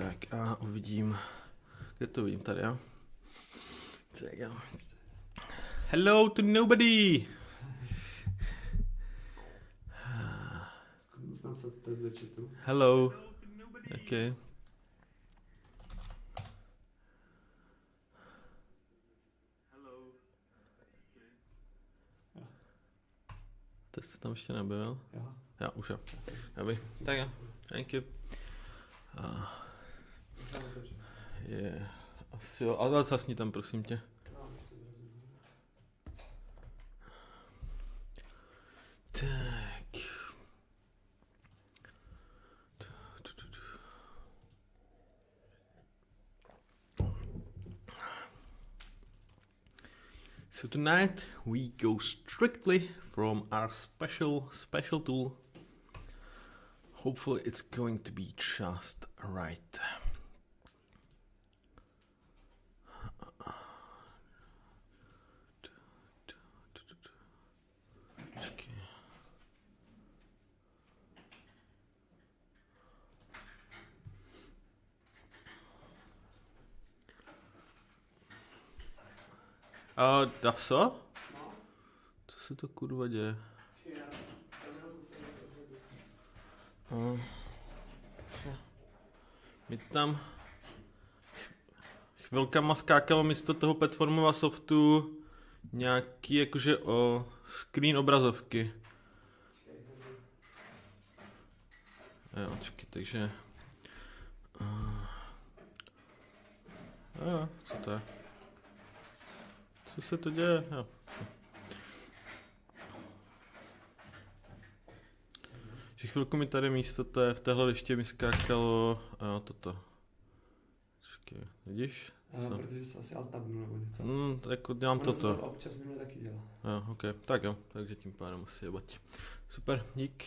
Tak a uvidím, kde to vidím, tady, jo? Tak jo. Hello to nobody! Zkus nám se test do chatu. Hello. Okay. Test se tam ještě nebyl? Jo. Jo, už jo. Dobrý. Tak jo. Thank you. Je. Asi jo. Ale zasni tam, prosím tě. Tak. So tonight we go strictly from our special tool. Hopefully it's going to be just right. Davso? Co se to kurva děje? Mi tam chvilkama skákalo místo toho platformového softu nějaký jakože screen obrazovky. Jo, čekaj, takže... co to je? Co se to děje? Jo. Že chvilku mi tady místo v téhle liště mi skákalo toto. Počkej, vidíš? Protože se asi altabnu nebo něco. Jako dělám ono toto. Se to občas minule taky dělá. Jo, ok. Tak jo, takže tím pádem asi jebat. Super, dík.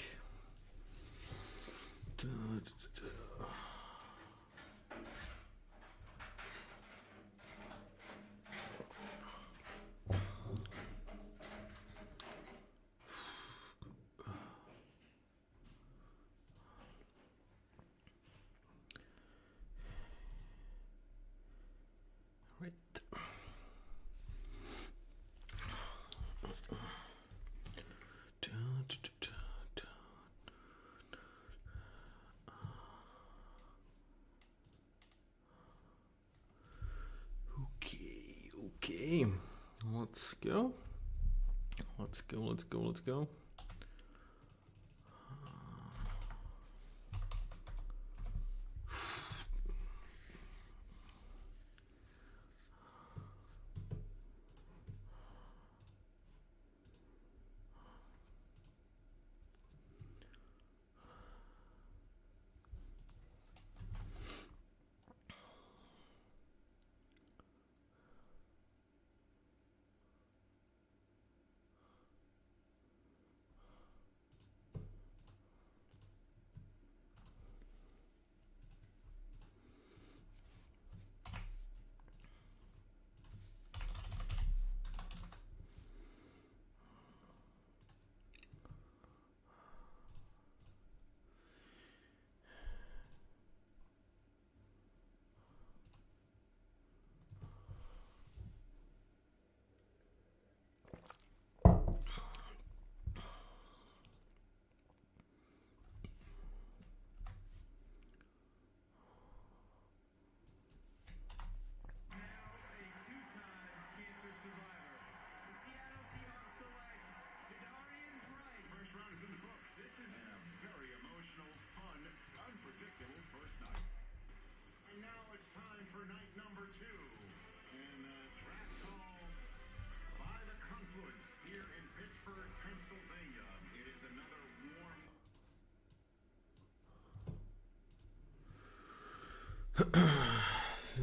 Okay, let's go.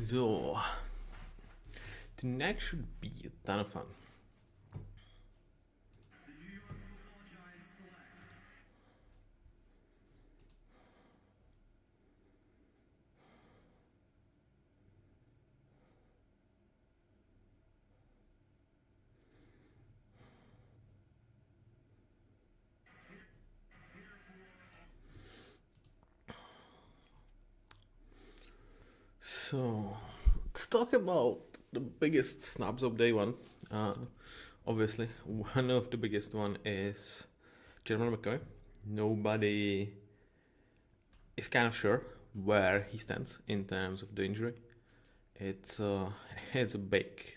So, tonight should be a ton of fun. So let's talk about the biggest snubs of day one. Obviously, one of the biggest one is German McCoy. Nobody is kind of sure where he stands in terms of the injury. It's a big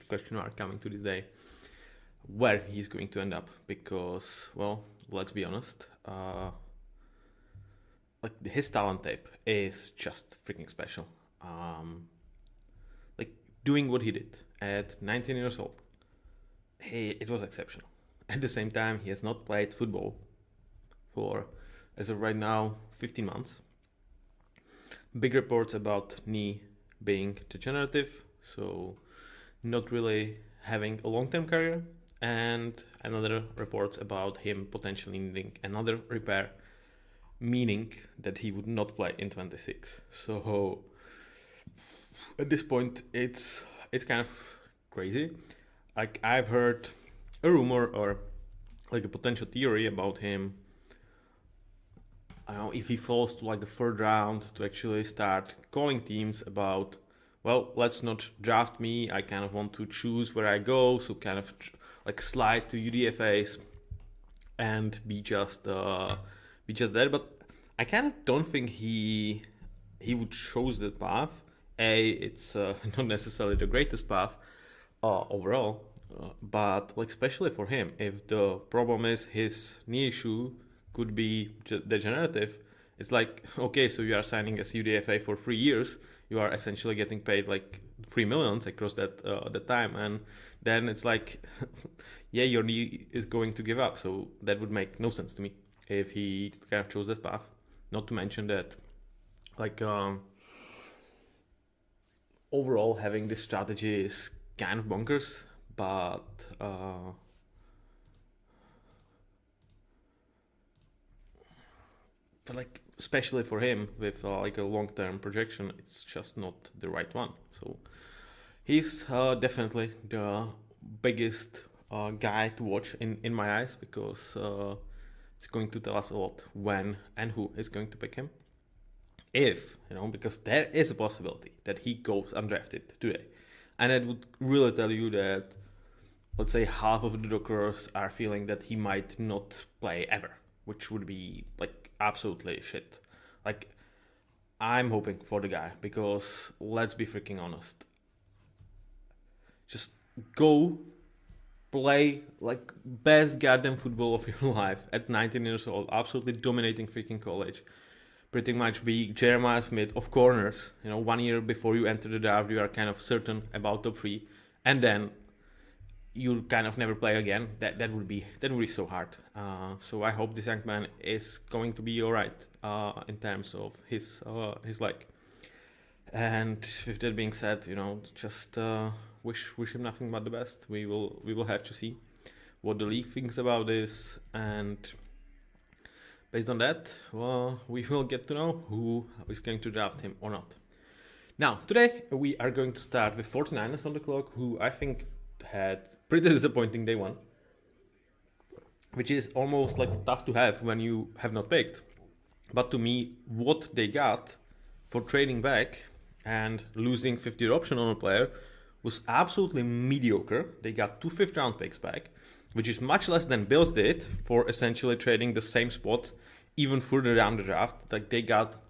question mark coming to this day, where he's going to end up, because, well, let's be honest, like his talent tape is just freaking special. Like doing what he did at 19 years old, it was exceptional. At the same time, he has not played football for, as of right now, 15 months. Big reports about knee being degenerative, so not really having a long-term career, and another reports about him potentially needing another repair, meaning that he would not play in 26. So at this point, it's kind of crazy. Like, I've heard a rumor or like a potential theory about him. I don't know if he falls to like the third round, to actually start calling teams about, well, let's not draft me. I kind of want to choose where I go, so kind of like slide to UDFAs and be just there. But I kind of don't think he would choose that path. It's not necessarily the greatest path overall, but like especially for him, if the problem is his knee issue could be degenerative, it's like, okay, so you are signing as UDFA for 3 years, you are essentially getting paid like 3 million across that time, and then it's like, yeah, your knee is going to give up. So that would make no sense to me if he kind of chose that path. Not to mention that, like, overall having this strategy is kind of bonkers, but like especially for him with like a long-term projection, it's just not the right one. So he's definitely the biggest guy to watch in my eyes, because it's going to tell us a lot when and who is going to pick him. If, because there is a possibility that he goes undrafted today, and it would really tell you that, let's say, half of the Dockers are feeling that he might not play ever, which would be like absolutely shit. Like, I'm hoping for the guy, because let's be freaking honest, just go play like best goddamn football of your life at 19 years old, absolutely dominating freaking college, pretty much be Jeremiah Smith of corners. 1 year before you enter the draft, you are kind of certain about top 3, and then you kind of never play again. That would be so hard. So I hope this young man is going to be all right in terms of his leg. And with that being said, just wish him nothing but the best. We will have to see what the league thinks about this, and based on that, well, we will get to know who is going to draft him or not. Now, today we are going to start with 49ers on the clock, who I think had pretty disappointing day one, which is almost like tough to have when you have not picked. But to me, what they got for trading back and losing 50-year option on a player was absolutely mediocre. They got 2 5th-round picks back, which is much less than Bills did for essentially trading the same spots even further down the draft. Like, they got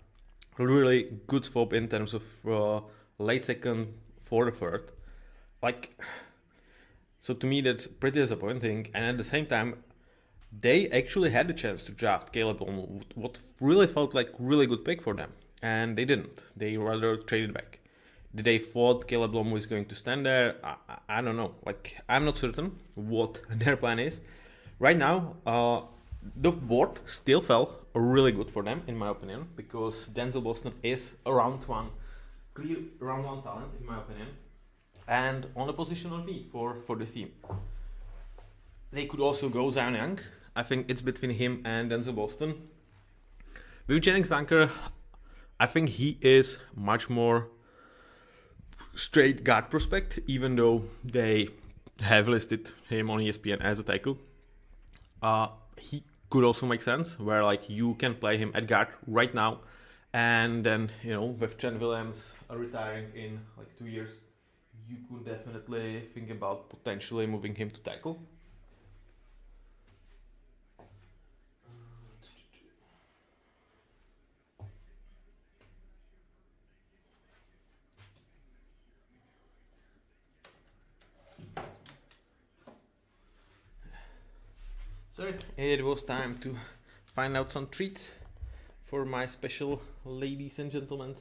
really good swap in terms of late second for the third. Like, so to me, that's pretty disappointing. And at the same time, they actually had the chance to draft Caleb Long, what really felt like really good pick for them. And they didn't. They rather traded back. Did they thought Caleb Blom was going to stand there? I don't know. Like, I'm not certain what their plan is. Right now, the board still fell really good for them, in my opinion, because Denzel Boston is a round one talent, in my opinion, and on a positional need for this team. They could also go Zion Young. I think it's between him and Denzel Boston. With Jennings Dunker, I think he is much more straight guard prospect, even though they have listed him on ESPN as a tackle. He could also make sense, where like you can play him at guard right now And then, with Trent Williams retiring in like 2 years, you could definitely think about potentially moving him to tackle. So it was time to find out some treats for my special ladies and gentlemen.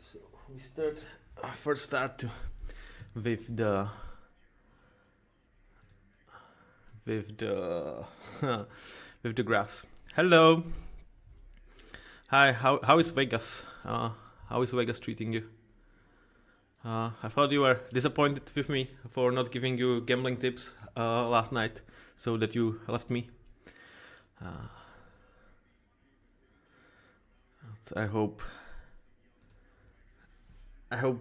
So we start with the with the grass. Hello. Hi. How is Vegas? How is Vegas treating you? I thought you were disappointed with me for not giving you gambling tips last night, so that you left me. I hope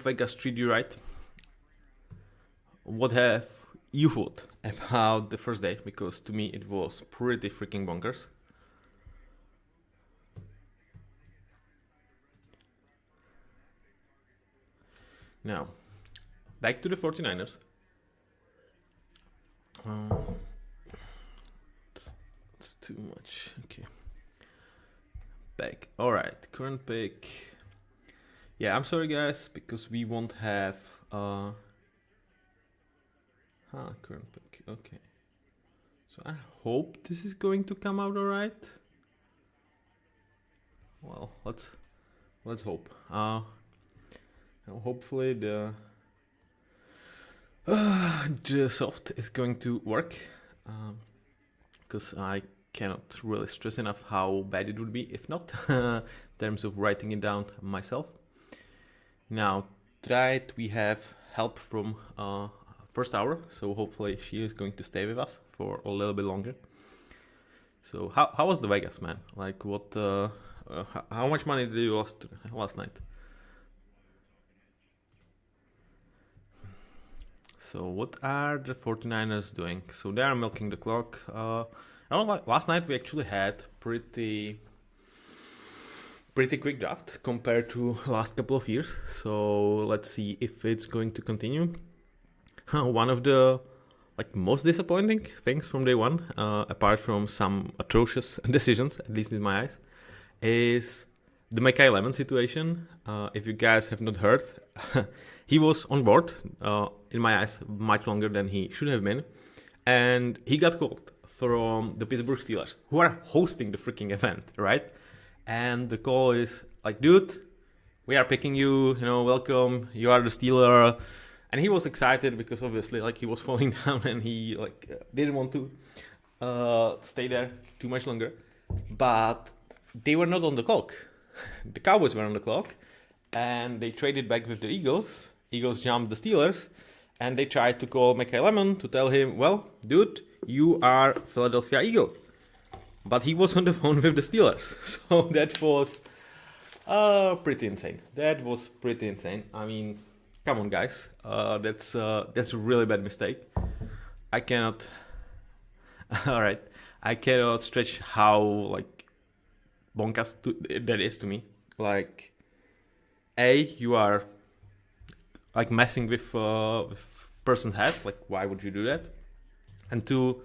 Vegas treat you right. What have you thought about the first day? Because to me it was pretty freaking bonkers. Now, back to the 49ers. It's too much. Okay. Back. Alright, current pick. Yeah, I'm sorry guys, because we won't have current pick. Okay. So I hope this is going to come out alright. Well, let's hope. Hopefully the soft is going to work, because I cannot really stress enough how bad it would be if not, in terms of writing it down myself. Now, tonight we have help from first hour, so hopefully she is going to stay with us for a little bit longer. So how was the Vegas, man? Like what? How much money did you lost last night? So what are the 49ers doing? So they are milking the clock. Last night we actually had pretty quick draft compared to last couple of years. So let's see if it's going to continue. One of the most disappointing things from day one, apart from some atrocious decisions, at least in my eyes, is the Mackay Lemon situation. If you guys have not heard, he was on board, in my eyes, much longer than he should have been. And he got called from the Pittsburgh Steelers, who are hosting the freaking event, right? And the call is like, dude, we are picking you, welcome, you are the Steeler. And he was excited because obviously he was falling down and he didn't want to stay there too much longer. But they were not on the clock. The Cowboys were on the clock and they traded back with the Eagles. Eagles jumped the Steelers and they tried to call Mackay Lemon to tell him, well, dude, you are Philadelphia Eagle. But he was on the phone with the Steelers. So that was pretty insane. I mean, come on, guys. That's a really bad mistake. I cannot... Alright. I cannot stretch how, bonkers that is to me. You are, messing with person's head. Why would you do that? And two,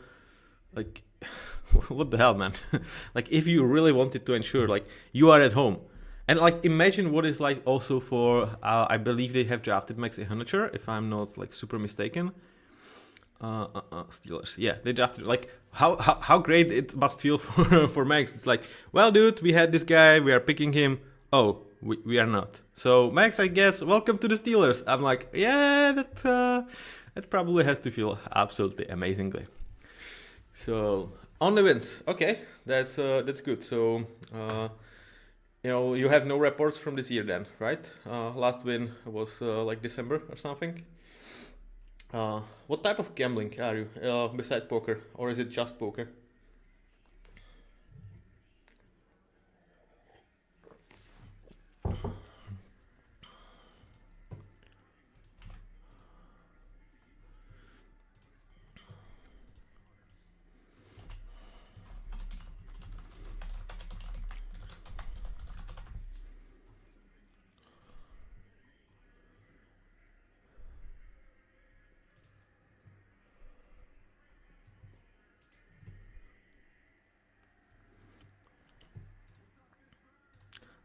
what the hell, man? If you really wanted to ensure, you are at home. And, imagine what is also for, I believe they have drafted Max Ihanacher, if I'm not, super mistaken. Steelers. Yeah, they drafted, how great it must feel for Max. It's well, dude, we had this guy, we are picking him. Oh, we are not. So, Max, I guess, welcome to the Steelers. I'm yeah, that probably has to feel absolutely amazingly. So, only wins. Okay, that's good. So, you have no reports from this year then, right? Last win was December or something. What type of gambling are you besides poker, or is it just poker?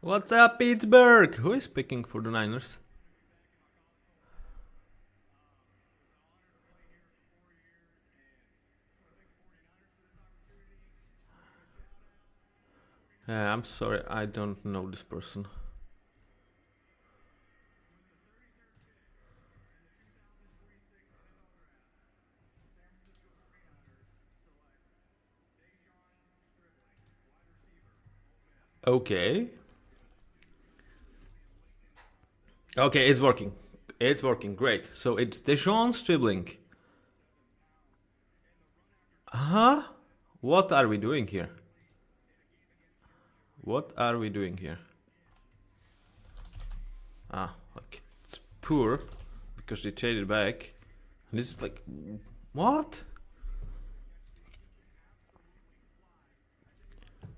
What's up, Pittsburgh? Who is picking for the Niners? I'm sorry, I don't know this person. Okay. Okay, it's working. It's working. Great. So it's Dejon Stribling. Huh? What are we doing here? What are we doing here? Like it's poor because they traded back. And this is like, what?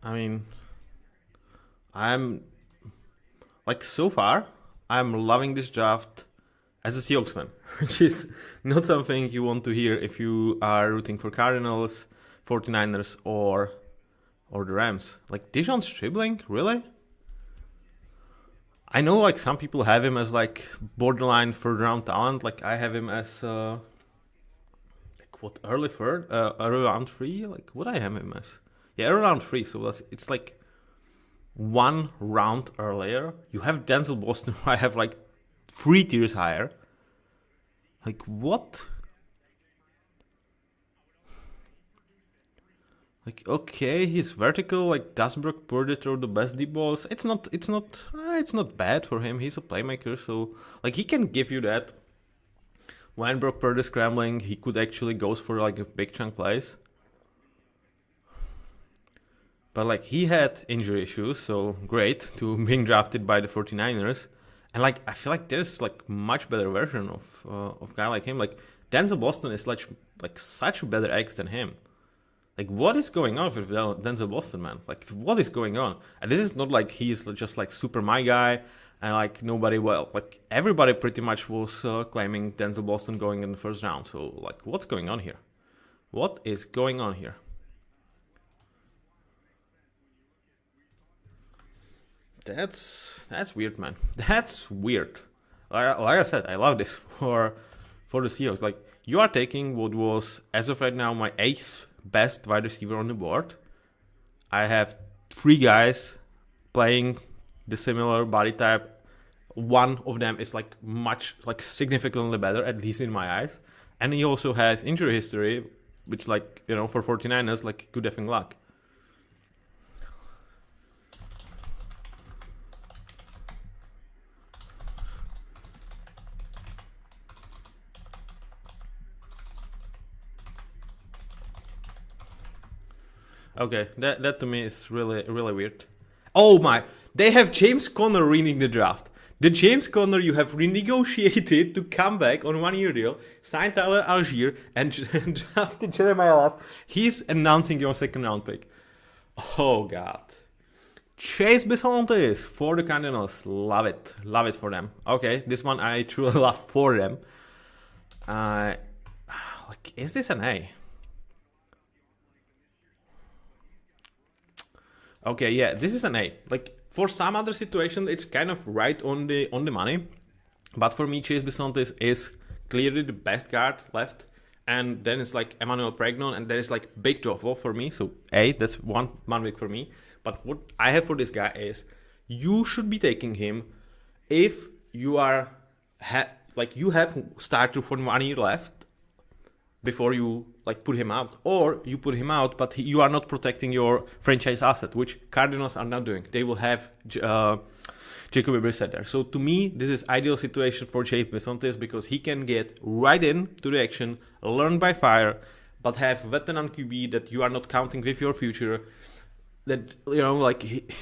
I mean, I'm like so far, I'm loving this draft as a Seahawks fan, which is not something you want to hear if you are rooting for Cardinals, 49ers, or the Rams. Like Dejon Stribling, really? I know like some people have him as like borderline third round talent. Like I have him as like what early third, early round 3. Like what I have him as? Yeah, early round 3. So it's like one round earlier. You have Denzel Boston, who I have like 3 tiers higher. Like what? Like okay, he's vertical. Like does Brock Purdy throw the best deep balls? It's not bad for him. He's a playmaker, so like he can give you that. When Brock Purdy is scrambling, he could actually goes for like a big chunk plays. But like he had injury issues, so great to being drafted by the 49ers. And like I feel like there's like much better version of guy like him. Like Denzel Boston is like such a better X than him. Like what is going on with Denzel Boston, man? Like what is going on? And this is not like he's just like super my guy and like nobody, well, like everybody pretty much was claiming Denzel Boston going in the first round. So like what's going on here? What is going on here? That's weird, man. That's weird. Like I said, I love this for the Seahawks. Like you are taking what was as of right now my 8th best wide receiver on the board. I have 3 guys playing the similar body type. One of them is like significantly better, at least in my eyes. And he also has injury history, which like, for 49ers, like good effing luck. Okay, that to me is really, really weird. Oh my, they have James Conner winning the draft. The James Conner you have renegotiated to come back on 1-year deal, signed Tyler Algier, and drafted Jeremiah Love. He's announcing your 2nd round pick. Oh god. Chase Bisontis for the Cardinals. Love it. Love it for them. Okay, this one I truly love for them. Like, is this an A? Okay, yeah, this is an A. Like for some other situations, it's kind of right on the money, but for me, Chase Bisontis is clearly the best guard left, and then it's like Emmanuel Pregnon, and then it's like big drop-off for me. So A, that's one week for me. But what I have for this guy is you should be taking him if you are you have started for 1 year left before you like put him out, or you put him out but you are not protecting your franchise asset, which Cardinals are not doing. They will have Jacoby Brissett there. So to me, this is ideal situation for Chase Bisontis because he can get right into the action, learn by fire, but have veteran QB that you are not counting with your future. That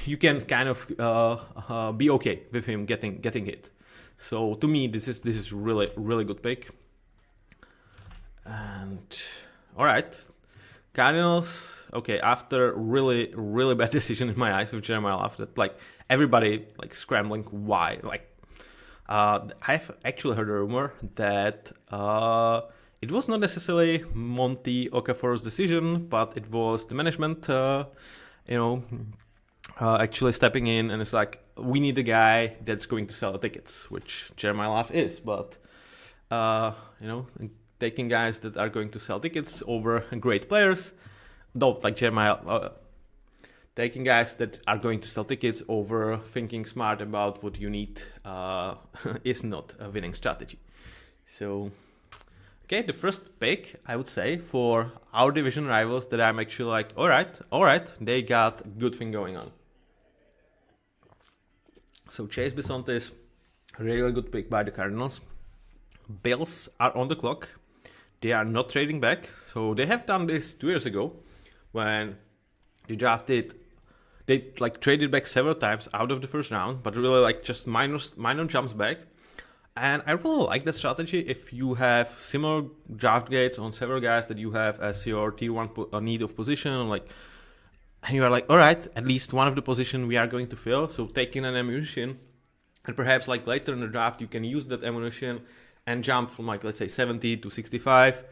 you can kind of be okay with him getting hit. So to me, this is really, really good pick. And all right, Cardinals. Okay, after really, really bad decision in my eyes with Jeremiah Love, that like everybody like scrambling. Why? Like, I've actually heard a rumor that it was not necessarily Monty Okafor's decision, but it was the management. actually stepping in, and it's like, we need a guy that's going to sell the tickets, which Jeremiah Love is, but taking guys that are going to sell tickets over great players, though, like Jeremiah, taking guys that are going to sell tickets over thinking smart about what you need is not a winning strategy. So, okay, the first pick, I would say, for our division rivals that I'm actually like, all right, they got a good thing going on. So Chase Bisontis, really good pick by the Cardinals. Bills are on the clock. They are not trading back. So they have done this 2 years ago when they drafted. They traded back several times out of the first round, but really just minor jumps back. And I really like that strategy. If you have similar draft grades on several guys that you have as your tier 1 need of position, and you are like, all right, at least one of the position we are going to fill. So taking an ammunition, and perhaps later in the draft you can use that ammunition and jump from let's say 70 to 65,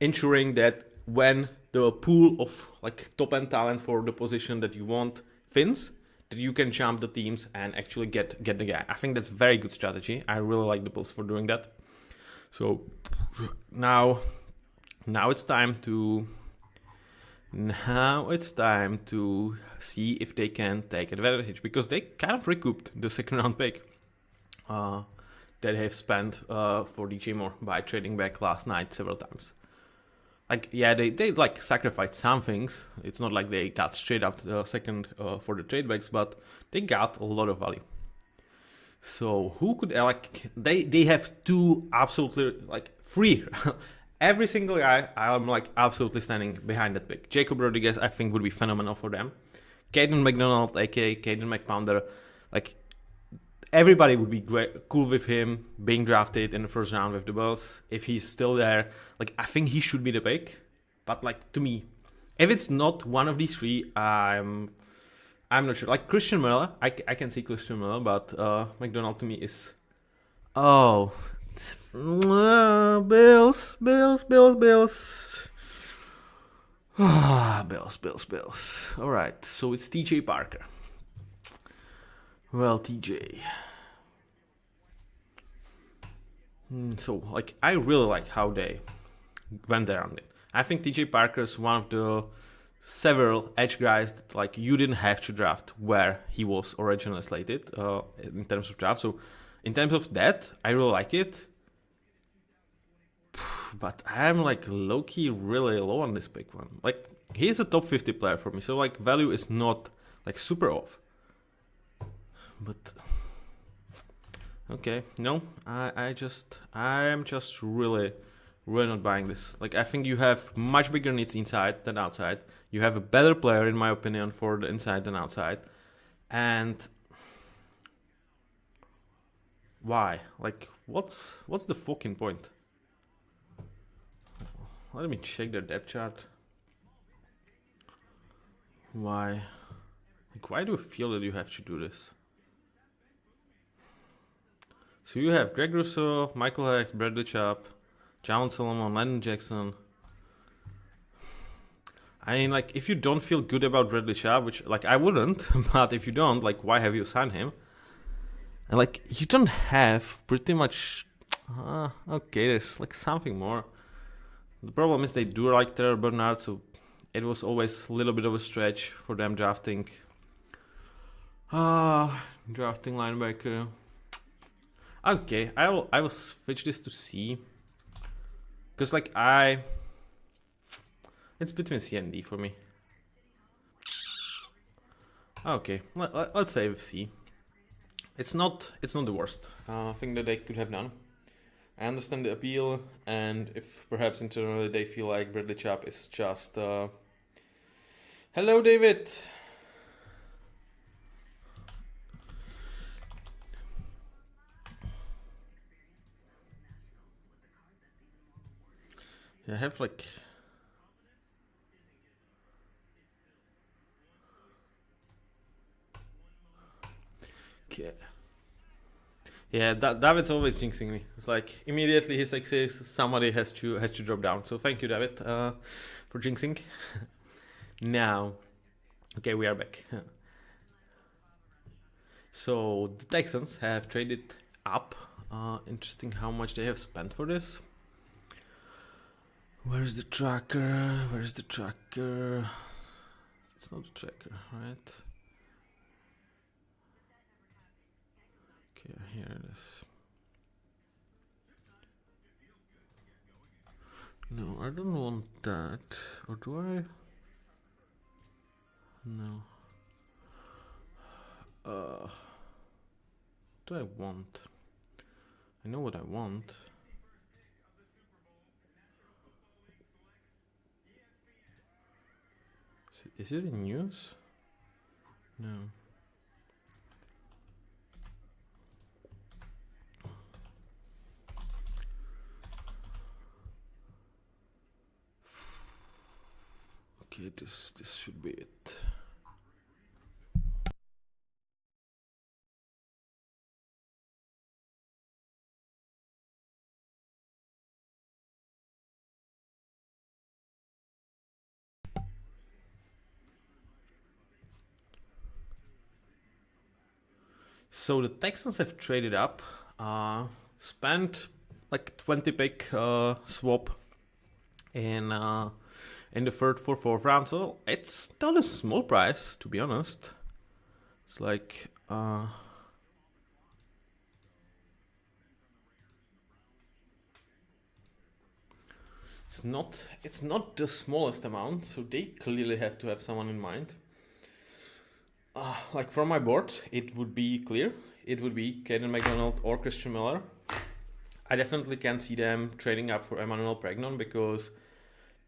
ensuring that when the pool of top end talent for the position that you want thins, that you can jump the teams and actually get the guy. I think that's a very good strategy. I really like the Bills for doing that. So now it's time to see if they can take advantage, because they kind of recouped the second round pick that they have spent for DJ Moore by trading back last night several times. They sacrificed some things. It's not like they got straight up second for the trade backs, but they got a lot of value. So who could they have two absolutely three. Every single guy, I'm absolutely standing behind that pick. Jacob Rodriguez, I think, would be phenomenal for them. Caden McDonald, aka Caden McPounder, everybody would be cool with him being drafted in the first round with the Bills. If he's still there, I think he should be the pick. But to me, if it's not one of these three, I'm not sure. Christian Miller, I can see Christian Miller, but McDonald to me is Bills. Bills. All right, so it's TJ Parker. Well, TJ. So, I really like how they went around it. I think TJ Parker is one of the several edge guys that you didn't have to draft where he was originally slated in terms of draft. So, in terms of that, I really like it. But I'm low-key really low on this pick one. He's a top 50 player for me. So, value is not super off. But okay, no, I'm just really not buying this. I think you have much bigger needs inside than outside. You have a better player, in my opinion, for the inside than outside. And why? What's the fucking point? Let me check their depth chart. Why? Why do you feel that you have to do this? So you have Greg Russo, Michael Hecht, Bradley Chubb, John Solomon, Landon Jackson. I mean, if you don't feel good about Bradley Chubb, which I wouldn't, but if you don't, why have you signed him? And you don't have pretty much. Okay, there's something more. The problem is they do like Terrell Bernard, so it was always a little bit of a stretch for them drafting linebacker. Okay, I will switch this to C, because it's between C and D for me. Okay, let's say with C. It's not the worst thing that they could have done. I understand the appeal, and if perhaps internally they feel like Bradley Chubb is just hello, David. I have okay. Yeah, David's always jinxing me. It's immediately he says somebody has to drop down. So thank you, David, for jinxing. Now, okay, we are back. So the Texans have traded up. Interesting how much they have spent for this. Where's the tracker? Where's the tracker? It's not a tracker, right? Okay, here it is. No, I don't want that. Or do I? No. What do I want? I know what I want. Is it in news? No. Okay, this should be it. So the Texans have traded up, spent like 20 pick swap in the third for fourth round. So it's not a small price, to be honest. It's like it's not the smallest amount. So they clearly have to have someone in mind. Like from my board, it would be clear. It would be Caden McDonald or Christian Miller. I definitely can see them trading up for Emmanuel Pregnon because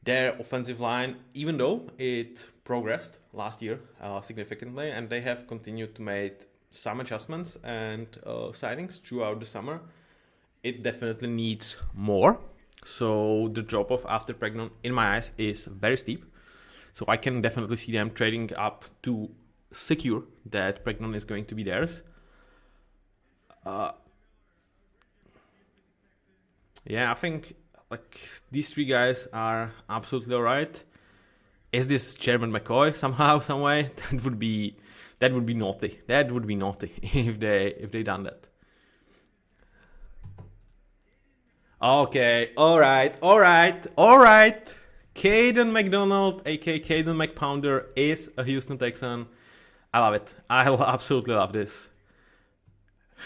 their offensive line, even though it progressed last year significantly, and they have continued to make some adjustments and signings throughout the summer, it definitely needs more. So the drop-off after Pregnon, in my eyes, is very steep. So I can definitely see them trading up to secure that Pregnon is going to be theirs. Yeah, I think like these three guys are absolutely alright. Is this Chairman McCoy somehow, some way? That would be naughty. That would be naughty if they done that. Okay, alright. Caden McDonald, aka Caden McPounder, is a Houston Texan. I love it. I absolutely love this.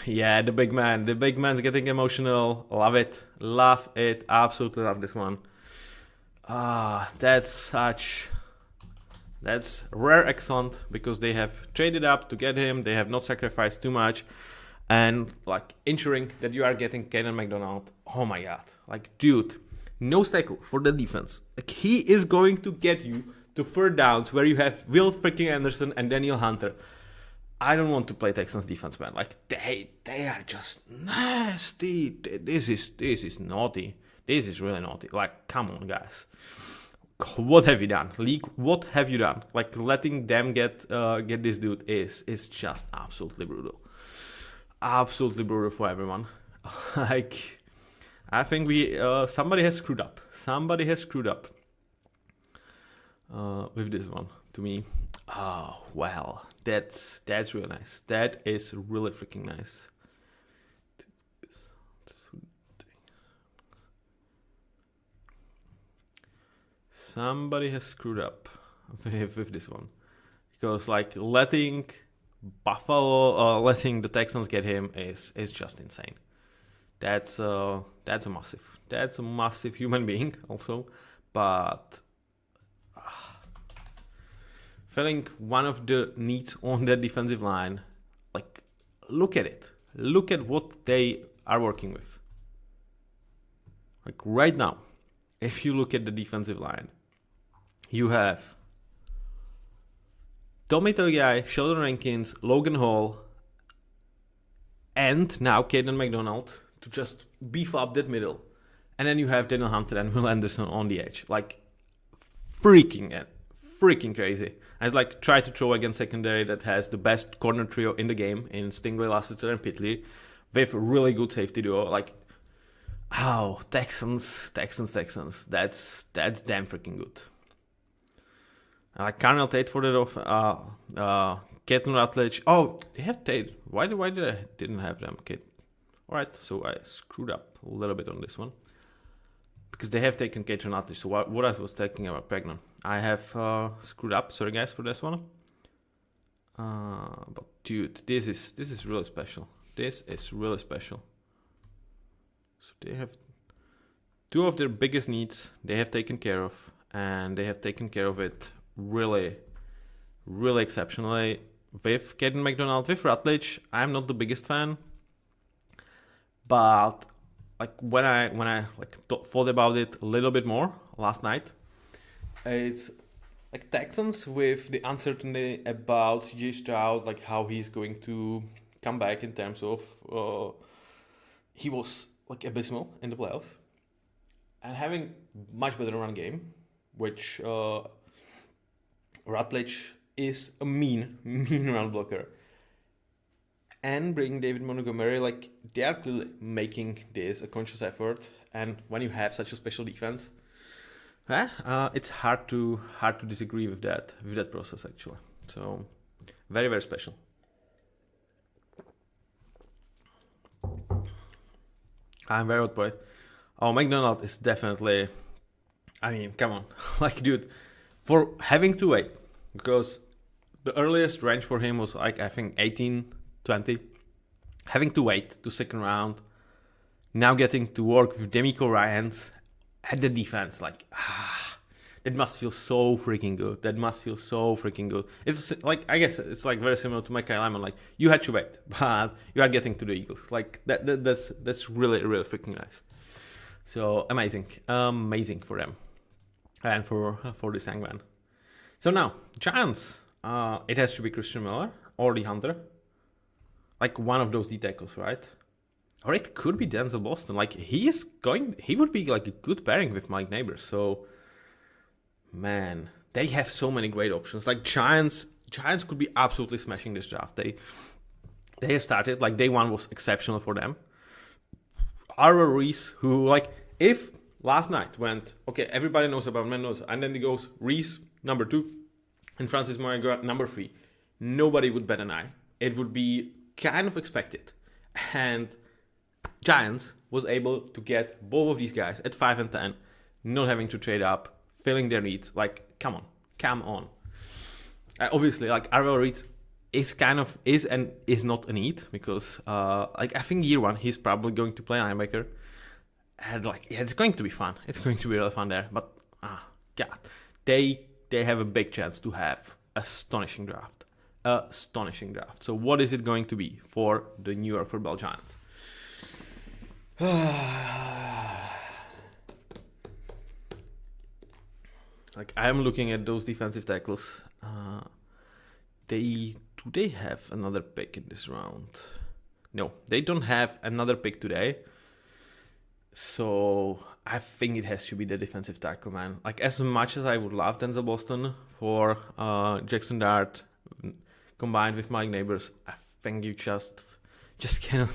Yeah, the big man's getting emotional. Love it. Absolutely love this one. That's rare excellent because they have traded up to get him. They have not sacrificed too much, and like ensuring that you are getting Caden McDonald. Oh my god, like dude, no tackle for the defense. Like he is going to get you to third downs where you have Will freaking Anderson and Daniel Hunter. I don't want to play Texans defense, man. Like they are just nasty. This is naughty. This is really naughty. Like, come on, guys. What have you done, league? What have you done? Like letting them get this dude is just absolutely brutal. Absolutely brutal for everyone. Like, I think somebody has screwed up. Somebody has screwed up with this one. To me, oh well, that's really nice. That is really freaking nice. Somebody has screwed up with this one because like letting the Texans get him is just insane. That's a massive human being also, but feeling one of the needs on the defensive line, like look at it. Look at what they are working with. Like right now, if you look at the defensive line, you have Tommy Togiai, Sheldon Rankins, Logan Hall, and now Caden McDonald to just beef up that middle. And then you have Daniel Hunter and Will Anderson on the edge. Like freaking crazy. And it's like try to throw against secondary that has the best corner trio in the game in Stingley, Lassiter, and Pitley with really good safety duo. Like, oh, Texans. That's damn freaking good. Carnell Tate for the Keaton Rutledge. Oh, they have Tate. Why did I didn't have them? Okay. All right, so I screwed up a little bit on this one. Because they have taken Keaton Rutledge. So what I was talking about Pregnon. I have screwed up. Sorry guys for this one. But dude, this is really special. This is really special. So they have two of their biggest needs they have taken care of, and they have taken care of it really, really exceptionally. With Caden McDonald, with Rutledge, I'm not the biggest fan, but like when I thought about it a little bit more last night, it's like Texans with the uncertainty about CJ Stroud, like how he's going to come back in terms of he was like abysmal in the playoffs, and having much better run game, which Rutledge is a mean run blocker, and bring David Montgomery, like they are clearly making this a conscious effort. And when you have such a special defense, it's hard to disagree with that process actually. So very, very special. I'm very hot boy. Oh, McDonald is definitely, I mean, come on. Like, dude, for having to wait, because the earliest range for him was like, I think 18, 20. Having to wait to second round, now getting to work with Demico Ryans at the defense, like, that must feel so freaking good. That must feel so freaking good. It's like, I guess it's like very similar to Micah Lyman. Like, you had to wait, but you are getting to the Eagles. Like that's really, really freaking nice. So amazing for them and for this Hangman. So now Giants, it has to be Christian Miller or Lee Hunter, like one of those D tackles, right? Or it could be Denzel Boston. Like he would be like a good pairing with Mike Neighbors. So man, they have so many great options. Like Giants could be absolutely smashing this draft. They have started, like day one was exceptional for them. Arthur Reese, who like if last night went, okay, everybody knows about Mendoza, and then he goes Reese number 2 and Francis Moraga number 3, nobody would bat an eye. It would be kind of expected. And Giants was able to get both of these guys at 5 and 10, not having to trade up, filling their needs. Like, come on. Obviously, like Arthur Reese is and is not a need, because like I think year one he's probably going to play linebacker, and like it's going to be fun. It's going to be really fun there. But God, they have a big chance to have astonishing draft. So what is it going to be for the New York Football Giants? Like I'm looking at those defensive tackles. Do they have another pick in this round? No, they don't have another pick today. So I think it has to be the defensive tackle, man. Like as much as I would love Denzel Boston for Jackson Dart combined with Mike Neighbors, I think you just cannot.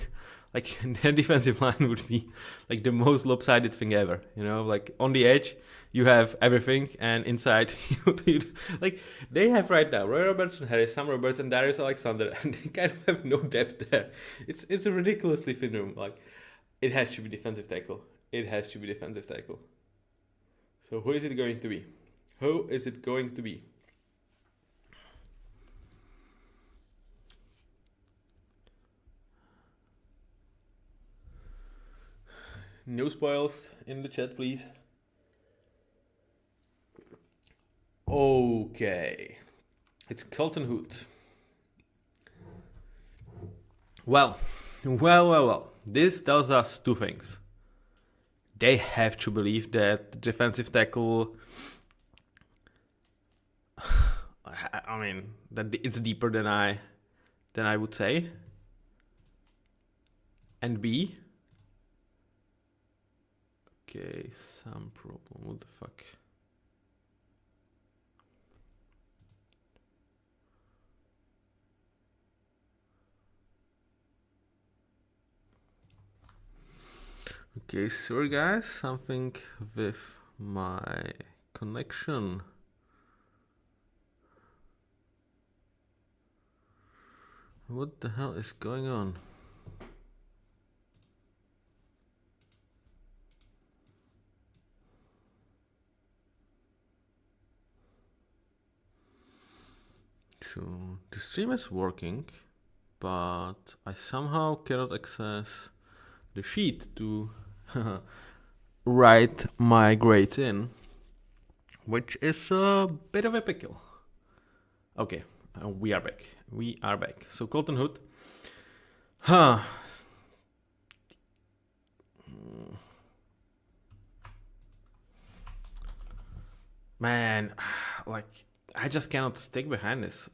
Like their defensive line would be like the most lopsided thing ever. You know, like on the edge you have everything, and inside like they have right now Roy Robertson, Harry Sam Roberts, and Darius Alexander, and they kind of have no depth there. It's a ridiculously thin room. Like it has to be defensive tackle. So who is it going to be? No spoils in the chat, please. Okay. It's Colton Hood. Well. This tells us two things. They have to believe that the defensive tackle, I mean, that it's deeper than I would say. And B, okay, some problem. What the fuck? Okay, sorry guys, something with my connection. What the hell is going on? So the stream is working, but I somehow cannot access the sheet to write my grades in, which is a bit of a pickle. Okay, we are back. We are back. So Colton Hood. Huh. Man, like, I just cannot stick behind this.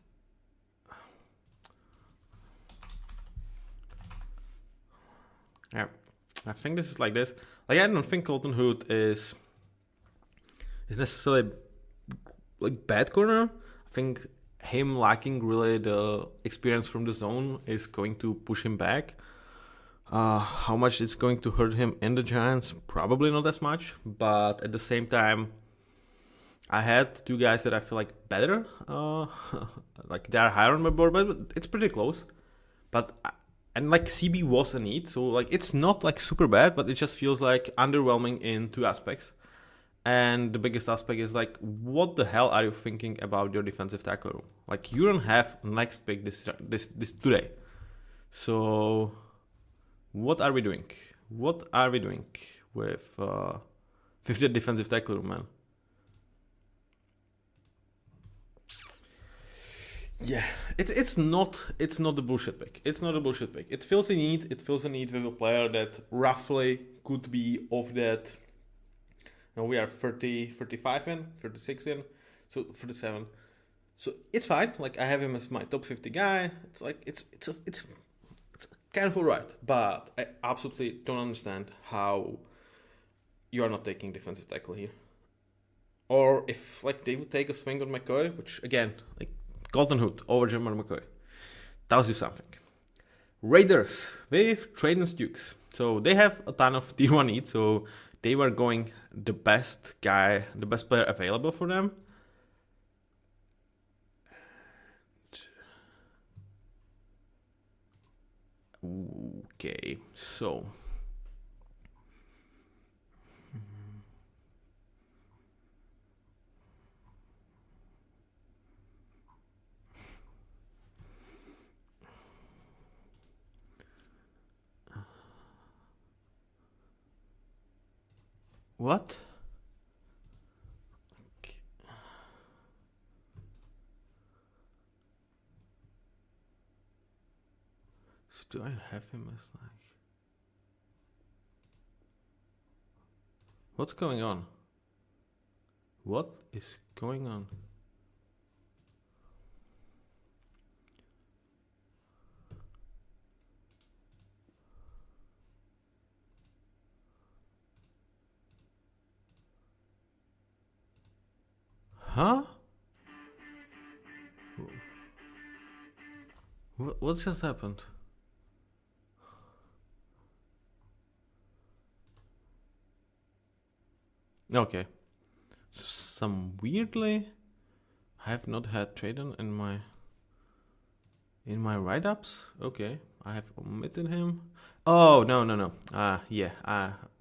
Yeah, I think this is like this. Like, I don't think Colton Hood is necessarily like bad corner. I think him lacking really the experience from the zone is going to push him back. How much it's going to hurt him in the Giants? Probably not as much, but at the same time, I had two guys that I feel like better. Like they're higher on my board, but it's pretty close. But and like CB was a need, so like it's not like super bad, but it just feels like underwhelming in two aspects. And the biggest aspect is like, what the hell are you thinking about your defensive tackle room? Like you don't have next pick this today. So what are we doing? What are we doing with 50th defensive tackle room, man? Yeah, it's not the bullshit pick. It's not a bullshit pick. It fills a need. It fills a need with a player that roughly could be of that. Now we are 30, 35 in, 36 in, so 37. So it's fine. Like I have him as my top 50 guy. It's like it's kind of alright, but I absolutely don't understand how you are not taking defensive tackle here. Or if like they would take a swing on McCoy, which again, like Colton Hood over Jeremiah McCoy, tells you something. Raiders with Traden Dukes. So they have a ton of T1 needs, so they were going the best guy, the best player available for them. Okay, so what? Okay. So do I have him as like? What's going on? What is going on? Huh? What just happened? Okay. Some weirdly, I have not had Traden in my write-ups. Okay, I have omitted him. Oh no. Yeah.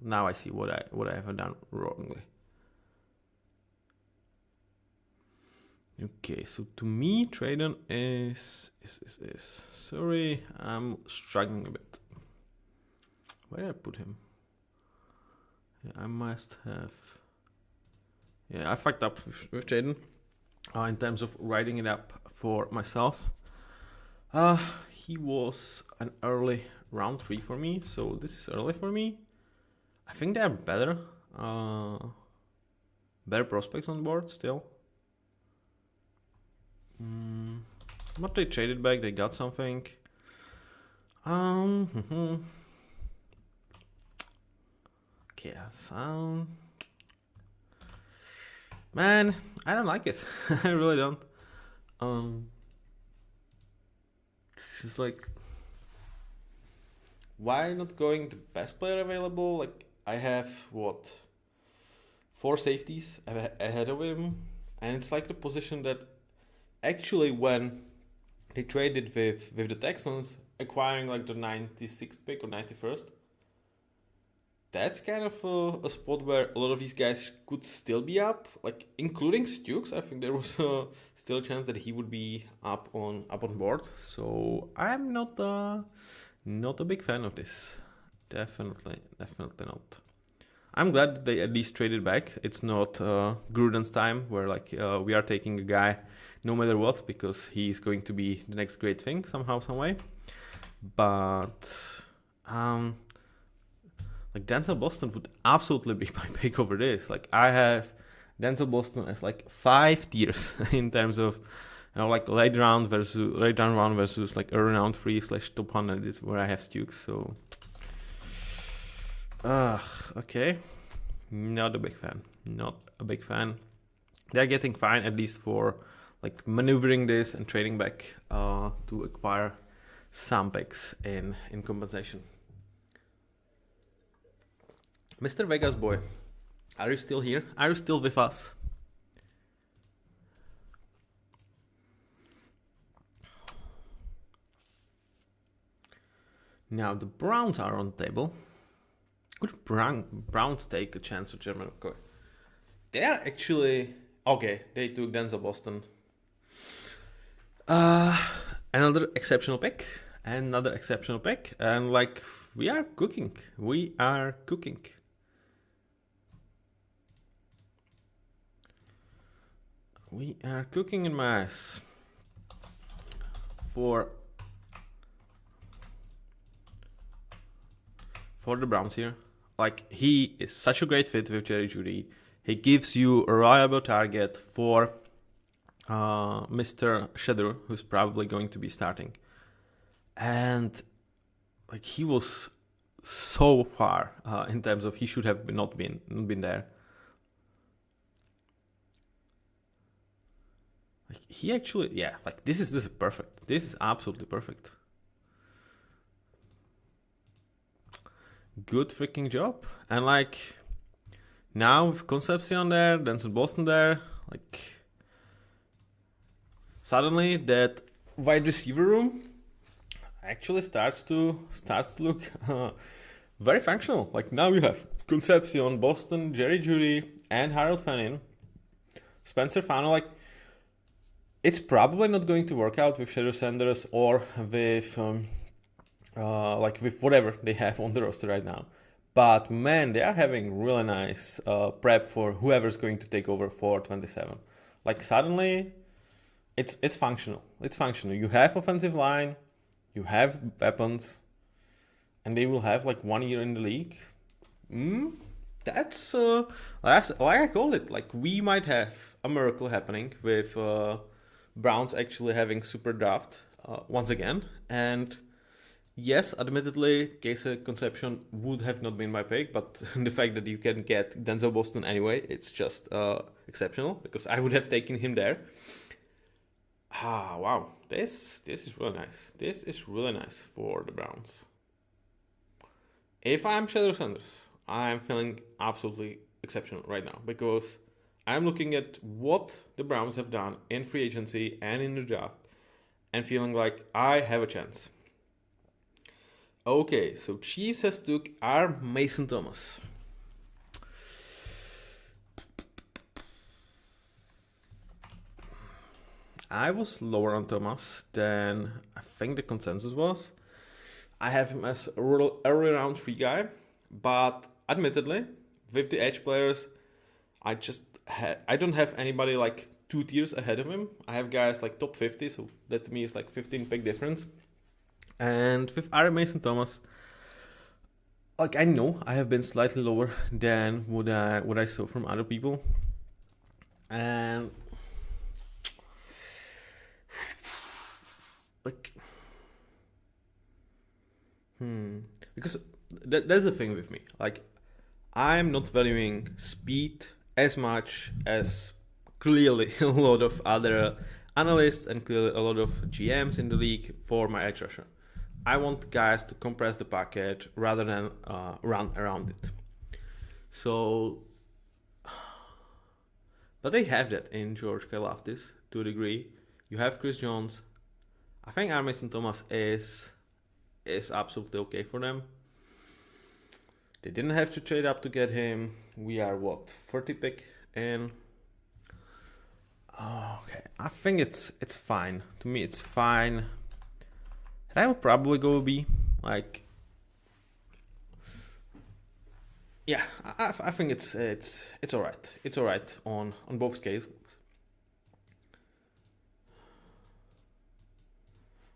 Now I see what I have done wrongly. Okay, so to me, Traden is. Sorry, I'm struggling a bit. Where did I put him? Yeah, I must have. Yeah, I fucked up with Traden in terms of writing it up for myself. He was an early round 3 for me, so this is early for me. I think they are better prospects on board still. But they traded back, they got something. Okay, man, I don't like it. I really don't. It's like, why not going the best player available? Like, I have, 4 safeties ahead of him. And it's like the position that actually when They traded with the Texans, acquiring like the 96th pick or 91st. That's kind of a spot where a lot of these guys could still be up, like including Stukes. I think there was still a chance that he would be up on board. So I'm not a big fan of this. Definitely not. I'm glad that they at least traded back. It's not Gruden's time where like we are taking a guy no matter what because he's going to be the next great thing somehow, some way. But like Denzel Boston would absolutely be my pick over this. Like I have Denzel Boston as like 5 tiers in terms of like late round round versus like early round 3 / top 100 is where I have Stukes. So okay. Not a big fan. They're getting fine at least for like maneuvering this and trading back to acquire some picks in compensation. Mr. Vegas boy, are you still here? Are you still with us? Now the Browns are on the table. Could Browns take a chance with Jeremy McCoy? They are actually okay. They took Denzel Boston. Another exceptional pick, and like we are cooking. We are cooking in my ass for the Browns here. Like he is such a great fit with Jerry Jeudy. He gives you a reliable target for Mr. Shedder, who's probably going to be starting. And like he was so far in terms of he should have not been there. Like he actually, yeah, like this is perfect. This is absolutely perfect. Good freaking job. And like now with Concepcion there, Denzel Boston there, like suddenly that wide receiver room actually starts to look very functional. Like now you have Concepcion, Boston, Jerry Jeudy, and Harold Fannin, Spencer Fano. Like it's probably not going to work out with Shedeur Sanders or with like with whatever they have on the roster right now. But man, they are having really nice prep for whoever's going to take over for 27. Like suddenly, it's functional. It's functional. You have offensive line, you have weapons, and they will have like 1 year in the league. That's like I called it. Like we might have a miracle happening with Browns actually having super draft once again. And yes, admittedly, Casey Concepcion would have not been my pick, but the fact that you can get Denzel Boston anyway, it's just exceptional because I would have taken him there. Wow, this is really nice. This is really nice for the Browns. If I'm Shedeur Sanders, I'm feeling absolutely exceptional right now because I'm looking at what the Browns have done in free agency and in the draft and feeling like I have a chance. Okay, so Chiefs has took our Mason Thomas. I was lower on Thomas than I think the consensus was. I have him as a early round 3 guy, but admittedly, with the edge players, I don't have anybody like 2 tiers ahead of him. I have guys like top 50, so that to me is like 15 pick difference. And with Aaron Mason Thomas, like I know I have been slightly lower than what I saw from other people, and like because that's the thing with me. Like I'm not valuing speed as much as clearly a lot of other analysts and clearly a lot of GMs in the league for my edge rusher. I want guys to compress the pocket rather than run around it. So, but they have that in George Karlaftis to a degree. You have Chris Jones. I think Armason Thomas is absolutely okay for them. They didn't have to trade up to get him. We are what, 30 pick in? Okay, I think it's fine. To me, it's fine. And I would probably go B. Like, yeah, I think it's alright. It's alright on both scales.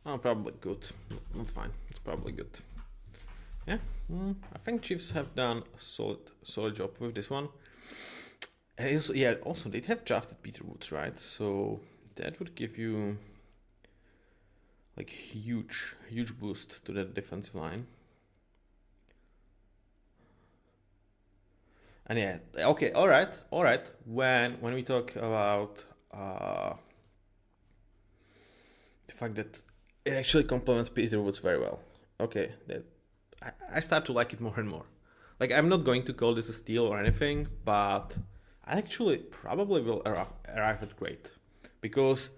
Oh, probably good. Not fine. It's probably good. Yeah, I think Chiefs have done a solid job with this one. And also they have drafted Peter Woods, right? So that would give you like huge boost to that defensive line. And yeah, okay, all right. When we talk about the fact that it actually complements Peter Woods very well. Okay, that I start to like it more and more. Like, I'm not going to call this a steal or anything, but I actually probably will arrive at great. Because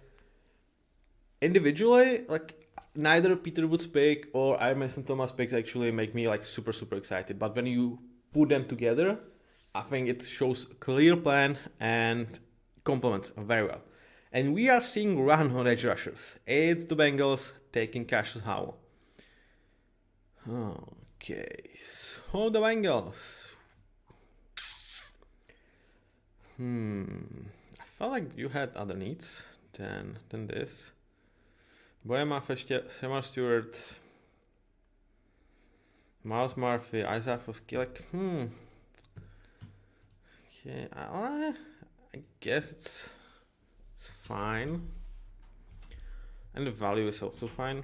individually, like, neither Peter Woods pick or Mason Thomas picks actually make me like super excited. But when you put them together, I think it shows a clear plan and complements very well. And we are seeing run on edge rushers. It's the Bengals taking Cassius Howell. Okay, so the Bengals. I felt like you had other needs than this. Budeme mít ještě Shamar Stewart, Miles Murphy, Isaiah Foskey, like, Okay, I guess it's fine. And the value is also fine.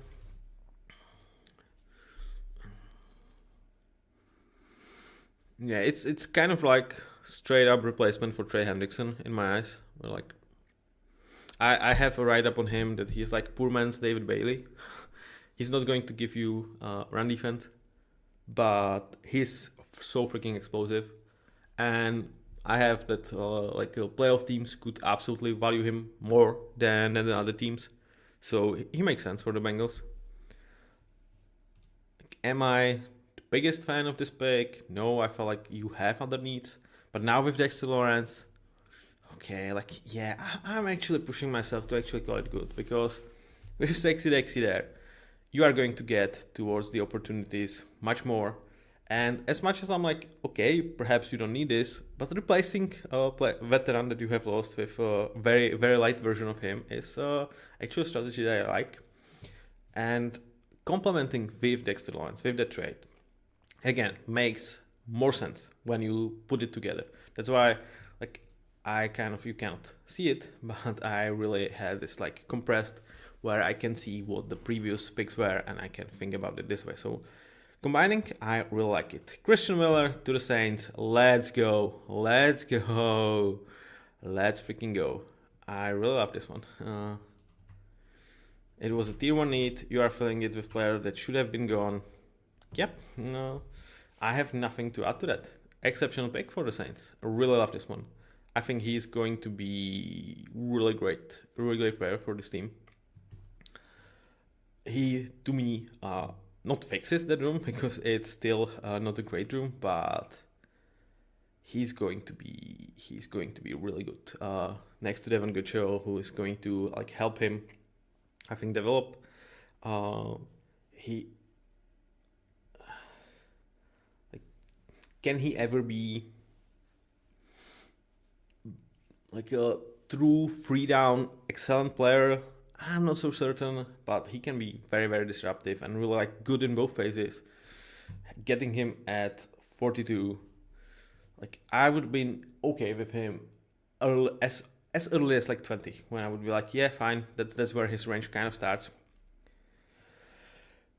Yeah, it's kind of like straight up replacement for Trey Hendrickson in my eyes. Like, I have a write up on him that he's like poor man's David Bailey. He's not going to give you run defense, but he's so freaking explosive. And I have that like playoff teams could absolutely value him more than the other teams. So he makes sense for the Bengals. Am I the biggest fan of this pick? No, I feel like you have other needs. But now with Dexter Lawrence, okay, like, yeah, I'm actually pushing myself to actually call it good. Because with Sexy Dexy there, you are going to get towards the opportunities much more. And as much as I'm like, okay, perhaps you don't need this, but replacing a veteran that you have lost with a very light version of him is actually a strategy that I like. And complementing with Dexter Lawrence, with that trade, again, makes more sense when you put it together. That's why, like, you cannot see it, but I really had this like compressed where I can see what the previous picks were and I can think about it this way. So combining, I really like it. Christian Miller to the Saints. Let's go. Let's freaking go. I really love this one. It was a tier 1 need. You are filling it with players that should have been gone. Yep. No, I have nothing to add to that. Exceptional pick for the Saints. I really love this one. I think he's going to be really great player for this team. He, to me, not fixes that room because it's still not a great room, but he's going to be really good. Next to Devon Goodchow, who is going to like help him, I think, develop. Can he ever be like a true 3-down excellent player? I'm not so certain, but he can be very disruptive and really like good in both phases. Getting him at 42, like, I would have been okay with him as early as like 20, when I would be like, yeah, fine, that's where his range kind of starts.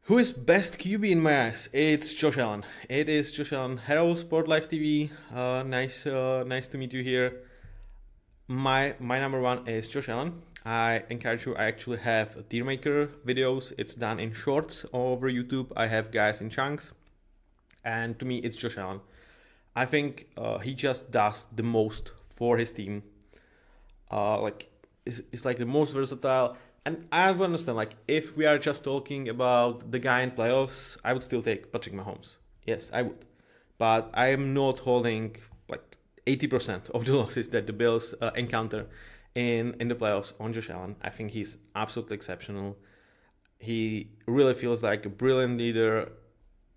Who is best QB in my eyes? It's Josh Allen. It is Josh Allen. Hello, Sport Live TV. Nice to meet you here. My number one is Josh Allen. I encourage you. I actually have tier maker videos. It's done in shorts over YouTube. I have guys in chunks, and to me, it's Josh Allen. I think he just does the most for his team. It's like the most versatile. And I understand, like, if we are just talking about the guy in playoffs, I would still take Patrick Mahomes. Yes, I would. But I am not holding like 80% of the losses that the Bills encounter in the playoffs on Josh Allen. I think he's absolutely exceptional. He really feels like a brilliant leader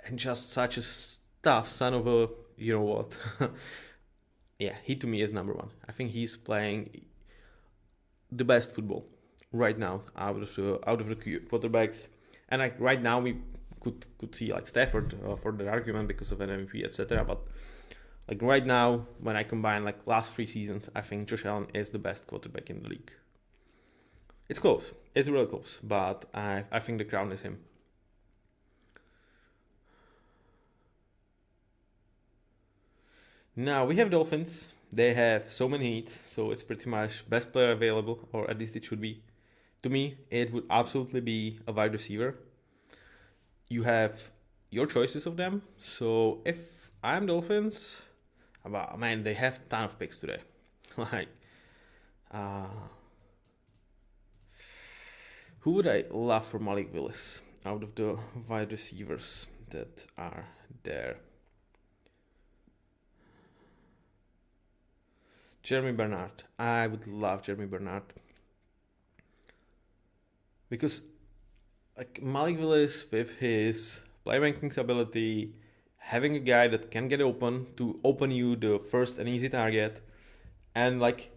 and just such a tough son of a, you know what. Yeah, he to me is number one. I think he's playing the best football right now out of the quarterbacks. And like right now we could see like Stafford for the argument because of an MVP, etc. But like right now, when I combine like last 3 seasons, I think Josh Allen is the best quarterback in the league. It's close. It's really close, but I think the crown is him. Now we have Dolphins. They have so many needs, so it's pretty much best player available, or at least it should be. To me, it would absolutely be a wide receiver. You have your choices of them. So if I'm Dolphins, well, man, they have a ton of picks today. Like, who would I love for Malik Willis out of the wide receivers that are there? Jeremy Bernard. I would love Jeremy Bernard. Because like Malik Willis with his playmaking ability, having a guy that can get open to open you the first and easy target, and like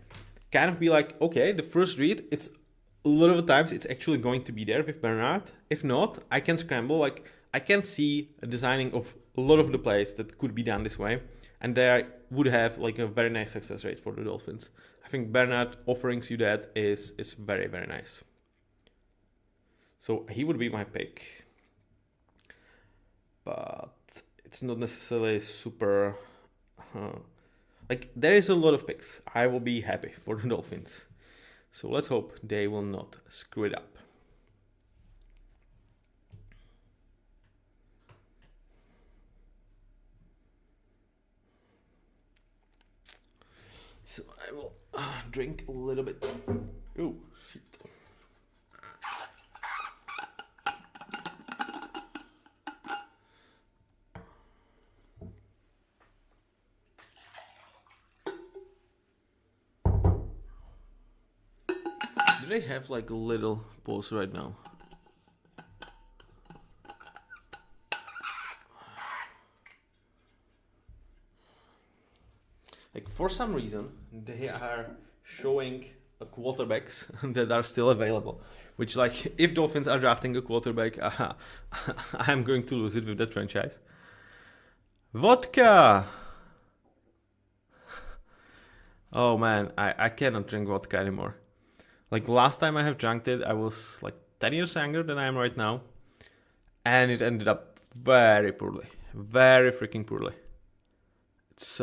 kind of be like, okay, the first read, it's a lot of the times it's actually going to be there with Bernard. If not, I can scramble. Like I can see a designing of a lot of the plays that could be done this way, and there would have like a very nice success rate for the Dolphins. I think Bernard offering you that is very, very nice. So he would be my pick. But it's not necessarily super... like, there is a lot of picks. I will be happy for the Dolphins. So let's hope they will not screw it up. So I will drink a little bit. Oh, shit. Do they have like a little pause right now? Like for some reason they are showing quarterbacks that are still available, which like if Dolphins are drafting a quarterback, I'm going to lose it with that franchise. Vodka. Oh man, I cannot drink vodka anymore. Like last time I have drunk it, I was like 10 years younger than I am right now, and it ended up very poorly, very freaking poorly. It's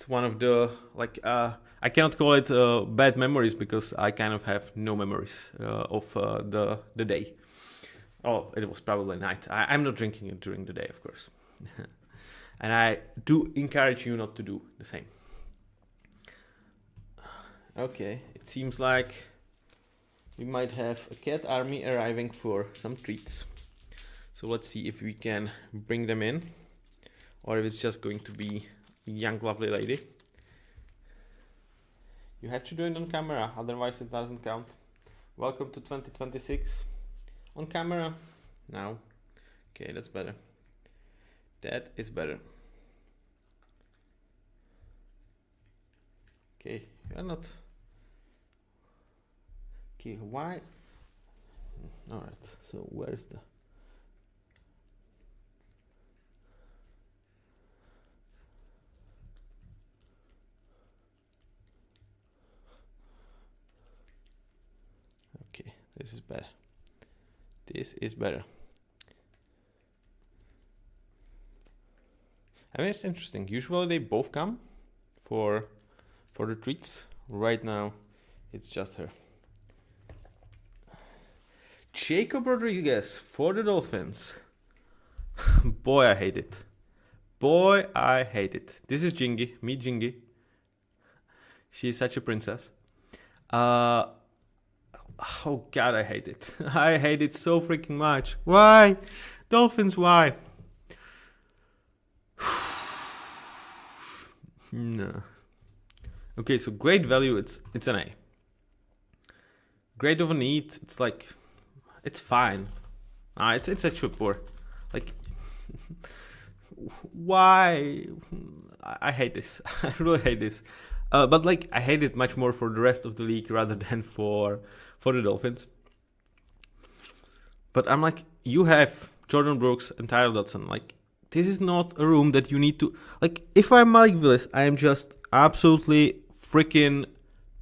one of the like I cannot call it bad memories because I kind of have no memories of the day. Oh, it was probably night. I'm not drinking it during the day, of course, and I do encourage you not to do the same. Okay, it seems like we might have a cat army arriving for some treats. So let's see if we can bring them in, or if it's just going to be a young lovely lady. You have to do it on camera, otherwise it doesn't count. Welcome to 2026. On camera. Now. Okay, that's better. That is better. Okay, you're not... Okay, why? Alright, so where's the... Okay, this is better. This is better. I mean, it's interesting. Usually they both come for the treats. Right now, it's just her. Jacob Rodriguez for the Dolphins. Boy, I hate it. Boy, I hate it. This is Jingy. Meet Jingy. She is such a princess. Oh god, I hate it. I hate it so freaking much. Why? Dolphins, why? No. Okay, so great value, it's an A. Great of a need, it's like, it's fine. It's actually poor. Like, why? I hate this. I really hate this. But like, I hate it much more for the rest of the league rather than for the Dolphins. But I'm like, you have Jordan Brooks and Tyler Dodson. Like, this is not a room that you need to. Like, if I'm Malik Willis, I am just absolutely freaking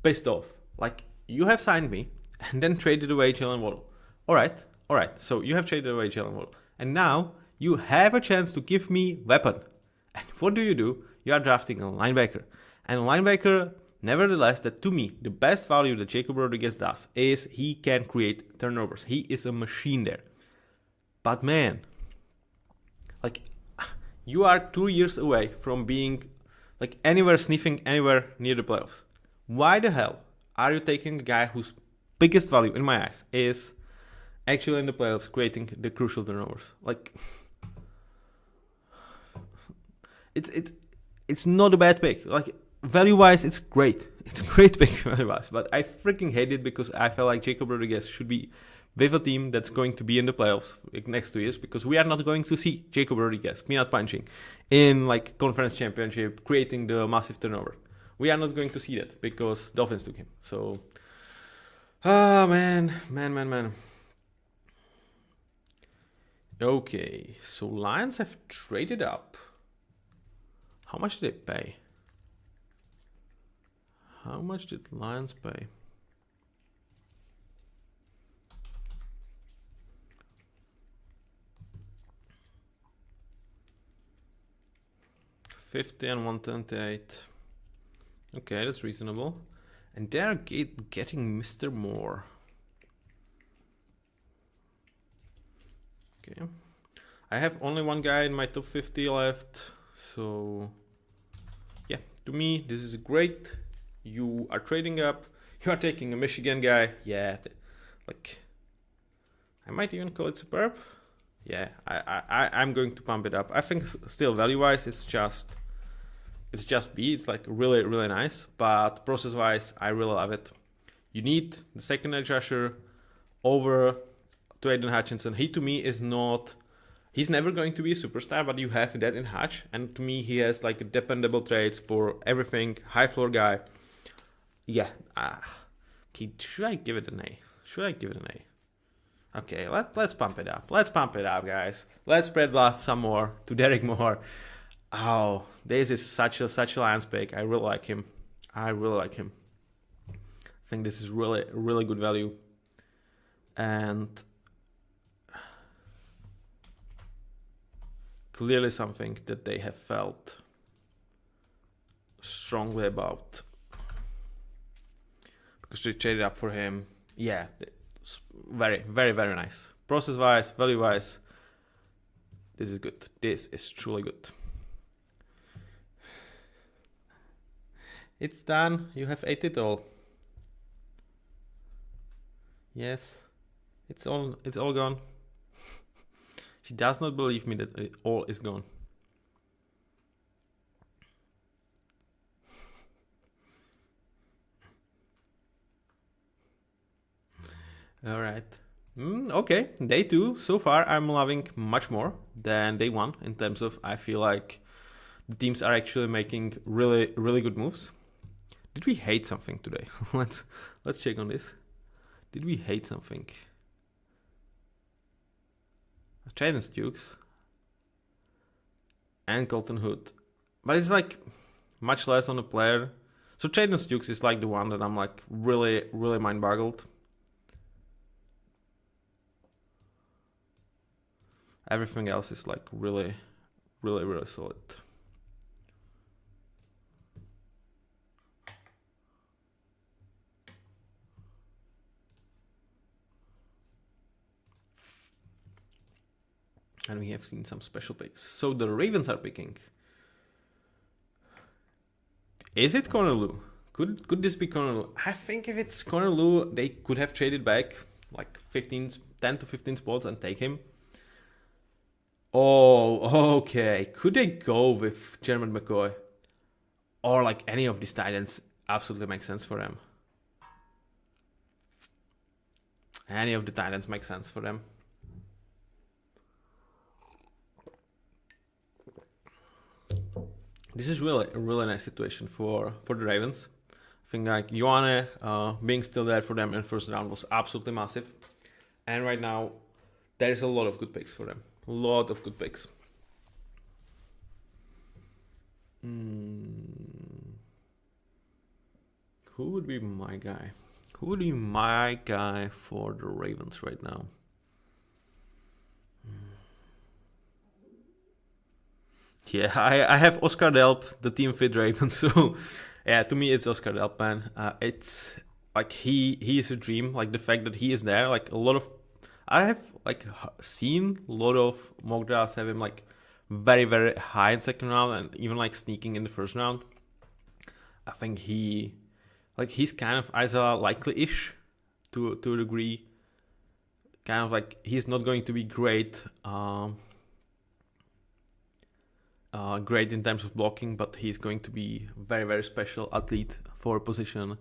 pissed off. Like, you have signed me and then traded away Jalen Waddle. All right. So you have traded away Jalen Waddle, and now you have a chance to give me weapon. And what do? You are drafting a linebacker, and a linebacker. Nevertheless, that to me, the best value that Jacob Rodriguez does is he can create turnovers. He is a machine there. But man, like, you are 2 years away from being like sniffing anywhere near the playoffs. Why the hell are you taking the guy whose biggest value in my eyes is actually in the playoffs creating the crucial turnovers? Like, it's not a bad pick. Like, value-wise, it's great. It's a great pick value-wise. But I freaking hate it because I feel like Jacob Rodriguez should be with a team that's going to be in the playoffs next 2 years, because we are not going to see Jacob Rodriguez peanut punching in like conference championship, creating the massive turnover. We are not going to see that because Dolphins took him. So, man. Okay, so Lions have traded up. How much did they pay? How much did Lions pay? $50 and $128. Okay, that's reasonable. And they're getting Mr. Moore. Okay. I have only one guy in my top 50 left. So, yeah, to me, this is great. You are trading up. You are taking a Michigan guy. Yeah, like, I might even call it superb. Yeah, I'm going to pump it up. I think still value-wise, it's just B. It's like really, really nice. But process-wise, I really love it. You need the second edge rusher over to Aiden Hutchinson. He, to me, is not... He's never going to be a superstar, but you have that in Hutch. And to me, he has like dependable traits for everything. High floor guy. Yeah. Okay, should I give it an A? Okay, let's pump it up. Let's pump it up, guys. Let's spread love some more to Derek Moore. Oh, this is such a Lions pick. I really like him. I think this is really, really good value. And clearly something that they have felt strongly about. Because they traded up for him. Yeah, it's very, very, very nice. Process-wise, value-wise, this is good. This is truly good. It's done. You have ate it all. Yes, it's all gone. She does not believe me that it all is gone. All right. Okay, day 2. So far, I'm loving much more than day 1 in terms of I feel like the teams are actually making really, really good moves. Did we hate something today? Let's check on this. Did we hate something? Traden Stukes and Colton Hood, but it's like much less on the player. So Traden Stukes is like the one that I'm like really, really mind boggled. Everything else is like really, really, really solid. And we have seen some special picks. So the Ravens are picking. Is it Connor Lew? Could this be Connor Lew? I think if it's Connor Lew, they could have traded back like 10 to 15 spots and take him. Oh, okay. Could they go with Jeremy McCoy? Or like any of these tight ends absolutely makes sense for them. Any of the tight ends make sense for them. This is really a really nice situation for the Ravens. I think like Ioane being still there for them in first round was absolutely massive. And right now, there is a lot of good picks for them. A lot of good picks. Who would be my guy? Who would be my guy for the Ravens right now? Yeah, I have Oscar Delp, the team fit Raven. So yeah, to me it's Oscar Delp, man. It's like he is a dream. Like the fact that he is there. Like a lot of I have like seen a lot of mock drafts have him like very very high in second round and even like sneaking in the first round. I think he's kind of Isaiah likely-ish to a degree. Kind of like he's not going to be great. Great in terms of blocking, but he's going to be very very special athlete for a position.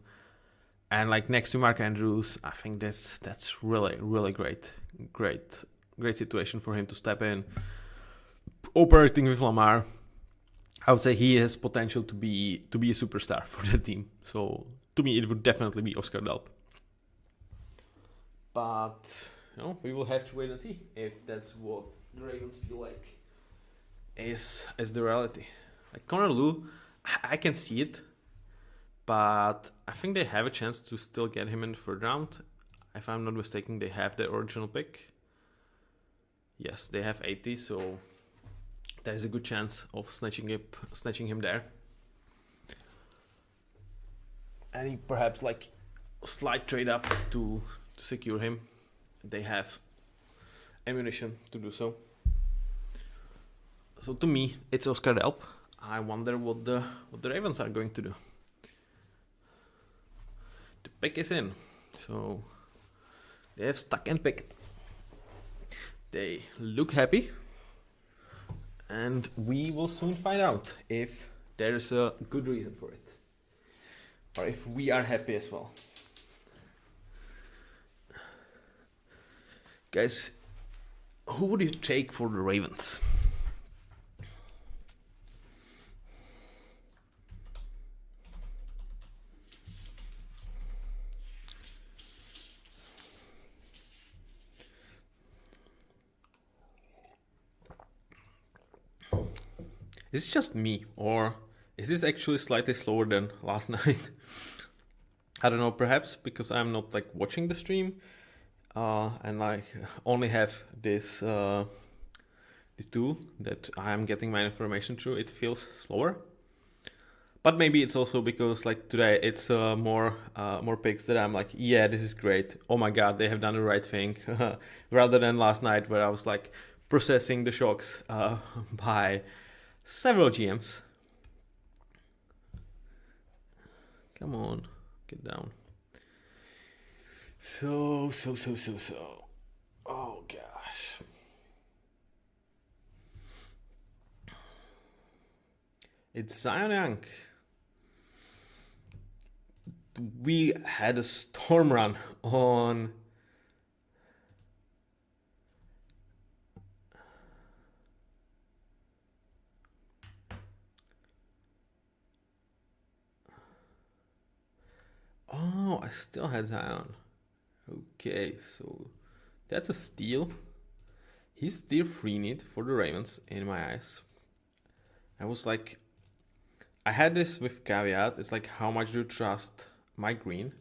And like next to Mark Andrews, I think that's really great situation for him to step in. Operating with Lamar, I would say he has potential to be a superstar for the team. So to me, it would definitely be Oscar Delp. But we will have to wait and see if that's what the Ravens feel like is the reality. Like Connor Lew, I can see it, but I think they have a chance to still get him in the third round. If I'm not mistaken, they have the original pick. Yes, they have 80, so there is a good chance of snatching him there. And perhaps like slight trade up to secure him. They have ammunition to do so. So to me, it's Oscar Delp. I wonder what the Ravens are going to do. The pick is in, so they have stuck and picked. They look happy, and we will soon find out if there is a good reason for it, or if we are happy as well. Guys, who would you take for the Ravens? Is it just me, or is this actually slightly slower than last night? I don't know, perhaps because I'm not like watching the stream and like only have this tool that I'm getting my information through. It feels slower, but maybe it's also because like today it's more picks that I'm like, yeah, this is great. Oh my god, they have done the right thing, rather than last night where I was like processing the shocks by several GMs. Come on, get down. So. Oh gosh. It's Zion Young. We had a storm run on Oh, I still had Zion. Okay, so that's a steal. He's still free need for the Ravens in my eyes. I was like, I had this with caveat. It's like, how much do you trust Mike Green?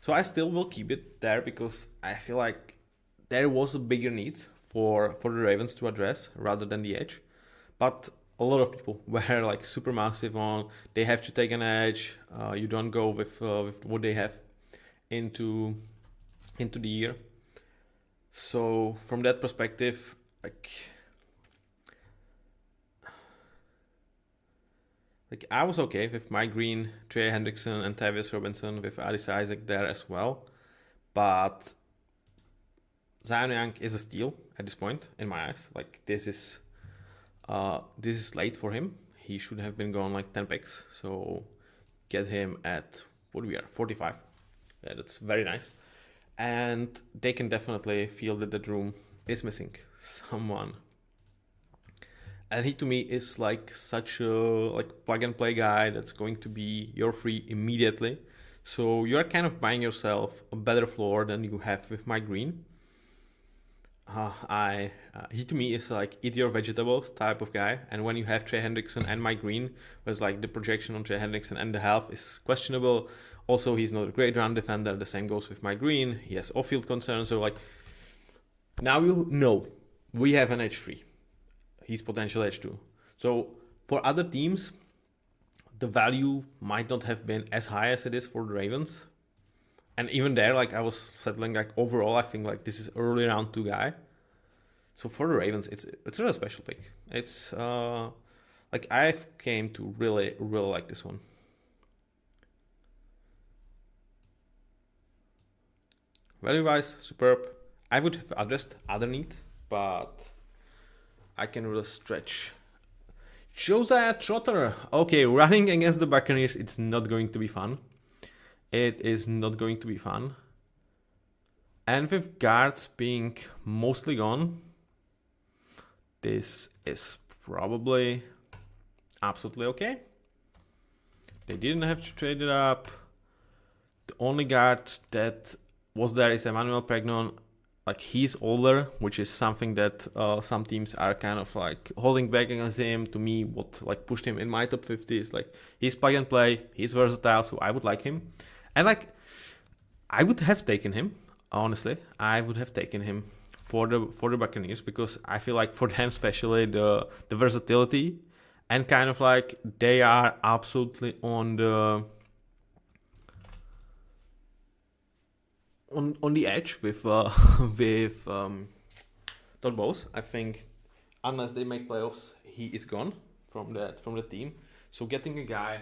So I still will keep it there because I feel like there was a bigger need for the Ravens to address rather than the edge. But a lot of people were like super massive on they have to take an edge. You don't go with what they have into the year. So from that perspective, like Like I was okay with Mike Green, Trey Hendrickson, and Tavius Robinson with Addis Isaac there as well, but Zion Young is a steal at this point in my eyes. Like this is late for him. He should have been gone like 10 picks. So get him at what we are 45. Yeah, that's very nice. And they can definitely feel that that room is missing someone. And he to me is like such a like plug and play guy that's going to be your free immediately. So you're kind of buying yourself a better floor than you have with Mike Green. He to me is like eat your vegetables type of guy, and when you have Trey Hendrickson and Mike Green, was like the projection on Trey Hendrickson and the health is questionable. Also, he's not a great run defender. The same goes with Mike Green. He has off-field concerns. So like now you know we have an H3. He's potential H2. So for other teams, the value might not have been as high as it is for the Ravens. And even there, like I was settling, like overall, I think like this is early round 2 guy. So for the Ravens, it's a really special pick. It's like I came to really like this one. Value wise, superb. I would have addressed other needs, but I can really stretch. Josiah Trotter. Okay, running against the Buccaneers, it's not going to be fun. It is not going to be fun. And with guards being mostly gone, this is probably absolutely okay. They didn't have to trade it up. The only guard that was there is Emmanuel Pregnon. Like he's older, which is something that some teams are kind of like holding back against him. To me, what like pushed him in my top 50 is like he's plug and play, he's versatile, so I would like him. And like, I would have taken him, honestly. I would have taken him for the Buccaneers because I feel like for them, especially the versatility and kind of like they are absolutely on the edge with Todd Bowles. I think unless they make playoffs, he is gone from the team. So getting a guy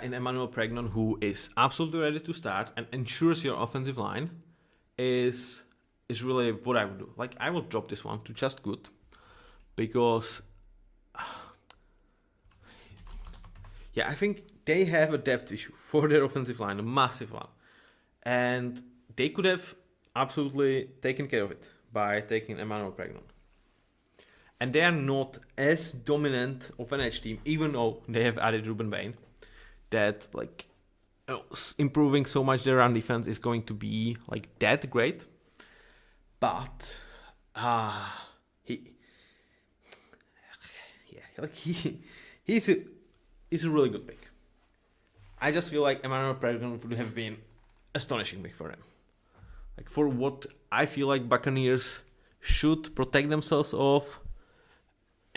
in Emmanuel Pregnon who is absolutely ready to start and ensures your offensive line is really what I would do. Like I would drop this one to just good because yeah, I think they have a depth issue for their offensive line, a massive one. And they could have absolutely taken care of it by taking Emmanuel Pregnon. And they are not as dominant of an edge team, even though they have added Ruben Bain, that like improving so much their run defense is going to be like that great. But he's a really good pick. I just feel like Emmanuel Pregnon would have been astonishing pick for them. Like for what I feel like Buccaneers should protect themselves of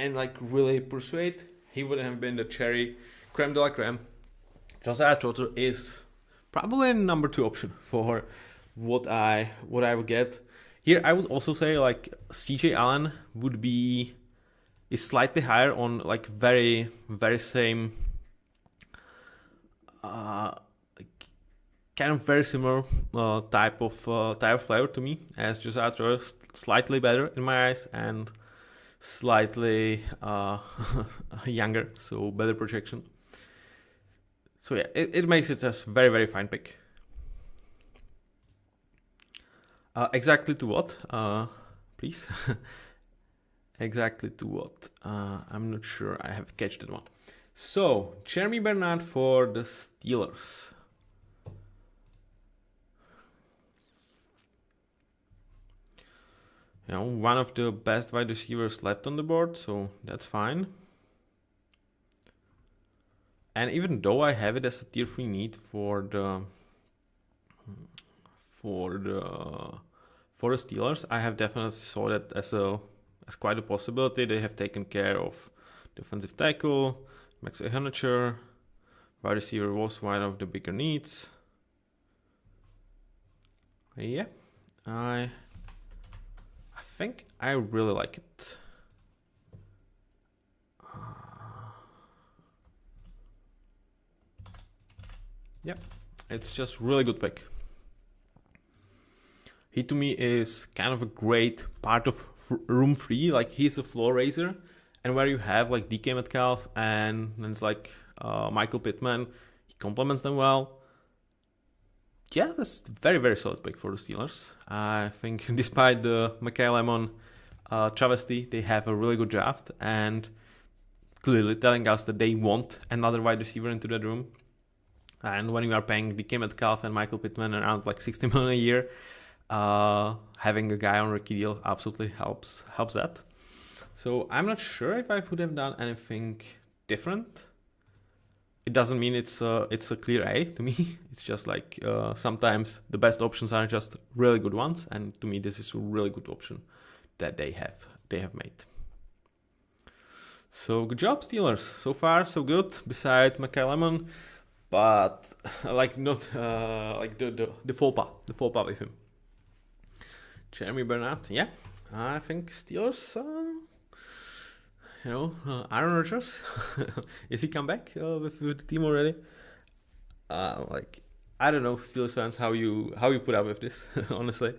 and like really persuade, he would have been the cherry creme de la creme. Josiah Trotter is probably a number 2 option for what I would get. Here I would also say like CJ Allen is slightly higher on like very, very same kind of very similar type of player to me as Josiah Trotter, slightly better in my eyes and slightly younger, so better projection. So yeah, it makes it a very, very fine pick. Exactly to what? Please. Exactly to what? I'm not sure I have catched that one. So, Jeremy Bernard for the Steelers. You know, one of the best wide receivers left on the board, so that's fine. And even though I have it as a tier 3 need for the Steelers, I have definitely saw that as quite a possibility. They have taken care of defensive tackle, Max Ehanacher, wide receiver was one of the bigger needs. Yeah, I think I really like it. It's just really good pick. He to me is kind of a great part of room 3. Like he's a floor raiser, and where you have like DK Metcalf and then it's like Michael Pittman, he complements them well. Yeah, that's very, very solid pick for the Steelers. I think despite the Mikael Lemon travesty, they have a really good draft and clearly telling us that they want another wide receiver into that room. And when you are paying DK Metcalf and Michael Pittman around like $60 million a year, having a guy on rookie deal absolutely helps that. So I'm not sure if I would have done anything different. It doesn't mean it's a clear A to me. It's just like sometimes the best options are just really good ones, and to me this is a really good option that they have made. So good job, Steelers. So far so good. Beside Mikael Lemon, but like not like the faux pas with him. Jeremy Bernard, yeah, I think Steelers. Aaron Rodgers, is he come back with the team already? Like I don't know, Steelers fans, how you put up with this. Honestly,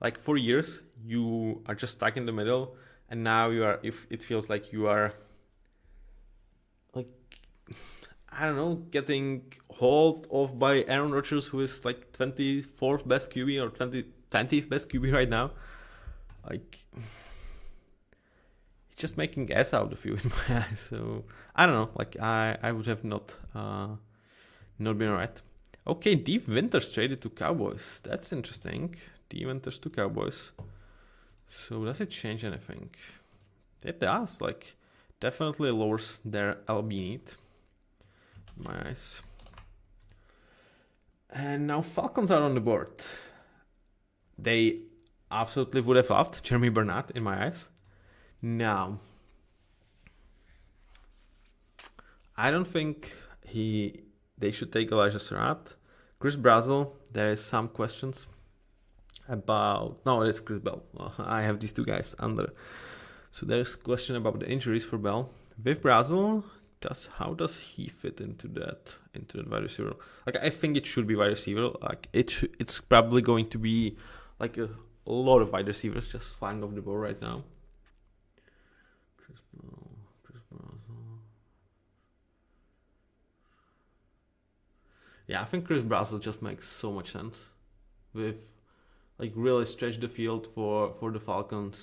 like for years you are just stuck in the middle, and now you are. If it feels like you are, like I don't know, getting hauled off by Aaron Rodgers, who is like 24th best QB or 20th best QB right now, like. Just making ass out of you in my eyes. So I don't know. Like I would have not been right. Okay, Dave Winters traded to Cowboys. That's interesting. Dave Winters to Cowboys. So does it change anything? It does. Like definitely lowers their LB need. In my eyes. And now Falcons are on the board. They absolutely would have loved Jeremy Bernard in my eyes. Now, I don't think they should take Elijah Surratt. Chris Brazel, there is some questions about... No, it's Chris Bell. I have these two guys under. So there's question about the injuries for Bell. With Brazel, how does he fit into that wide receiver? Like I think it should be wide receiver. Like it's probably going to be like a lot of wide receivers just flying off the board right now. Yeah, I think Chris Brazel just makes so much sense. With like really stretch the field for the Falcons.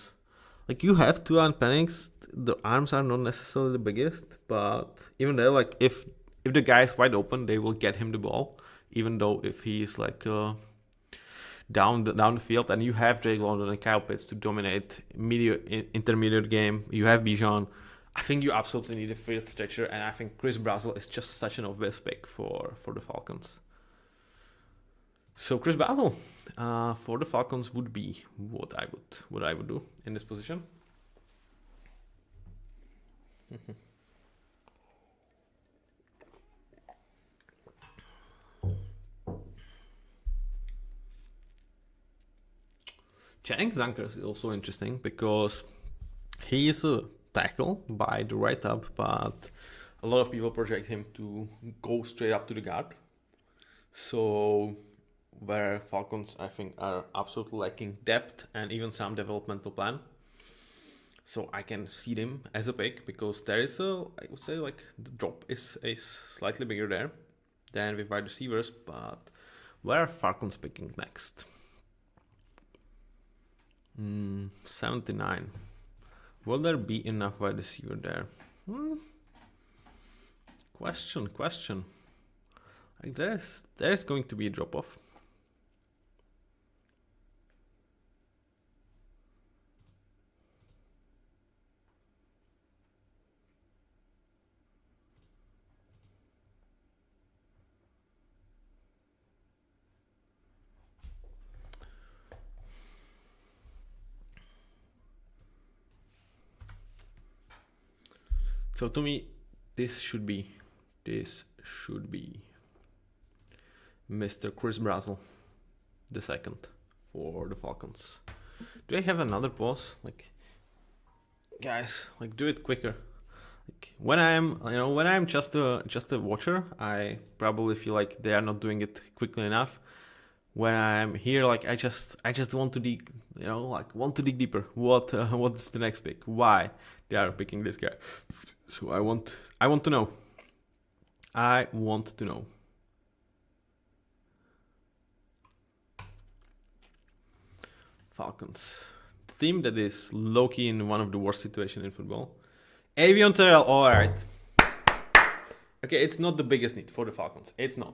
Like you have Tuan Pennings, the arms are not necessarily the biggest, but even there, like if the guy is wide open, they will get him the ball. Even though if he's like down the field, and you have Drake London and Kyle Pitts to dominate intermediate game. You have Bijan. I think you absolutely need a field stretcher, and I think Chris Brazel is just such an obvious pick for the Falcons. So Chris Brazel for the Falcons would be what I would do in this position. Channing Zunkers is also interesting because he is a tackle by the write-up, but a lot of people project him to go straight up to the guard. So where Falcons, I think, are absolutely lacking depth and even some developmental plan. So I can see them as a pick because there is I would say like the drop is slightly bigger there than with wide receivers, but where are Falcons picking next? 79. Will there be enough wide receiver there? Question. Like there is going to be a drop off. So to me, this should be Mr. Chris Brazel, the second for the Falcons. Do I have another pause? Like, guys, like do it quicker. Like when I'm just a watcher, I probably feel like they are not doing it quickly enough. When I'm here, like I just want to dig, want to dig deeper. What's the next pick? Why they are picking this guy? So I want to know. I want to know. Falcons, the team that is low-key in one of the worst situations in football. Avion Terrell, alright. Okay, it's not the biggest need for the Falcons. It's not.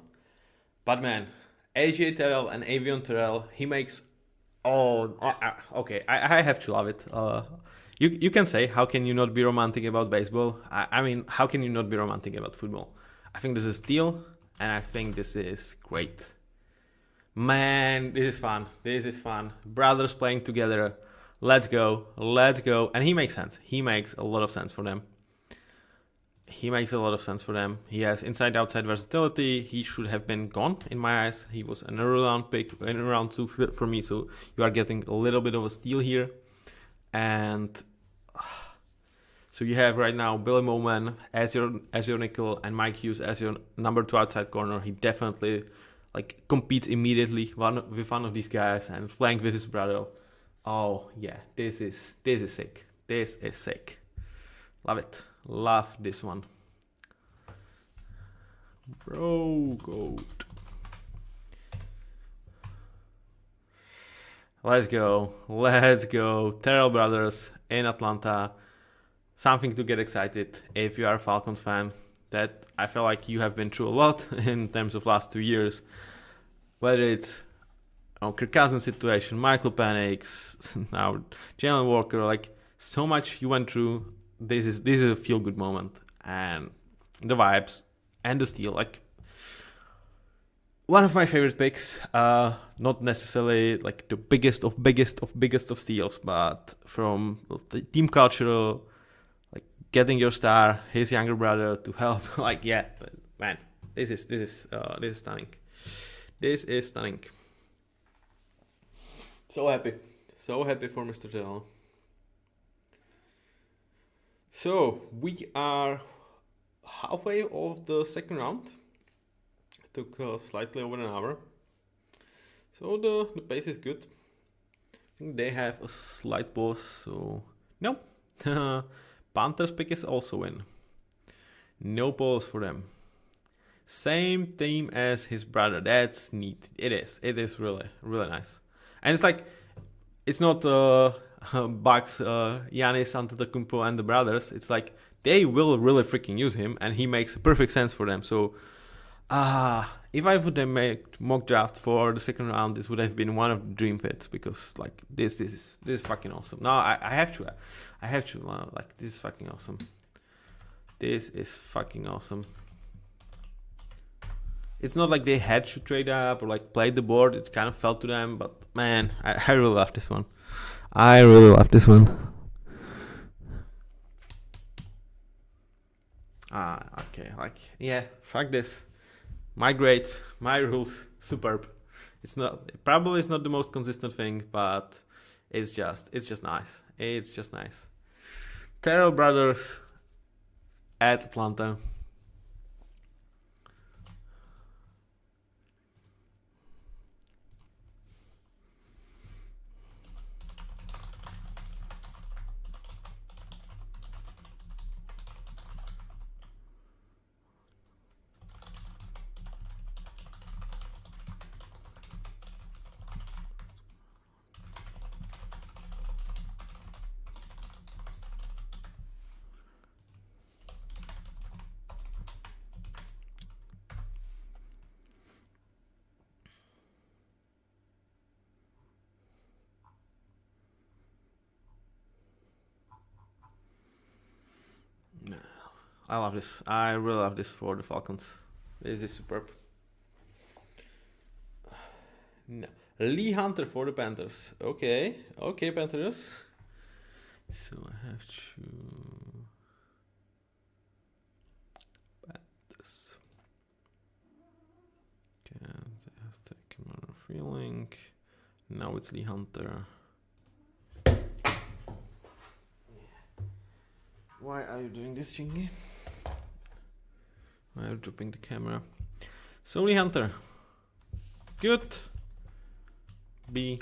But man, AJ Terrell and Avion Terrell, he makes... okay, I have to love it. You can say, how can you not be romantic about baseball? I mean, how can you not be romantic about football? I think this is steal, and I think this is great. Man, this is fun. This is fun. Brothers playing together. Let's go. Let's go. And he makes sense. He makes a lot of sense for them. He makes a lot of sense for them. He has inside-outside versatility. He should have been gone, in my eyes. He was an early round pick, in round 2 for me, so you are getting a little bit of a steal here. And so you have right now Billy Moman as your nickel and Mike Hughes as your number 2 outside corner. He definitely competes immediately with one of these guys and playing with his brother. Oh yeah, this is sick. This is sick. Love it. Love this one. Bro, goat. Let's go. Let's go. Terrell Brothers in Atlanta. Something to get excited if you are a Falcons fan. That I feel like you have been through a lot in terms of last 2 years. Whether it's Kirk Cousins situation, Michael Penix, now Jalen Walker, so much you went through. This is a feel good moment, and the vibes and the steal, one of my favorite picks. Not necessarily the biggest of steals, but from the team cultural, getting your star, his younger brother, to help. Man, this is stunning. This is stunning. So happy for Mr. Terrell. So we are halfway of the second round. It took slightly over an hour. So the pace is good. I think they have a slight pause. So no, Panthers pick is also in. No pause for them. Same team as his brother. That's neat. It is really nice. And it's not Bucks, Giannis Antetokounmpo and the brothers. It's they will really freaking use him, and he makes perfect sense for them. So, if I would have made mock draft for the second round, this would have been one of the dream fits, because this is fucking awesome. No, I have to. This is fucking awesome. This is fucking awesome. It's not they had to trade up or play the board. It kind of fell to them, but man, I really love this one. I really love this one. Okay, fuck this. My grades, my rules, superb. It's not the most consistent thing, but it's just nice. It's just nice. Terrell Brothers at Atlanta. I love this. I really love this for the Falcons. This is superb. No. Lee Hunter for the Panthers. Okay, Panthers. So I have to... Panthers. Okay, I have taken my feeling. Now it's Lee Hunter. Why are you doing this, Chingy? Why are you dropping the camera? Sony Hunter. Good. B.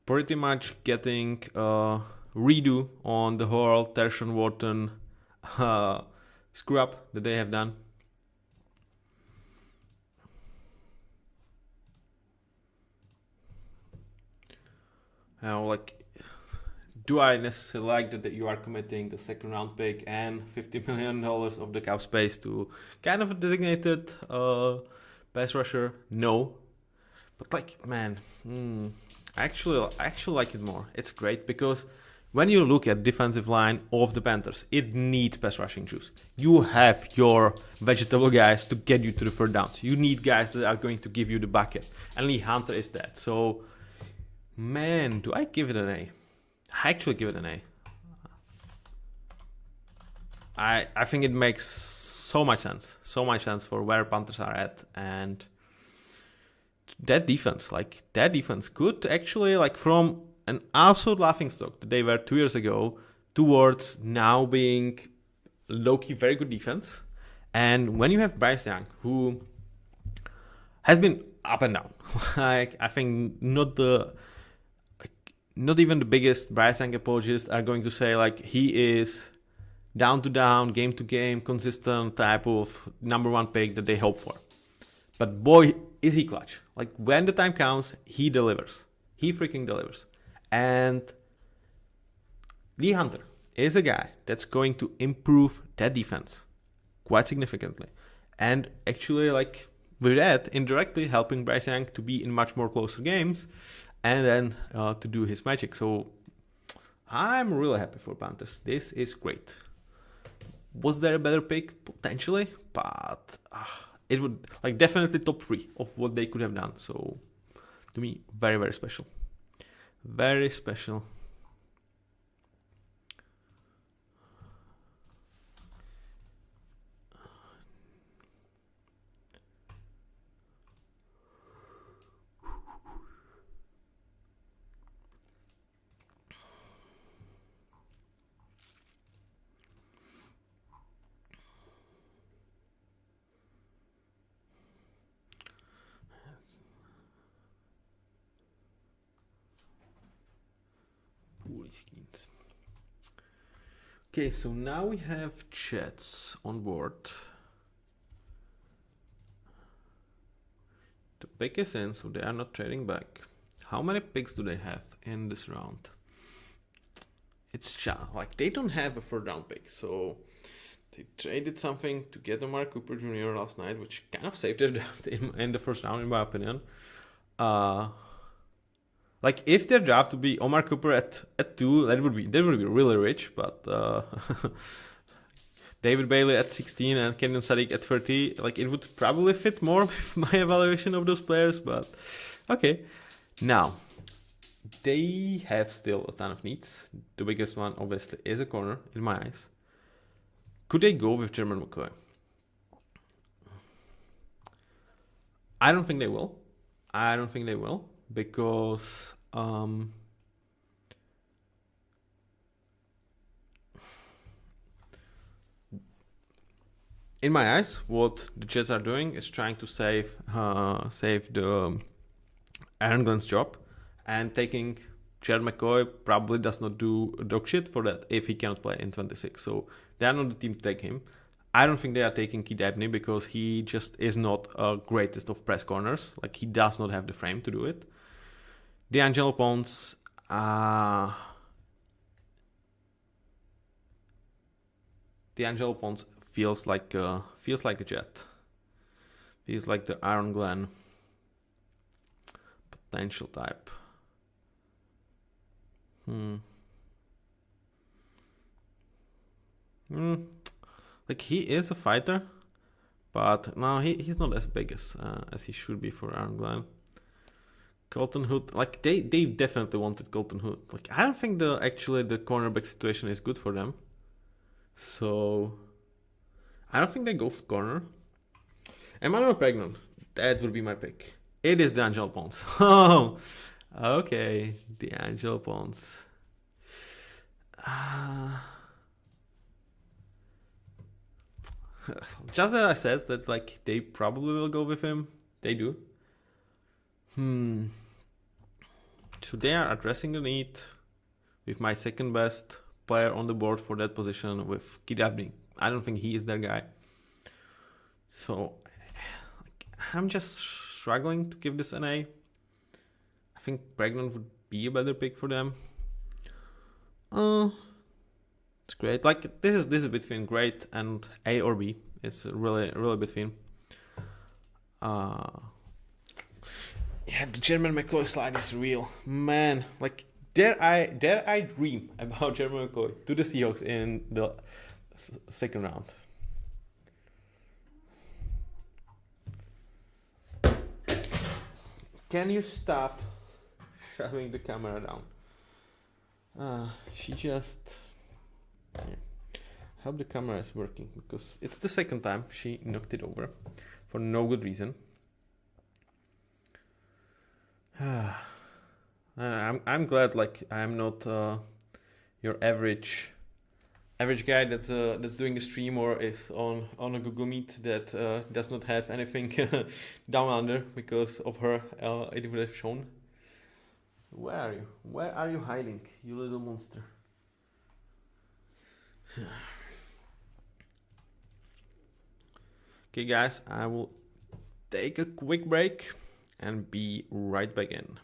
Pretty much getting a redo on the whole Tertian Wharton screw up that they have done. Do I necessarily like that you are committing the second round pick and $50 million of the cap space to kind of a designated pass rusher? No. But I actually like it more. It's great because when you look at defensive line of the Panthers, it needs pass rushing juice. You have your vegetable guys to get you to the third downs. You need guys that are going to give you the bucket. And Lee Hunter is that. So, man, do I give it an A? I actually give it an A. I think it makes so much sense for where Panthers are at, and that defense could actually, from an absolute laughingstock that they were 2 years ago towards now being low-key very good defense. And when you have Bryce Young, who has been up and down, I think not even the biggest Bryce Young apologists are going to say he is down to down, game to game, consistent type of number one pick that they hope for. But boy, is he clutch. When the time counts, he delivers. He freaking delivers. And Lee Hunter is a guy that's going to improve that defense quite significantly. And actually, with that, indirectly helping Bryce Young to be in much more closer games and then to do his magic. So I'm really happy for Panthers. This is great. Was there a better pick? Potentially, but it would definitely top 3 of what they could have done. So to me, very, very special. Very special. Okay, so now we have Jets on board. The pick is in, so they are not trading back. How many picks do they have in this round? It's just they don't have a third round pick, so they traded something to get Amari Cooper Jr. last night, which kind of saved their draft in the first round, in my opinion. If their draft would be Omar Cooper at 2, that would be really rich. But David Bailey at 16 and Kenyon Sadiq at 30, it would probably fit more with my evaluation of those players. But okay, now they have still a ton of needs. The biggest one, obviously, is a corner in my eyes. Could they go with German McCoy? I don't think they will. Because in my eyes, what the Jets are doing is trying to save the Aaron Glenn's job, and taking Jared McCoy probably does not do dog shit for that if he cannot play in 26. So they are not the team to take him. I don't think they are taking Keith Abney because he just is not a greatest of press corners. He does not have the frame to do it. D'Angelo Ponce, feels like a Jet. Feels like the Aaron Glenn potential type. He is a fighter, but no, he's not as big as he should be for Aaron Glenn. Colton Hood, they definitely wanted Colton Hood. I don't think the cornerback situation is good for them. So I don't think they go for corner. Emmanuel Pregnon, that would be my pick. It is D'Angelo Ponce. Okay, D'Angelo Ponce. Just as I said that like they probably will go with him. They do. So they are addressing the need with my second best player on the board for that position with Kidabni. I don't think he is their guy. So I'm just struggling to give this an A. I think Pregnant would be a better pick for them. It's great. Like this is between great and A or B. It's really between. Yeah, the German McCoy slide is real, man. Like dare I dream about German McCoy to the Seahawks in the second round. Can you stop shoving the camera down? She just. Yeah. I hope the camera is working because it's the second time she knocked it over for no good reason. I'm glad like I'm not your average guy that's doing a stream or is on a Google Meet that does not have anything down under because of her. It would have shown. Where are you? Where are you hiding, you little monster? Okay, guys, I will take a quick break and be right back in.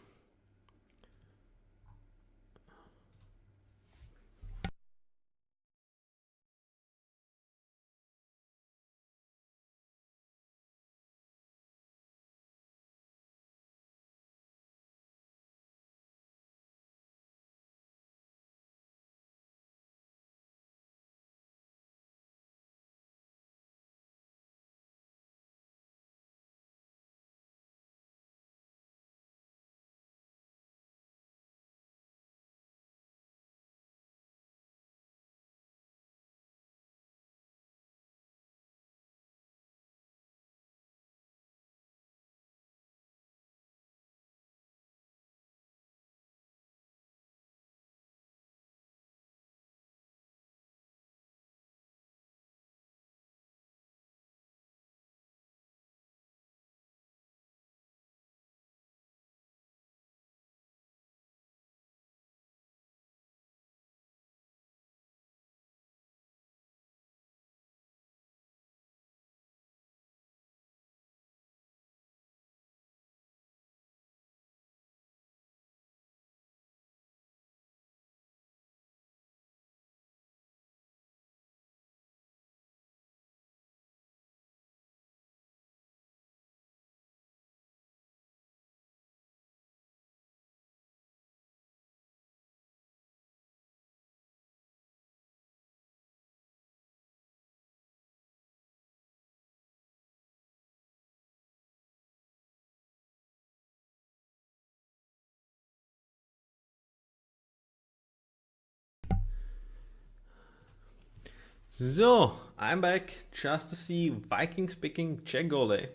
So, I'm back just to see Vikings picking Jack Goldie.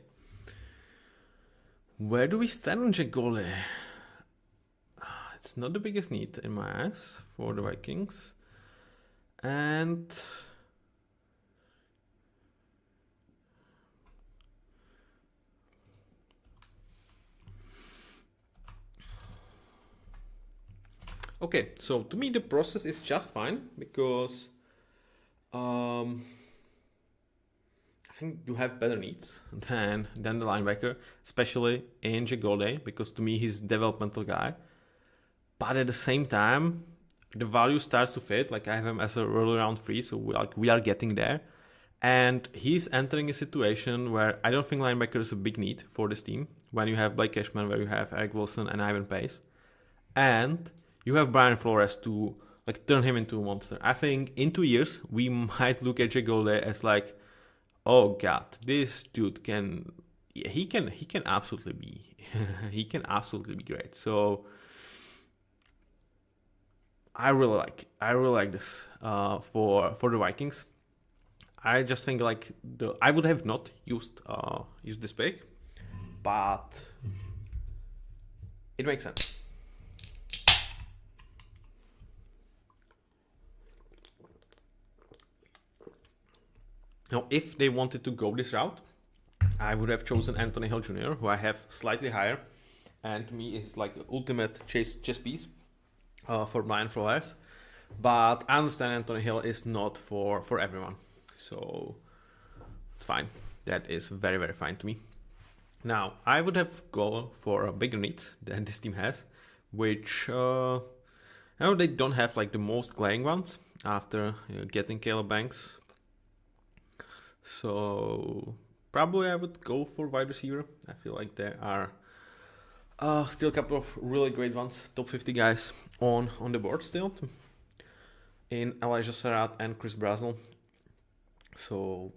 Where do we stand on Jack Goldie? It's not the biggest need in my eyes for the Vikings. And okay, so to me the process is just fine because I think you have better needs than the linebacker, especially in Jack Goldie, because to me he's a developmental guy. But at the same time, the value starts to fade. Like I have him as a early round 3, so we are getting there. And he's entering a situation where I don't think linebacker is a big need for this team. When you have Blake Cashman, where you have Eric Wilson and Ivan Pace, and you have Brian Flores to like turn him into a monster. I think in 2 years we might look at Jack Goldie as like, oh god, this dude can absolutely be he can absolutely be great. So I really like this for the Vikings. I just think like I would have not used this pick, but it makes sense. Now, if they wanted to go this route, I would have chosen Anthony Hill Jr., who I have slightly higher, and to me is like the ultimate chess piece for Brian Flores. But I understand Anthony Hill is not for everyone, so it's fine. That is very, very fine to me. Now, I would have gone for a bigger needs than this team has, which I know they don't have like the most glaring ones after getting Caleb Banks. So probably I would go for wide receiver. I feel like there are still a couple of really great ones, top 50 guys on the board still, in Elijah Sarratt and Chris Brazel. So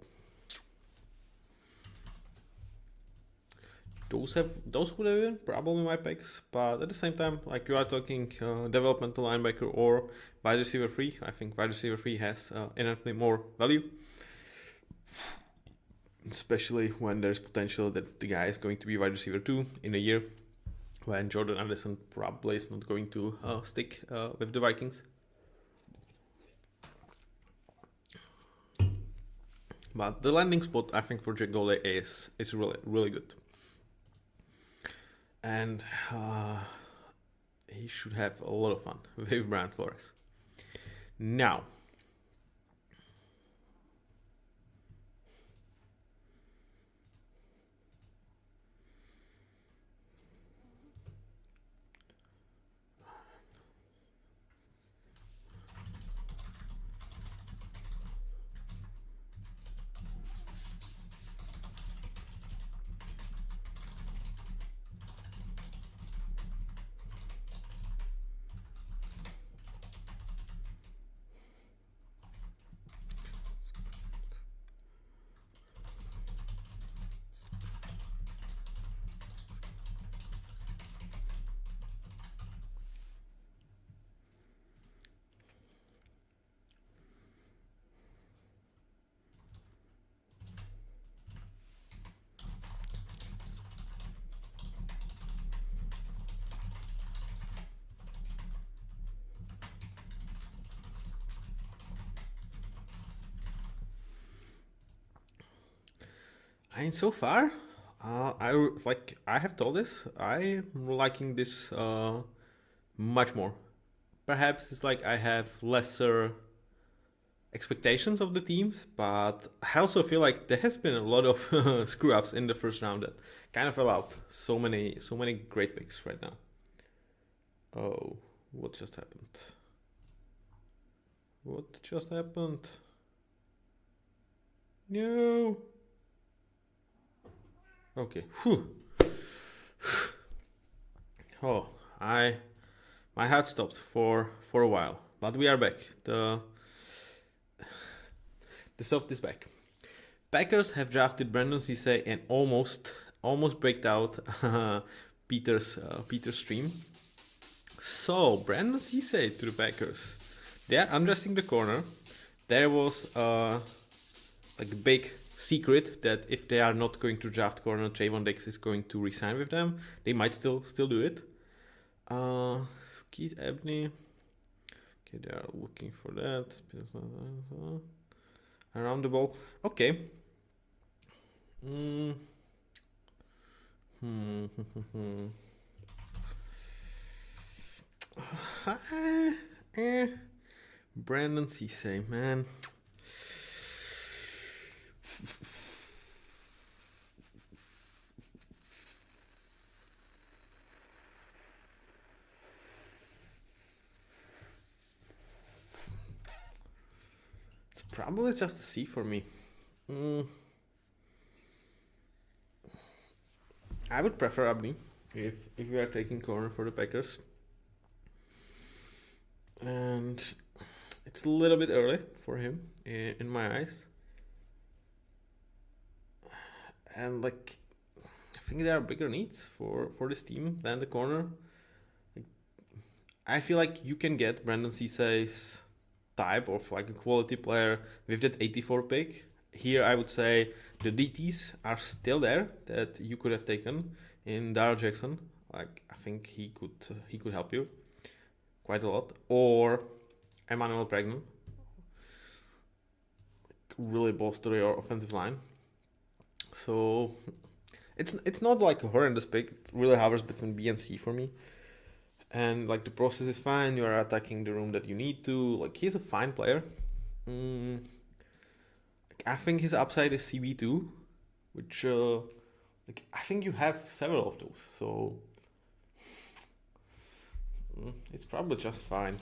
those would have been probably my picks, but at the same time, like you are talking developmental linebacker or wide receiver 3, I think wide receiver 3 has inherently more value, especially when there's potential that the guy is going to be wide receiver 2 in a year when Jordan Addison probably is not going to stick with the Vikings. But the landing spot, I think, for Jack Goldie is really, really good. And he should have a lot of fun with Brian Flores. Now, and so far, I have told this, I'm liking this much more. Perhaps it's like I have lesser expectations of the teams, but I also feel like there has been a lot of screw ups in the first round that kind of allowed so many great picks right now. Oh, what just happened? What just happened? No. Okay. Whew. Oh, my heart stopped for a while, but we are back. The soft is back. Packers have drafted Brandon Cisse and almost breaked out Peter's stream. So Brandon Cisse to the Packers. They are undressing the corner. There was like a big secret that if they are not going to draft corner, Trayvon Diggs is going to resign with them. They might still do it. Keith Abney. Okay, they are looking for that. Around the ball. Okay. Brandon Cisse, man. It's probably just a C for me. I would prefer Abney if we are taking corner for the Packers. And it's a little bit early for him in my eyes. And like, I think there are bigger needs for this team than the corner. I feel like you can get Brandon Cisse's type of like a quality player with that 84 pick. Here I would say the DTs are still there that you could have taken in Darrell Jackson. Like, I think he could help you quite a lot. Or Emmanuel Pregnon. really bolster your offensive line. So it's not like a horrendous pick. It really hovers between B and C for me. And like the process is fine. You are attacking the room that you need to. Like he's a fine player. I think his upside is CB2, which I think you have several of those. So it's probably just fine.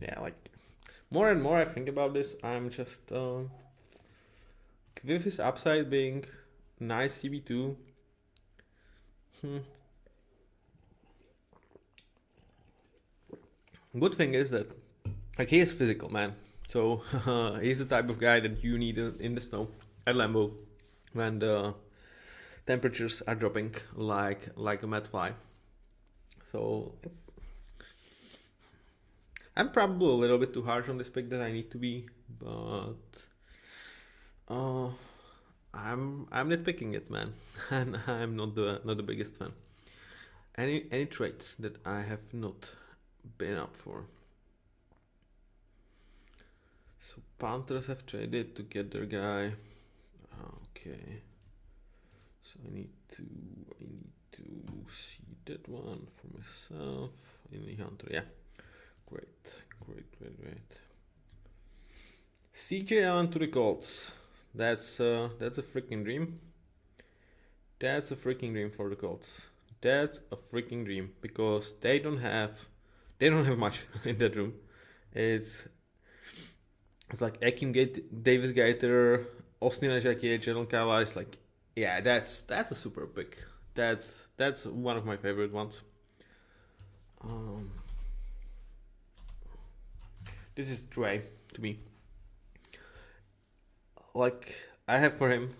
Yeah, like more and more I think about this, I'm just with his upside being nice CB2. Good thing is that like he is physical, man. So he's the type of guy that you need in the snow at Lambeau when the temperatures are dropping like a mad fly. So I'm probably a little bit too harsh on this pick than I need to be, but I'm nitpicking it, man, and I'm not the biggest fan. Any traits that I have not been up for? So Panthers have traded to get their guy. Okay. So I need to see that one for myself. In the Hunter, yeah. Great. CJ Allen to the Colts. That's a freaking dream. That's a freaking dream for the Colts. That's a freaking dream because they don't have much in that room. It's like Akeem Davis Gaiter, Austin Ajaki, Jalen Carlisle. It's like, yeah, that's a super pick. That's one of my favorite ones. This is Dre to me. Like I have for him,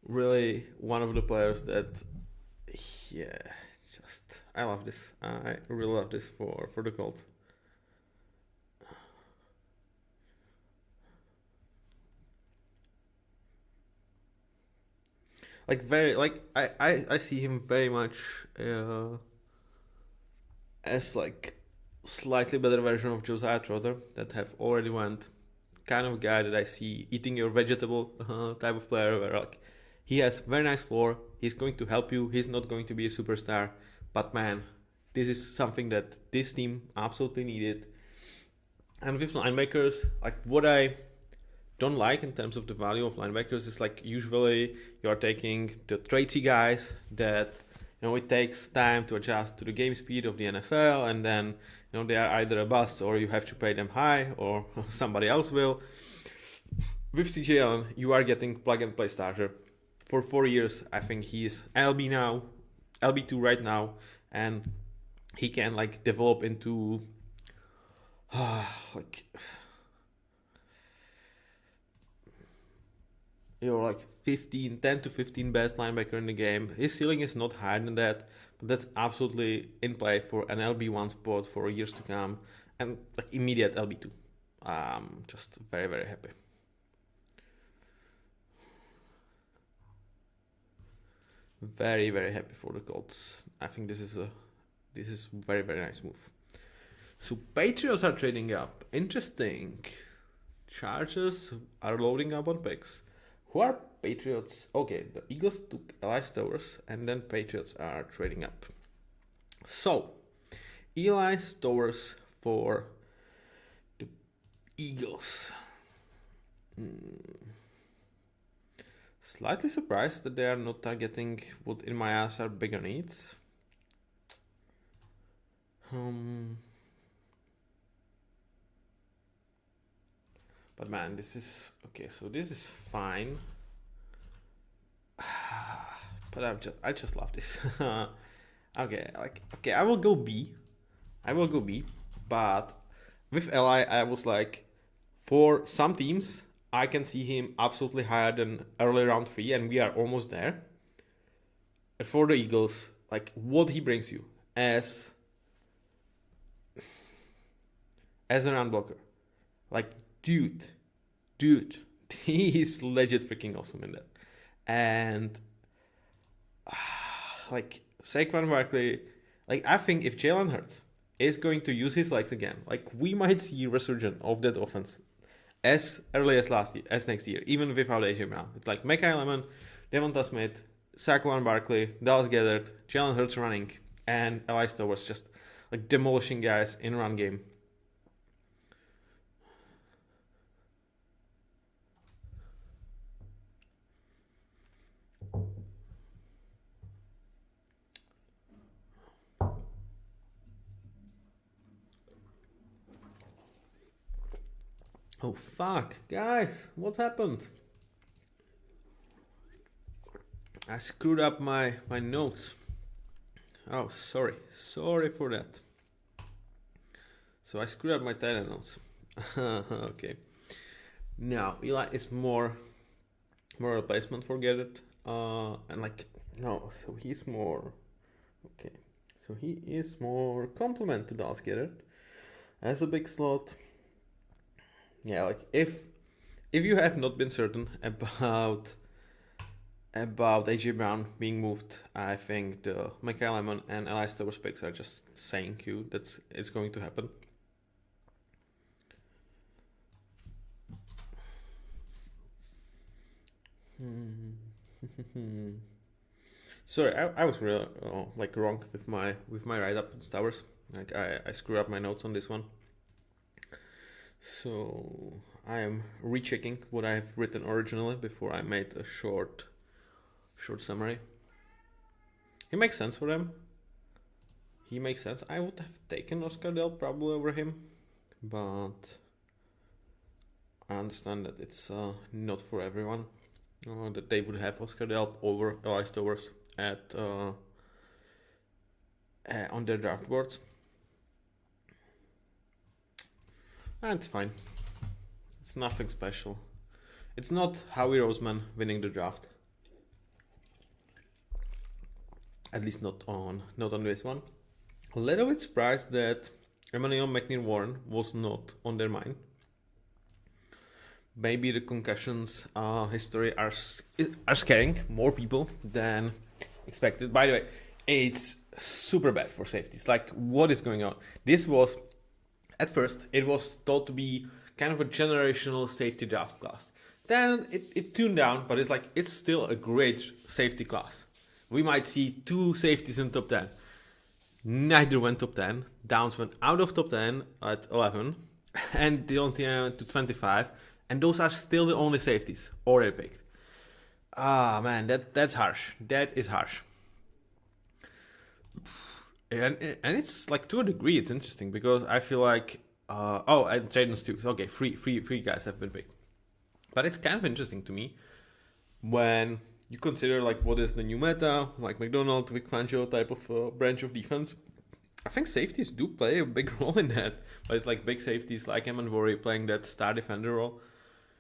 really one of the players that, yeah, just I love this. I really love this for the Colts. Like very like I see him very much as like slightly better version of Josiah Trotter that have already went. Kind of guy that I see eating your vegetable type of player where like he has very nice floor. He's going to help you. He's not going to be a superstar, but man, this is something that this team absolutely needed. And with linebackers, like what I don't like in terms of the value of linebackers is like usually you're taking the traitsy guys that it takes time to adjust to the game speed of the NFL, and then they are either a bust or you have to pay them high or somebody else will. With CJ Allen, you are getting plug and play starter for 4 years. I think he's LB now, LB2 right now, and he can like develop into like you're like 10 to 15 best linebacker in the game. His ceiling is not higher than that, but that's absolutely in play for an LB1 spot for years to come, and like immediate LB2. Just very, very happy. Very, very happy for the Colts. I think this is very, very nice move. So Patriots are trading up. Interesting. Chargers are loading up on picks. Who are Patriots? Okay, the Eagles took Eli Stowers, and then Patriots are trading up. So, Eli Stowers for the Eagles. Slightly surprised that they are not targeting what in my eyes are bigger needs. But man, this is okay. So this is fine. But I just love this. Okay, I will go B. But with Li, I was like, for some teams, I can see him absolutely higher than early round 3, and we are almost there. And for the Eagles, like what he brings you as an unblocker, like dude, he is legit freaking awesome in that. And like Saquon Barkley, like I think if Jalen Hurts is going to use his legs again. Like, we might see a resurgence of that offense as early as next year, even without AJ Brown. It's like Mekhi Lemon, Devonta Smith, Saquon Barkley, Dallas Goedert, Jalen Hurts running, and Elias was just like demolishing guys in run game. Oh fuck, guys, what happened? I screwed up my notes. Oh, sorry for that. So I screwed up my title notes. Okay. Now Eli is more replacement for Garrett. And like no, so he's more okay. So he is more complement to Dallas Garrett as a big slot. Yeah, like if you have not been certain about AJ Brown being moved, I think the Mekhi Lemon and Elias Towers picks are just saying you that it's going to happen. Sorry, I was really like wrong with my write up on Towers. Like I screwed up my notes on this one. So I am rechecking what I have written originally before I made a short summary. He makes sense for them. He makes sense. I would have taken Oscar Dell probably over him, but I understand that it's not for everyone. That they would have Oscar Dell over Elias Towers at on their draft boards. And it's fine. It's nothing special. It's not Howie Roseman winning the draft. At least not on this one. A little bit surprised that Emmanuel McNeil-Warren was not on their mind. Maybe the concussions history are scaring more people than expected. By the way, it's super bad for safeties. Like, what is going on? This was, at first, it was thought to be kind of a generational safety draft class. Then it tuned down, but it's still a great safety class. We might see 2 safeties in top 10. Neither went top 10. Downs went out of top 10 at 11. And Dylan went to 25. And those are still the only safeties already picked. Ah, man, that's harsh. That is harsh. And it's like, to a degree, it's interesting because I feel like and Jaden's too. Okay, three guys have been picked. But it's kind of interesting to me when you consider like what is the new meta, like McDonald, Vic Fangio type of branch of defense. I think safeties do play a big role in that, but it's like big safeties like Eman Worry playing that star defender role.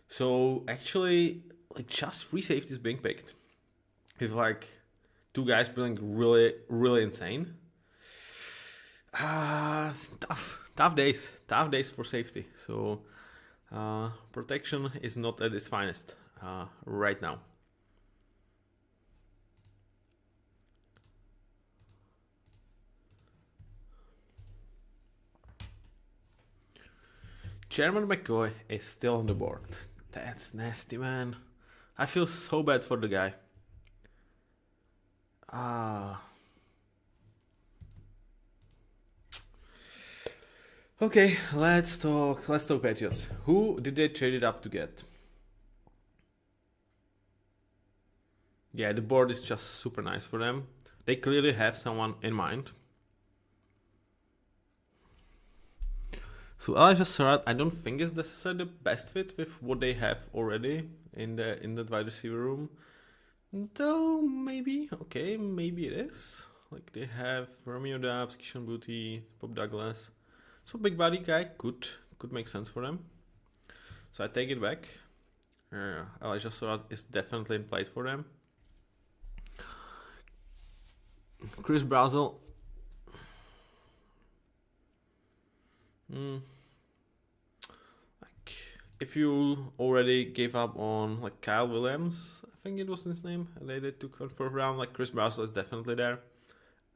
So actually, like just 3 safeties being picked, with like 2 guys being really, really insane. Tough days for safety. So protection is not at its finest right now. Chairman McCoy is still on the board. That's nasty, man. I feel so bad for the guy. Okay, let's talk Patriots. Who did they trade it up to get? Yeah, the board is just super nice for them. They clearly have someone in mind. So Elijah Surratt, I don't think is necessarily the best fit with what they have already in the wide receiver room. Though maybe it is. Like they have Romeo Doubs, Keyshawn Booty, Bob Douglas. So big body guy could make sense for them. So I take it back. Elijah Surratt is definitely in place for them. Chris Brazel. Like if you already gave up on like Kyle Williams, I think it was his name, and they took on 4th round. Like Chris Brazel is definitely there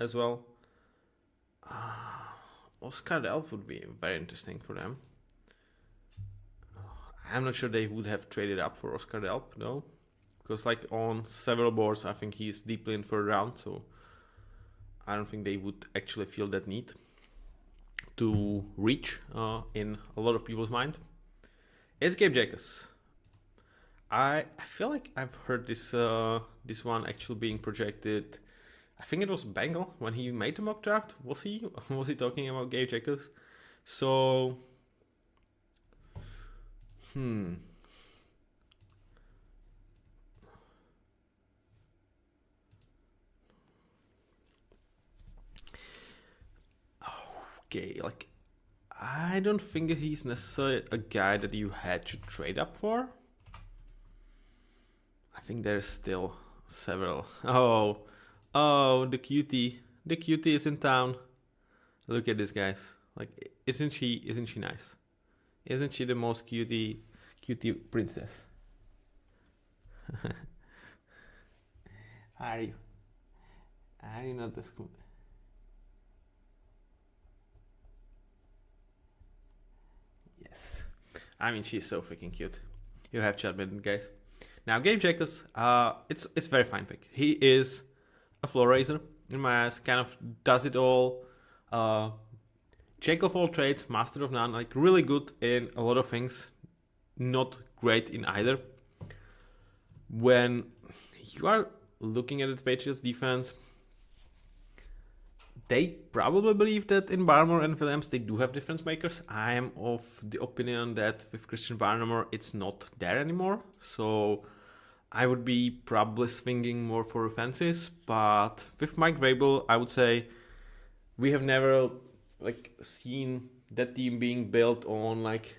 as well. Oscar Delp would be very interesting for them. I'm not sure they would have traded up for Oscar Delp, though. Because, like, on several boards, I think he's deeply in third round, so I don't think they would actually feel that need to reach in a lot of people's mind. Is Gabe Jacobs. I feel like I've heard this one actually being projected. I think it was Bengal when he made the mock draft. Was he talking about Gabe Jacobs? So, okay, like, I don't think he's necessarily a guy that you had to trade up for. I think there's still several. Oh, the cutie is in town. Look at this, guys. Like, isn't she nice? Isn't she the most cutie princess? Are you not the school? Yes. I mean, she's so freaking cute. You have to admit it, guys. Now, Gabe Jacobs, it's very fine pick. He is a floor raiser in my eyes. Kind of does it all. Jack of all trades, master of none. Like, really good in a lot of things. Not great in either. When you are looking at the Patriots defense, they probably believe that in Barmore and Williams they do have difference makers. I am of the opinion that with Christian Barmore it's not there anymore. So I would be probably swinging more for offenses. But with Mike Vrabel, I would say we have never like seen that team being built on like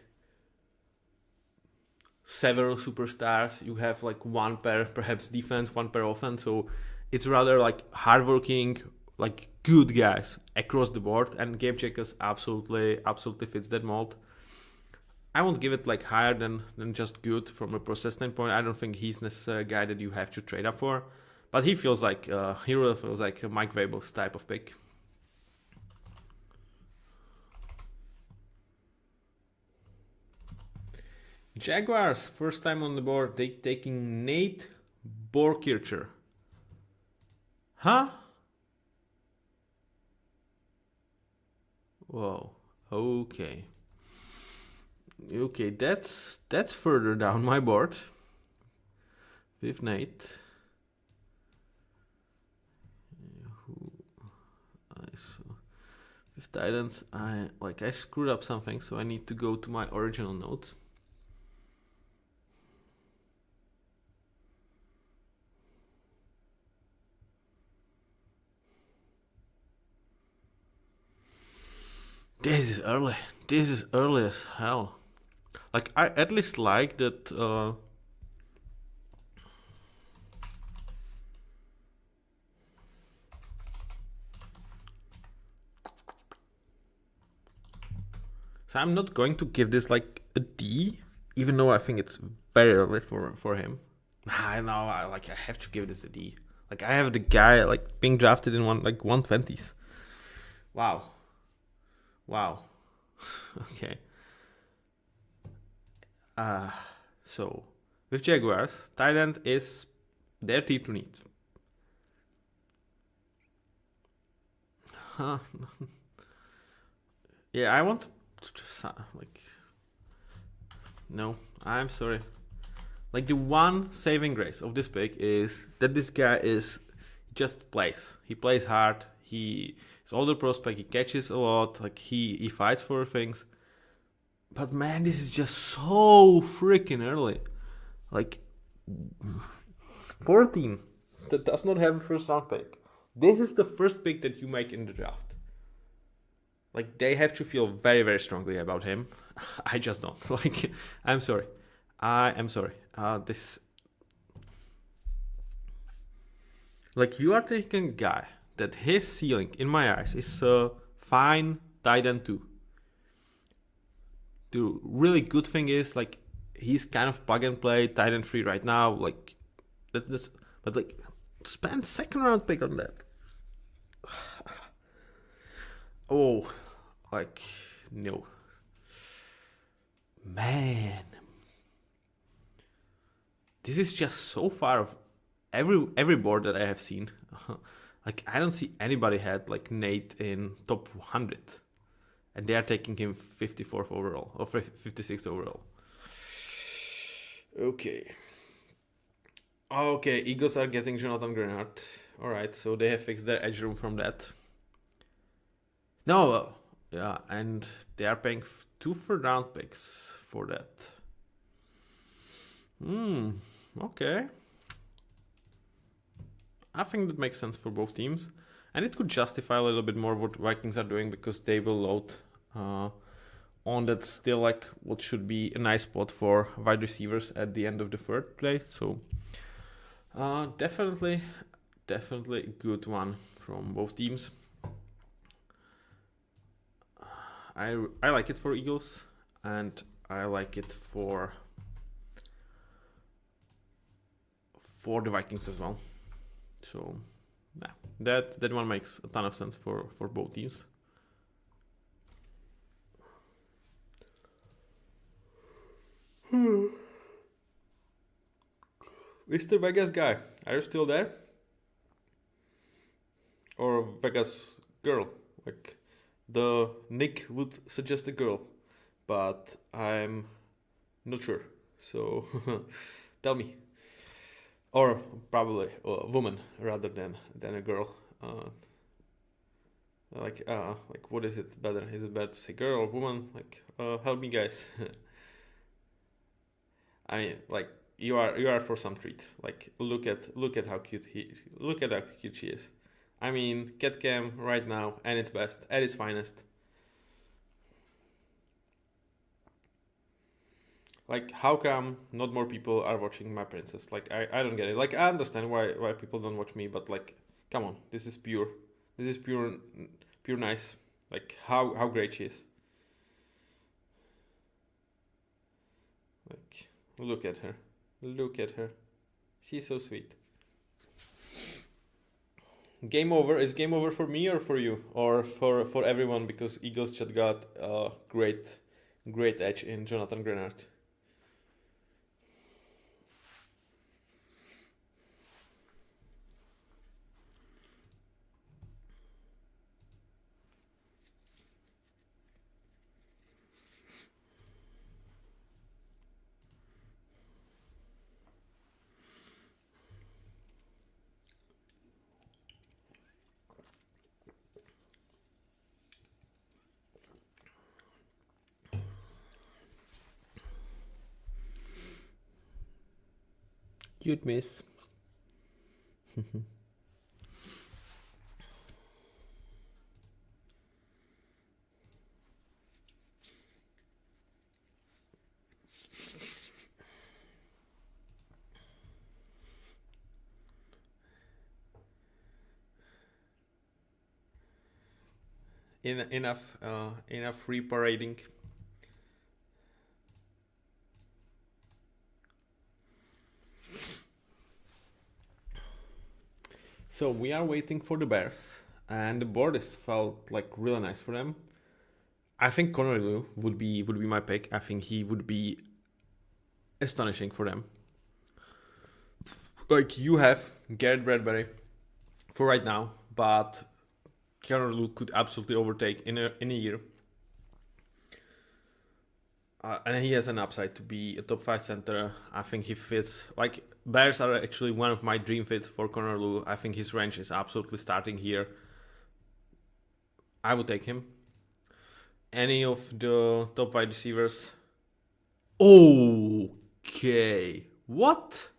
several superstars. You have like one pair perhaps defense, one pair offense. So it's rather like hardworking, like good guys across the board, and Gabe Jacobs absolutely fits that mold. I won't give it like higher than just good from a process standpoint. I don't think he's necessarily a guy that you have to trade up for, but he feels like he really feels like a Mike Vrabel's type of pick. Jaguars, first time on the board, they taking Nate Borkircher. Huh? Whoa. Okay. Okay, that's further down my board. With Nate. With Titans, I screwed up something, so I need to go to my original notes. This is early. This is early as hell. Like, I at least like that. So I'm not going to give this like a D, even though I think it's very early for him. I know. I have to give this a D. Like, I have the guy like being drafted in 120s. Wow. Okay. So with Jaguars, tight end is their team to need. Yeah, I want to no, I'm sorry. Like, the one saving grace of this pick is that this guy just plays. He plays hard. He is older prospect. He catches a lot. Like, he fights for things. But man, this is just so freaking early. Like, for a team that does not have a first round pick, this is the first pick that you make in the draft. Like, they have to feel very, very strongly about him. I just don't. Like, I'm sorry. I am sorry. This, like, you are taking a guy that his ceiling, in my eyes, is fine tight end 2. The really good thing is, like, he's kind of plug and play tight end 3 right now. Like, but like, spend second round pick on that. Oh, Like, no. Man. This is just so far of every board that I have seen. Like, I don't see anybody had like Nate in top 100. And they are taking him 54th overall, or 56th overall. Okay. Okay, Eagles are getting Jonathan Grenard. Alright, so they have fixed their edge room from that. No, yeah, and they are paying 2 third round picks for that. Okay. I think that makes sense for both teams. And it could justify a little bit more what Vikings are doing because they will load on that still like what should be a nice spot for wide receivers at the end of the third play. So definitely a good one from both teams. I like it for Eagles and I like it for the Vikings as well. So yeah, that one makes a ton of sense for both teams. Mr. Vegas guy, are you still there? Or Vegas girl? Like, the nick would suggest a girl, but I'm not sure. So tell me. Or probably a woman rather than a girl. Like what is it better? Is it better to say girl or woman? Like help me, guys. I mean, like you are for some treat. Like look at how cute she is. I mean, cat cam right now at its best, at its finest. Like, how come not more people are watching My Princess? Like, I don't get it. Like, I understand why people don't watch me, but like, come on, this is pure nice. Like, how great she is. Like, look at her. She's so sweet. Game over. Is game over for me or for you or for everyone because Eagles just got a great edge in Jonathan Grenard. Cute miss. Enough free parading. So we are waiting for the Bears, and the board is felt like really nice for them. I think Connor Lew would be my pick. I think he would be astonishing for them. Like you have Garrett Bradbury for right now, but Connor Lew could absolutely overtake in a year. And he has an upside to be a top 5 center. I think he fits. Like, Bears are actually one of my dream fits for Connor Lew. I think his range is absolutely starting here. I would take him. Any of the top wide receivers? Okay. What?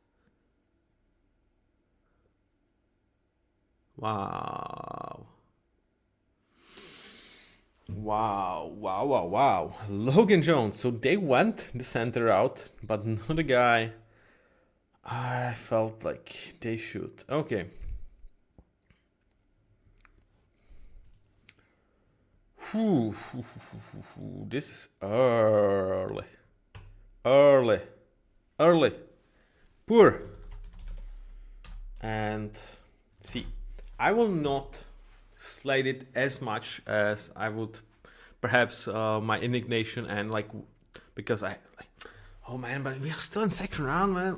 Wow. Logan Jones. So they went the center route, but not the guy I felt like they should. Okay. This is early. Poor. And see, I will not slide it as much as I would perhaps my indignation and like because oh man, but we are still in second round, man.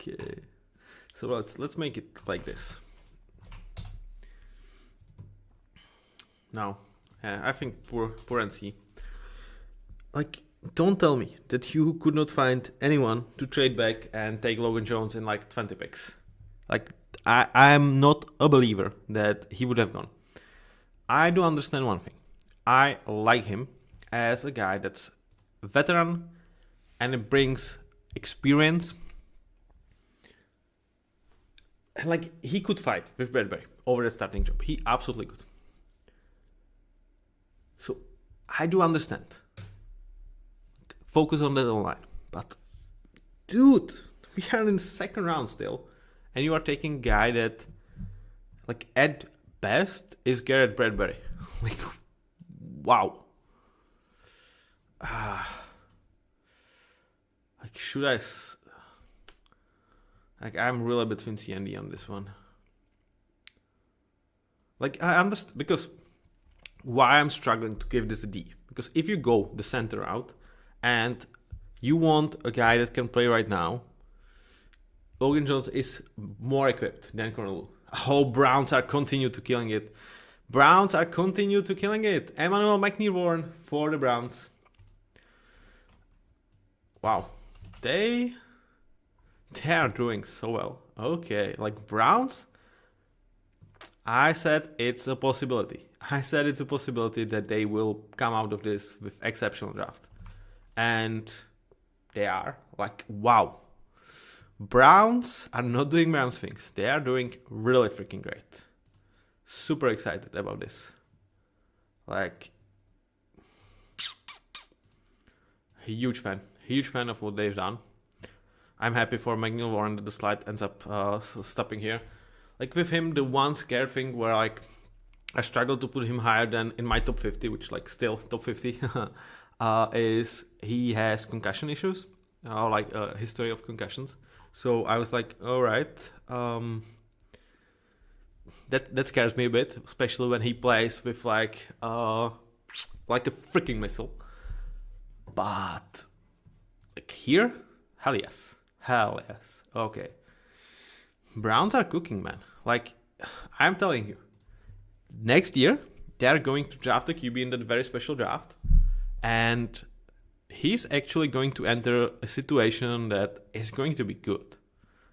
Okay. So let's make it like this. Now, I think poor NC. Like, don't tell me that you could not find anyone to trade back and take Logan Jones in like 20 picks. Like, I'm not a believer that he would have gone. I do understand one thing. I like him as a guy that's a veteran and it brings experience. Like, he could fight with Bradbury over the starting job. He absolutely could. So, I do understand. Focus on that online. But, dude, we are in the second round still. And you are taking a guy that, like, at best is Garrett Bradbury. Like, wow. Like, should I... Like, I'm really between C and D on this one. Like, I understand, because why I'm struggling to give this a D. Because if you go the center route and you want a guy that can play right now, Logan Jones is more equipped than Cornelu. Oh, Browns are continue to killing it. Browns are continue to killing it. Emmanuel McNeil for the Browns. Wow. They are doing so well. Okay, like Browns, I said it's a possibility. I said it's a possibility that they will come out of this with exceptional draft. And they are. Like, wow. Browns are not doing Browns things. They are doing really freaking great. Super excited about this. Like, huge fan. Huge fan of what they've done. I'm happy for McNeil Warren that the slide ends up stopping here. Like with him, the one scared thing where like I struggle to put him higher than in my top 50, which like still top 50, is he has concussion issues, like a history of concussions. So I was like, all right, that scares me a bit, especially when he plays with like a freaking missile. But like here, hell yes. Okay. Browns are cooking, man. Like, I'm telling you, next year, they're going to draft a QB in that very special draft. And he's actually going to enter a situation that is going to be good.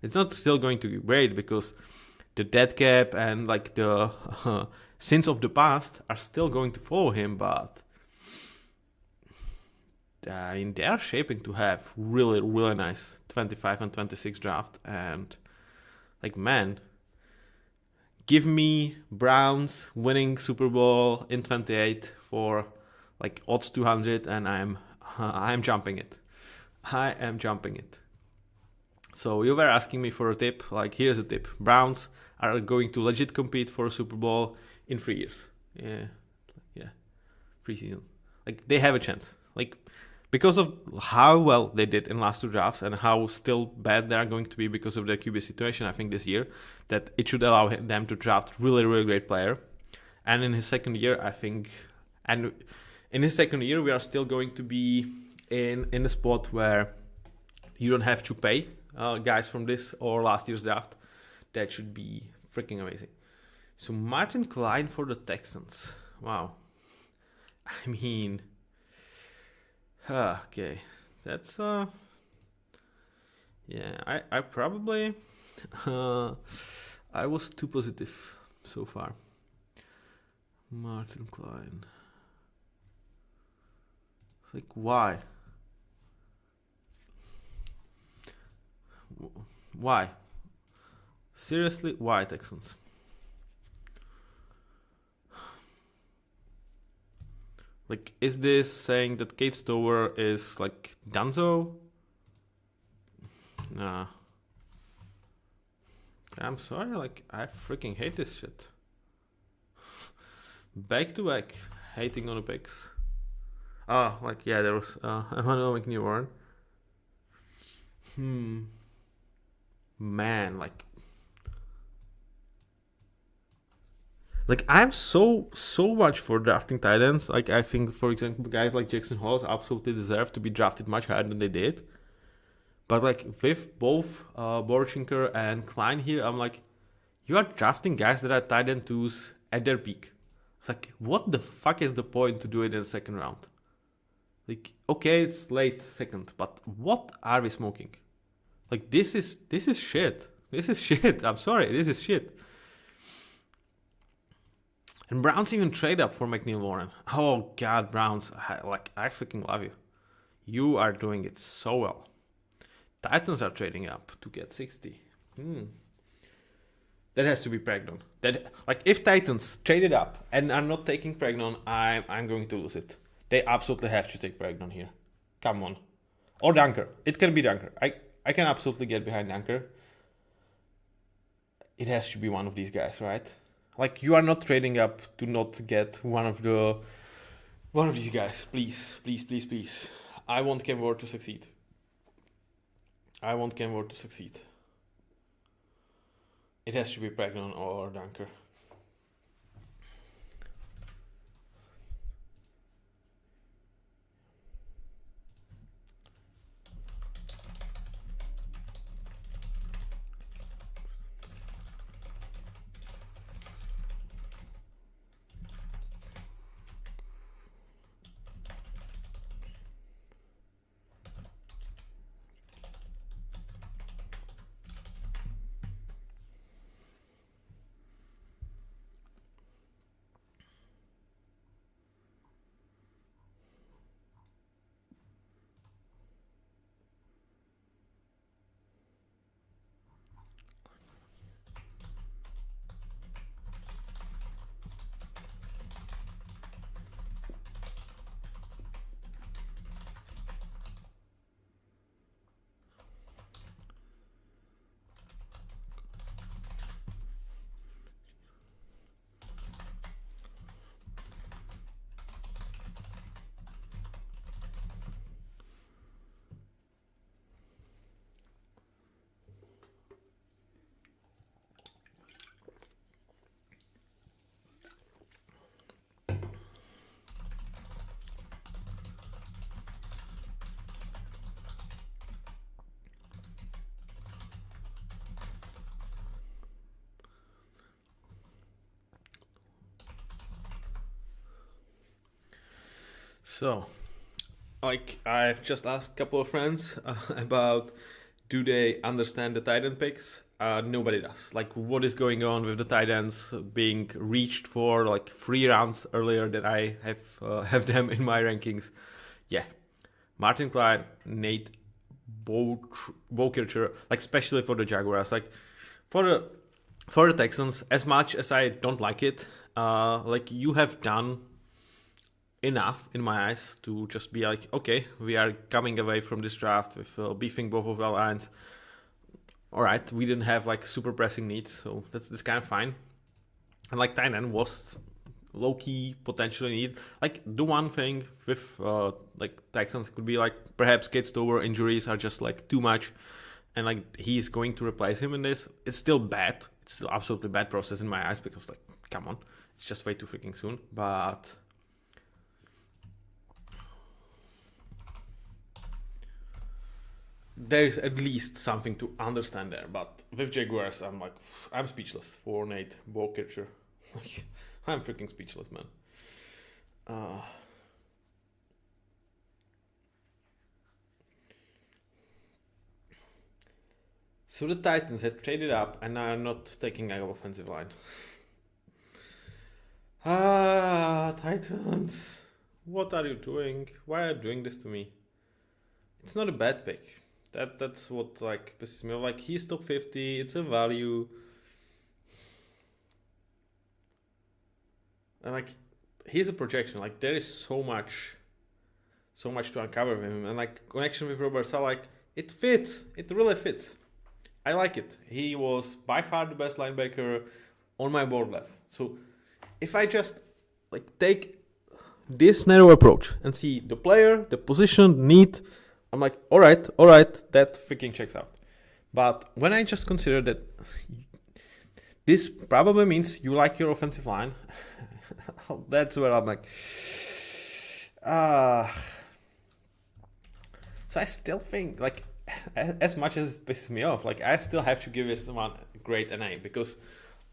It's not still going to be great because the dead cap and like the sins of the past are still going to follow him, but they're shaping to have really, really nice 25 and 26 draft. And like, man, give me Browns winning Super Bowl in 28 for like odds 200 and I'm jumping it. I am jumping it. So you were asking me for a tip. Like, here's a tip. Browns are going to legit compete for a Super Bowl in 3 years. Yeah. 3 seasons. Like, they have a chance. Like, because of how well they did in last two drafts and how still bad they are going to be because of their QB situation, I think this year, that it should allow them to draft really, really great player. And in his second year, I think, and in his second year, we are still going to be in a spot where you don't have to pay guys from this or last year's draft. That should be freaking amazing. So Martin Klein for the Texans. Wow. I mean... okay, that's yeah. I probably I was too positive so far. Martin Klein. Like, why? Why? Seriously, why Texans? Like, is this saying that Kate Stover is, like, Danzo? Nah. I'm sorry, like, I freaking hate this shit. Back to back, hating on the picks. Like, yeah, there was Emmanuel McNeil. Man, like... Like I'm so much for drafting tight ends. Like I think, for example, guys like Jackson Halls absolutely deserve to be drafted much higher than they did. But like with both Borchinker and Klein here, I'm like, you are drafting guys that are tight end twos at their peak. It's like, what the fuck is the point to do it in the second round? Like, okay, it's late second, but what are we smoking? Like this is shit. This is shit. I'm sorry, this is shit. And Browns even trade up for McNeil Warren. Oh god, Browns! I freaking love you. You are doing it so well. Titans are trading up to get 60. That has to be Pregnon. That like if Titans traded up and are not taking Pregnon, I'm going to lose it. They absolutely have to take Pregnon here. Come on. Or Dunker. It can be Dunker. I can absolutely get behind Dunker. It has to be one of these guys, right? Like you are not trading up to not get one of these guys. Please, please, please, please. I want Cam Ward to succeed. It has to be Pregnon or Dunker. So, like I've just asked a couple of friends about do they understand the tight end picks? Nobody does. Like what is going on with the tight ends being reached for like 3 rounds earlier than I have them in my rankings? Yeah, Martin Klein, Nate Bokercher, like especially for the Jaguars, like for the Texans. As much as I don't like it, like you have done enough in my eyes to just be like, okay, we are coming away from this draft with beefing both of our lines. All right, we didn't have like super pressing needs, so that's kind of fine. And like tight end was low key potentially need. Like the one thing with like Texans could be like perhaps Kate Stover injuries are just like too much, and like he's going to replace him in this. It's still bad. It's still absolutely bad process in my eyes because like come on, it's just way too freaking soon. But there is at least something to understand there. But with Jaguars, I'm speechless for Nate Bokercher. I'm freaking speechless, man. So the Titans had traded up and are not taking our offensive line. Titans. What are you doing? Why are you doing this to me? It's not a bad pick. That's what like pisses me off. Like he's top 50. It's a value. And like he's a projection. Like there is so much to uncover with him. And like connection with Robert Sala, like it fits. It really fits. I like it. He was by far the best linebacker on my board left. So if I just like take this narrow approach and see the player, the position, need, I'm like, all right, that freaking checks out. But when I just consider that This probably means you like your offensive line. That's where I'm like, uh, so I still think like as much as it pisses me off, like I still have to give this one a great NA because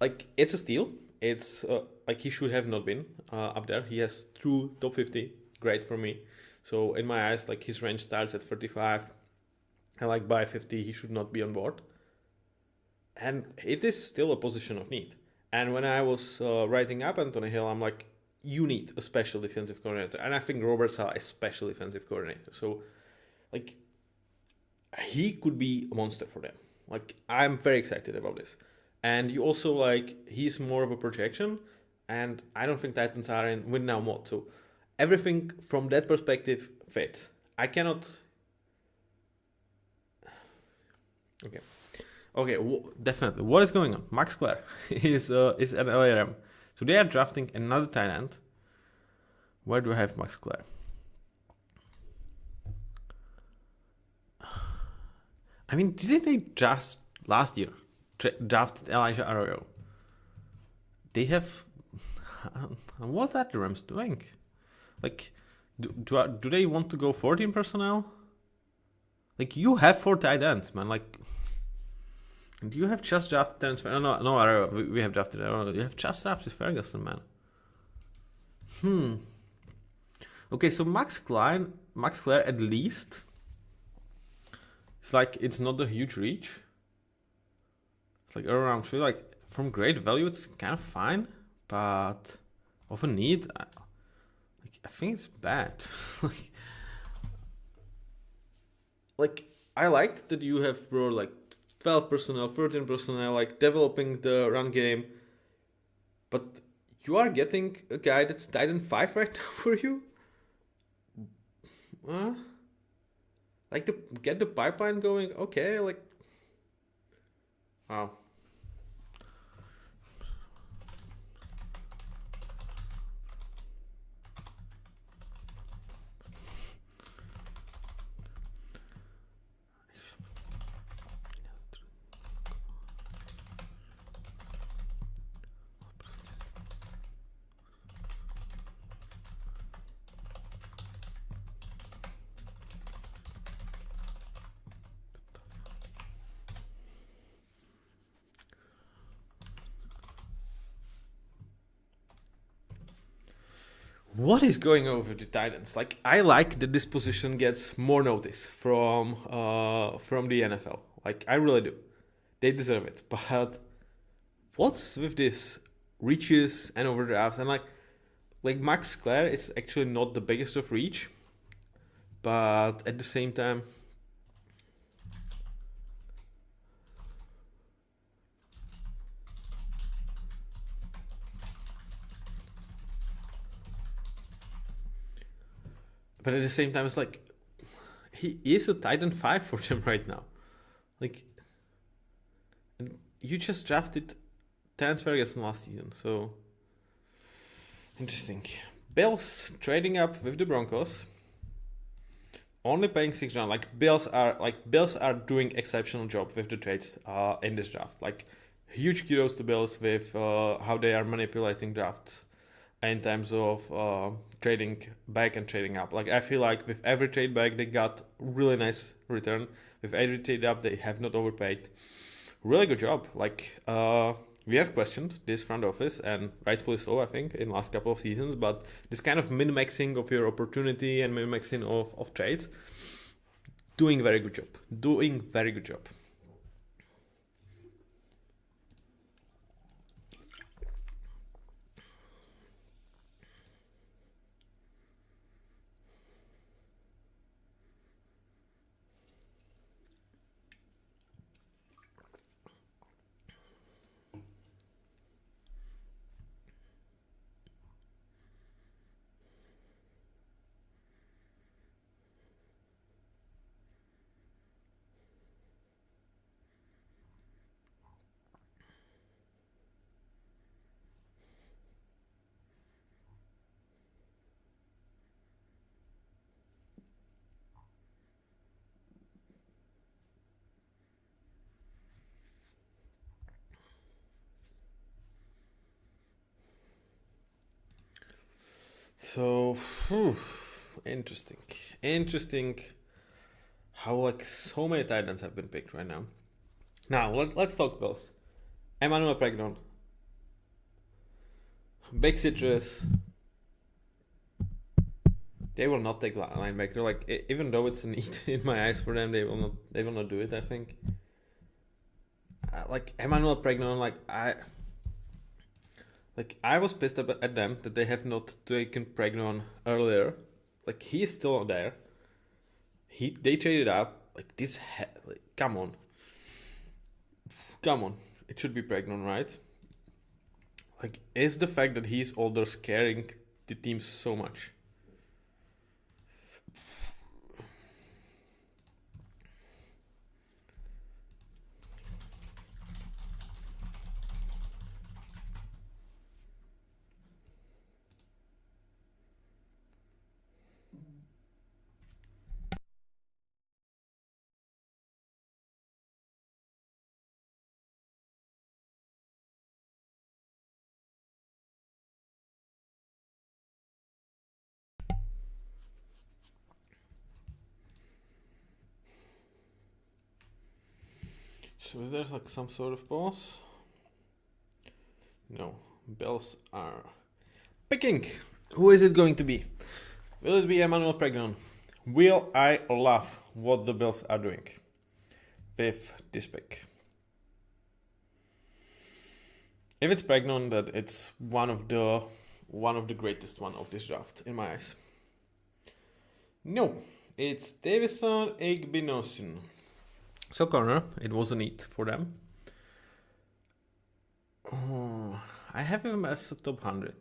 like it's a steal. It's like he should have not been up there. He has true top 50, great for me. So in my eyes, like his range starts at 35, and like by 50 he should not be on board. And it is still a position of need. And when I was writing up Anthony Hill, I'm like, you need a special defensive coordinator, and I think Roberts are a special defensive coordinator. So like he could be a monster for them. Like I'm very excited about this. And you also like he's more of a projection, and I don't think Titans are in win now mode. So everything from that perspective fits. I cannot. Okay, definitely. What is going on? Max Clare is an LRM. So they are drafting another tight end. Where do I have Max Clare? I mean, didn't they just last year drafted Elijah Arroyo? They have. What are the Rams doing? Like, do they want to go 14 personnel? Like, you have 4 tight ends, man. Like, do you have just drafted Terrence? No, Arroyo. We have drafted Arroyo. You have just drafted Ferguson, man. Okay, so Max Clare at least. It's like it's not a huge reach. It's like around 3. Like from great value, it's kind of fine, but of a need, I think it's bad. like I liked that you have bro like 12 personnel, 13 personnel, like developing the run game, but you are getting a guy that's Titan 5 right now for you. Like to get the pipeline going, okay, like wow. What is going on with the Titans? Like I like that this position gets more notice from the NFL. Like I really do. They deserve it. But what's with this reaches and overdrafts and like Max Clare is actually not the biggest of reach, but at the same time it's like he is a Titan 5 for them right now. Like, and you just drafted Terrence Ferguson last season, so interesting. Bills trading up with the Broncos, only paying 6 rounds. Like Bills are doing exceptional job with the trades in this draft. Like huge kudos to Bills with how they are manipulating drafts in terms of trading back and trading up. Like I feel like with every trade back they got really nice return. With every trade up they have not overpaid. Really good job. Like we have questioned this front office, and rightfully so, I think, in last couple of seasons. But this kind of min-maxing of your opportunity and min-maxing of trades, doing very good job. Doing very good job. So, interesting. Interesting how like so many tight ends have been picked right now. Now let's talk Bills. Emmanuel Pregnon, big citrus. They will not take linebacker. Like even though it's a need in my eyes for them, they will not. They will not do it. I think. Like Emmanuel Pregnon, I was pissed at them that they have not taken Pregnon earlier. Like he's still there. They traded up. Like this. Come on. Come on. It should be Pregnon, right? Like, is the fact that he's older scaring the team so much? So is there like some sort of pause? No. Bills are picking. Who is it going to be? Will it be Emmanuel Pregnon? Will I love what the Bills are doing with this pick? If it's Pregnon, then it's one of the greatest one of this draft in my eyes. No, it's Davison Igbinosun. So corner, it was a need for them. Oh, I have him as a top 100.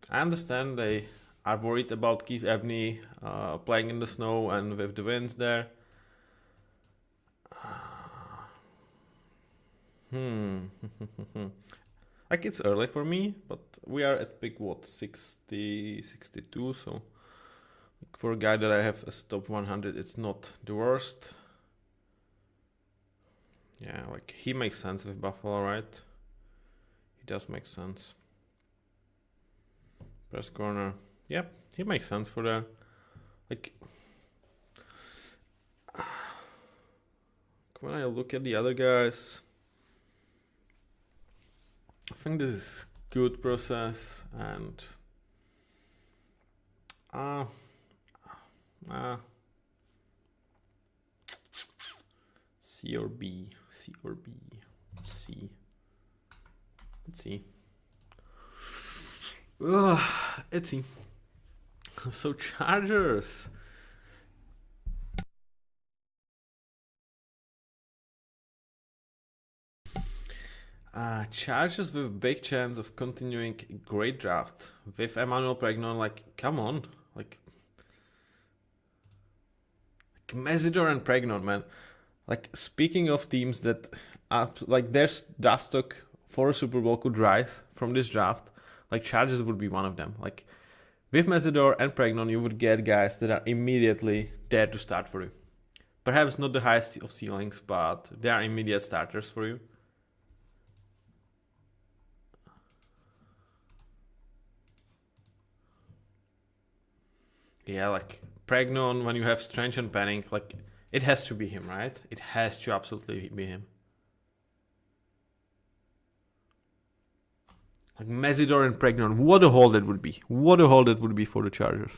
I understand they are worried about Keith Abney playing in the snow and with the winds there. Like it's early for me, but we are at pick 60, 62, so for a guy that I have as top 100, it's not the worst. Yeah, like he makes sense with Buffalo, right? He does make sense. Press corner. Yep, he makes sense for that. Like, when I look at the other guys, I think this is good process and C or B. C. Let's see. Let's see. So Chargers. Chargers with a big chance of continuing a great draft with Emmanuel Pregnon. Like, come on, like Mesidor and Pregnon, man. Like, speaking of teams that like their draft stock for a Super Bowl could rise from this draft, like Chargers would be one of them. Like with Mesidor and Pregnon, you would get guys that are immediately there to start for you. Perhaps not the highest of ceilings, but they are immediate starters for you. Yeah, like Pregnon, when you have Strange and Penning, like it has to be him, right? It has to absolutely be him. Like Mesidor and Pregnon, what a haul that would be. What a haul that would be for the Chargers.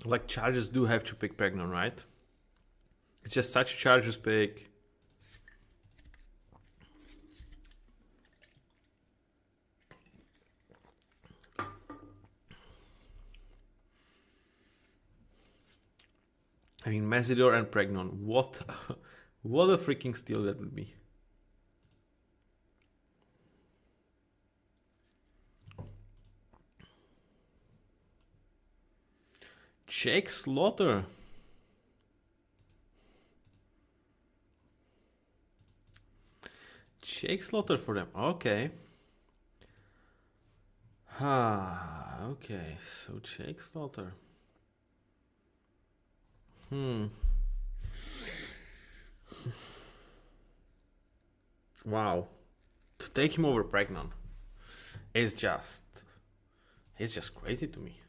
Like Chargers do have to pick Pregnon, right? It's just such a Chargers pick. I mean, Mesidor and Pregnon. What a freaking steal that would be. Jake Slaughter. Jake Slaughter for them. Okay. Okay. So Jake Slaughter. Wow. To take him over Pregnon is just... It's just crazy to me.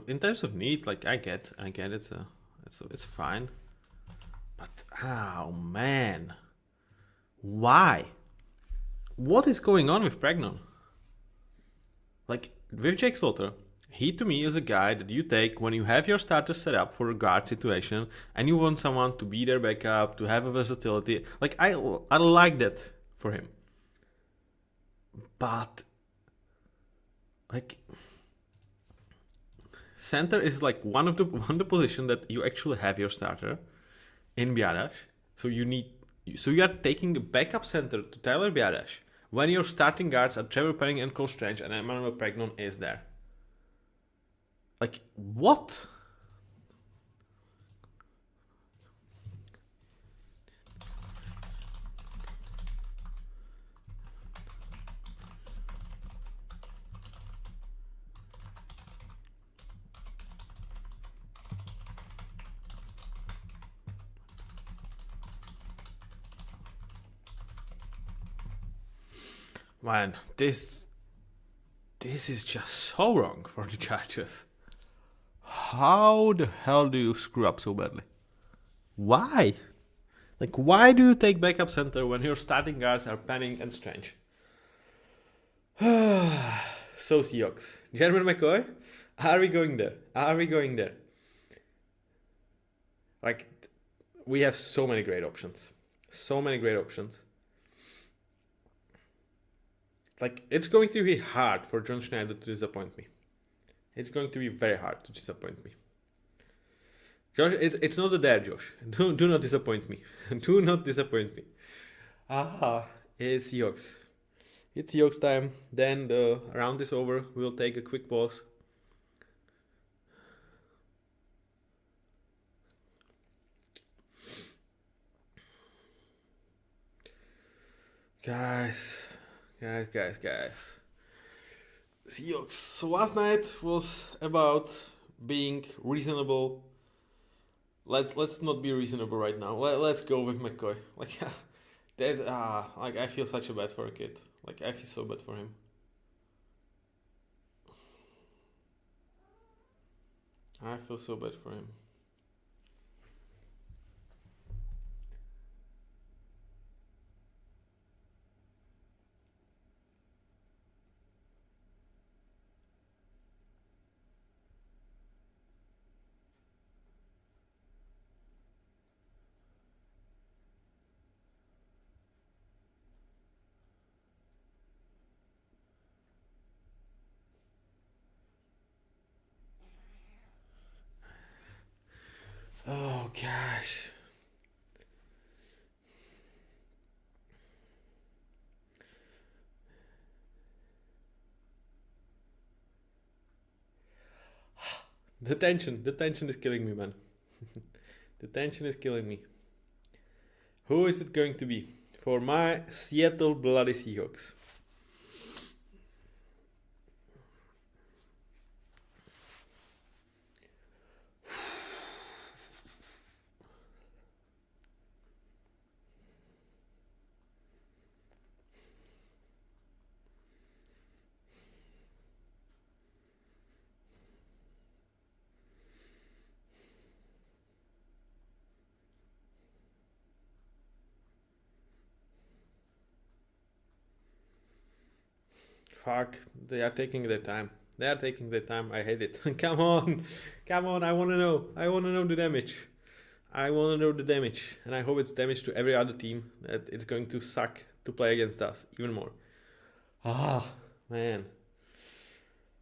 In terms of need, like I get it's fine. But oh man. Why? What is going on with Pregnon? Like with Jake Slaughter, he to me is a guy that you take when you have your starter set up for a guard situation and you want someone to be their backup, to have a versatility. Like I like that for him. But like center is like one of the position that you actually have your starter in Biadasz. So you are taking the backup center to Tyler Biadasz when your starting guards are Trevor Penning and Cole Strange and Emmanuel Pregnon is there. Like what? Man, this is just so wrong for the Chargers. How the hell do you screw up so badly? Why? Like, why do you take backup center when your starting guards are Penning and Strange? So Seahawks. Jeremy McCoy? Are we going there? Are we going there? Like, we have so many great options. So many great options. Like, it's going to be hard for John Schneider to disappoint me. It's going to be very hard to disappoint me. Josh, it's not a dare, Josh. Do not disappoint me. Do not disappoint me. It's Seahawks. It's Seahawks time. Then the round is over. We'll take a quick pause. Guys. Seahawks. So last night was about being reasonable. Let's not be reasonable right now. Let's go with McCoy. Like that. Like I feel such a bad for a kid. Like I feel so bad for him. I feel so bad for him. Oh gosh. The tension is killing me, man. The tension is killing me. Who is it going to be for my Seattle Bloody Seahawks? Fuck, they are taking their time. They are taking their time. I hate it. Come on. I want to know. I want to know the damage. I want to know the damage. And I hope it's damage to every other team that it's going to suck to play against us even more. Man.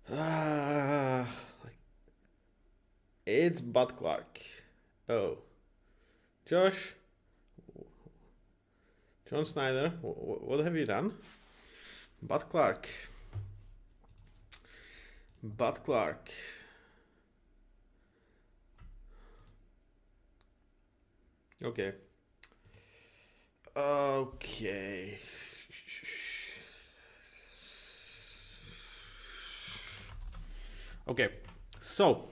Like, Bud Clark. Oh, Josh, John Snyder, what have you done? Bud Clark. Bud Clark. Okay. Okay. Okay. So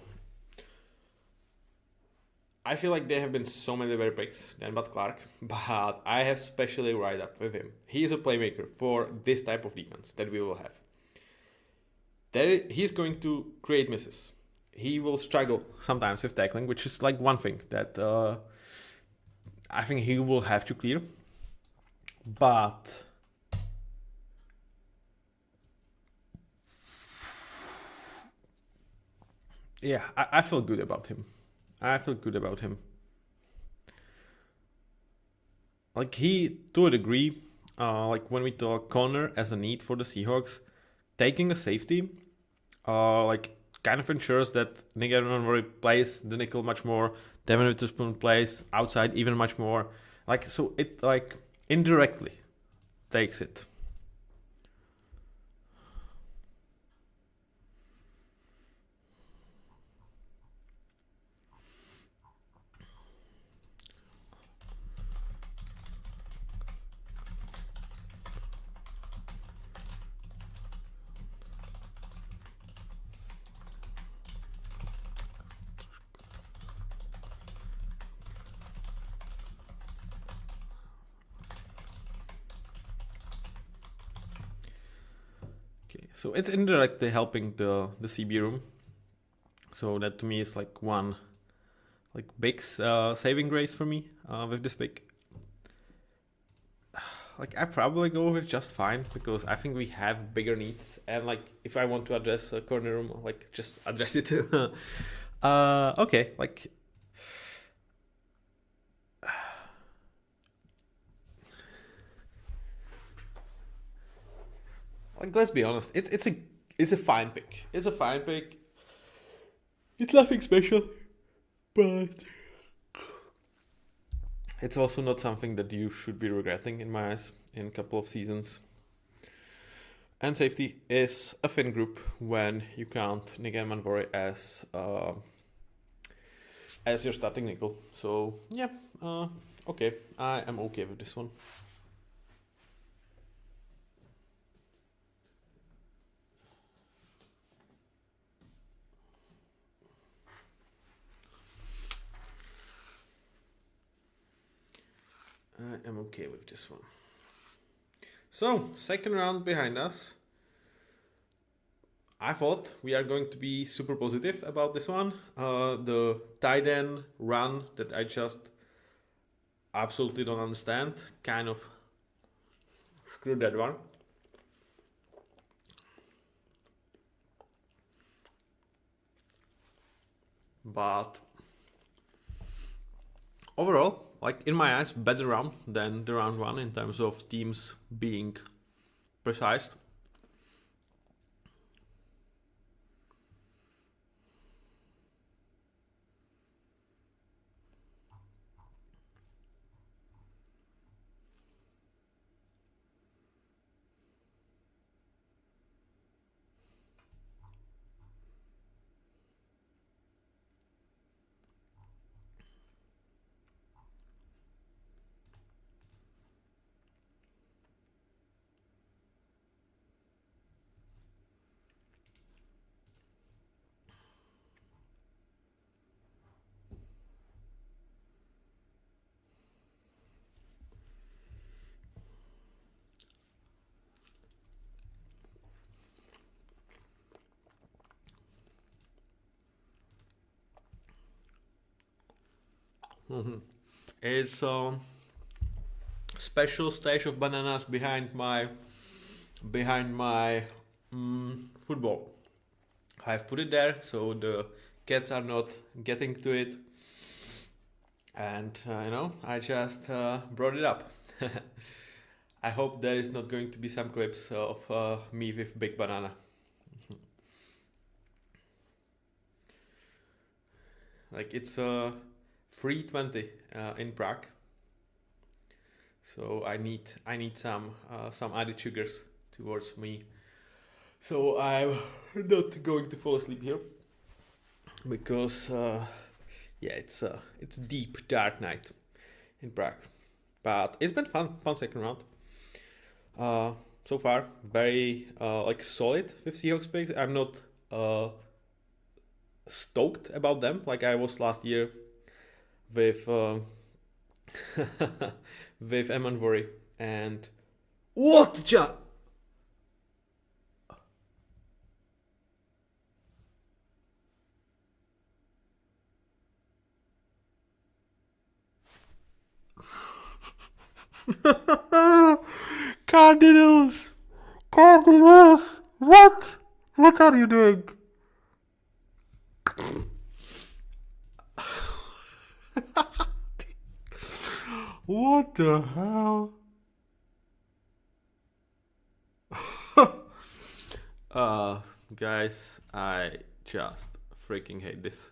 I feel like there have been so many better picks than Bud Clark, but I have specially right up with him. He is a playmaker for this type of defense that we will have. He's going to create misses. He will struggle sometimes with tackling, which is like one thing that I think he will have to clear. But yeah, I feel good about him. Like he, to a degree, like when we talk corner as a need for the Seahawks, taking a safety, like kind of ensures that Nick Evanvory plays the nickel much more. Devin Witherspoon plays outside even much more. Like so, it like indirectly takes it. So it's indirectly helping the CB room. So that to me is like one like big saving grace for me with this pick. Like I probably go with just fine because I think we have bigger needs, and like if I want to address a corner room, like just address it. Okay, like let's be honest, it's a fine pick. It's a fine pick. It's nothing special, but it's also not something that you should be regretting in my eyes in a couple of seasons. And safety is a thin group when you count Nick Evanvory as your starting nickel. So yeah, okay, I am okay with this one. I am okay with this one. So, second round behind us. I thought we are going to be super positive about this one. The tight end run that I just absolutely don't understand. Kind of screw that one. But overall, like in my eyes, better round than the round one in terms of teams being precise. It's a special stash of bananas behind my football. I've put it there so the cats are not getting to it, and I just brought it up. I hope there is not going to be some clips of me with big banana. Like it's 3:20 in Prague, so I need some added sugars towards me. So I'm not going to fall asleep here because yeah, it's deep dark night in Prague. But it's been fun second round. So far, very like solid with Seahawks picks. I'm not stoked about them like I was last year with with Emanvory and what just. Cardinals! Cardinals! What? What are you doing? What the hell? Guys, I just freaking hate this.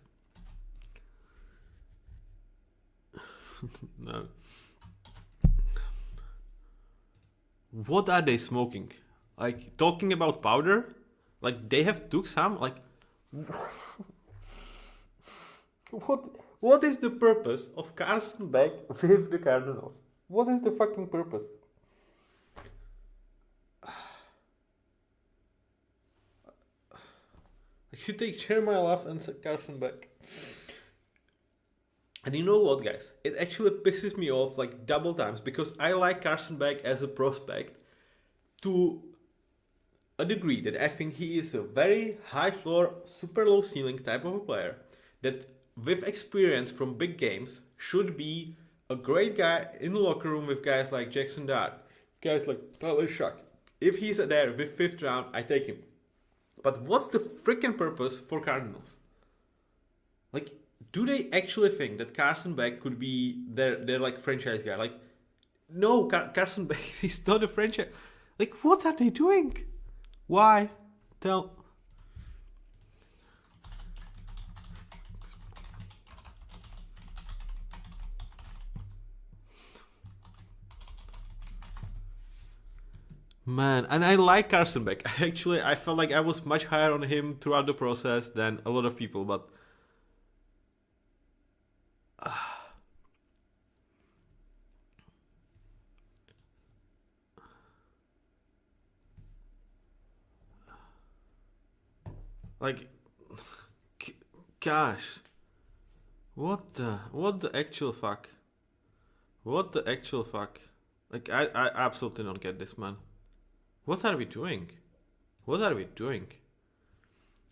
No. What are they smoking? Like talking about powder? Like they have took some? Like what is the purpose of Carson Beck with the Cardinals? What is the fucking purpose? I should take Jeremiah and Carson Beck. And you know what, guys? It actually pisses me off like double times because I like Carson Beck as a prospect to a degree that I think he is a very high floor, super low ceiling type of a player that with experience from big games should be a great guy in the locker room with guys like Jackson Dart, guys like Tyler Shuck. If he's there with 5th round, I take him. But what's the freaking purpose for Cardinals? Like, do they actually think that Carson Beck could be their like franchise guy? Like, no, Carson Beck is not a franchise. Like, what are they doing? Why? Tell. Man, and I like Carson Beck. Actually, I felt like I was much higher on him throughout the process than a lot of people, but like, gosh, what the actual fuck? What the actual fuck? Like, I absolutely don't get this, man. What are we doing? What are we doing?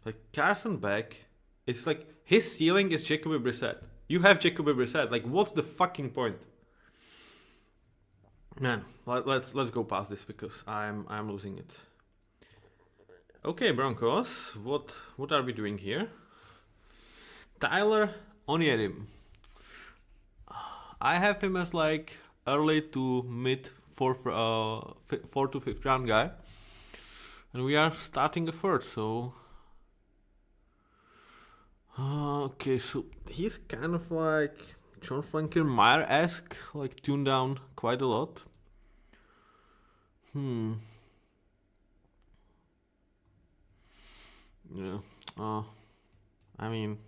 Like, Carson Beck, it's like, his ceiling is Jacoby Brissett. You have Jacoby Brissett. Like, what's the fucking point? Man, let's go past this because I'm losing it. Okay, Broncos, what are we doing here? Tyler Onyedim. I have him as like early to mid 4 to 5th round guy, and we are starting a 3rd. So okay, so he's kind of like John Franklin Meyer-esque, like tuned down quite a lot. Yeah. I mean,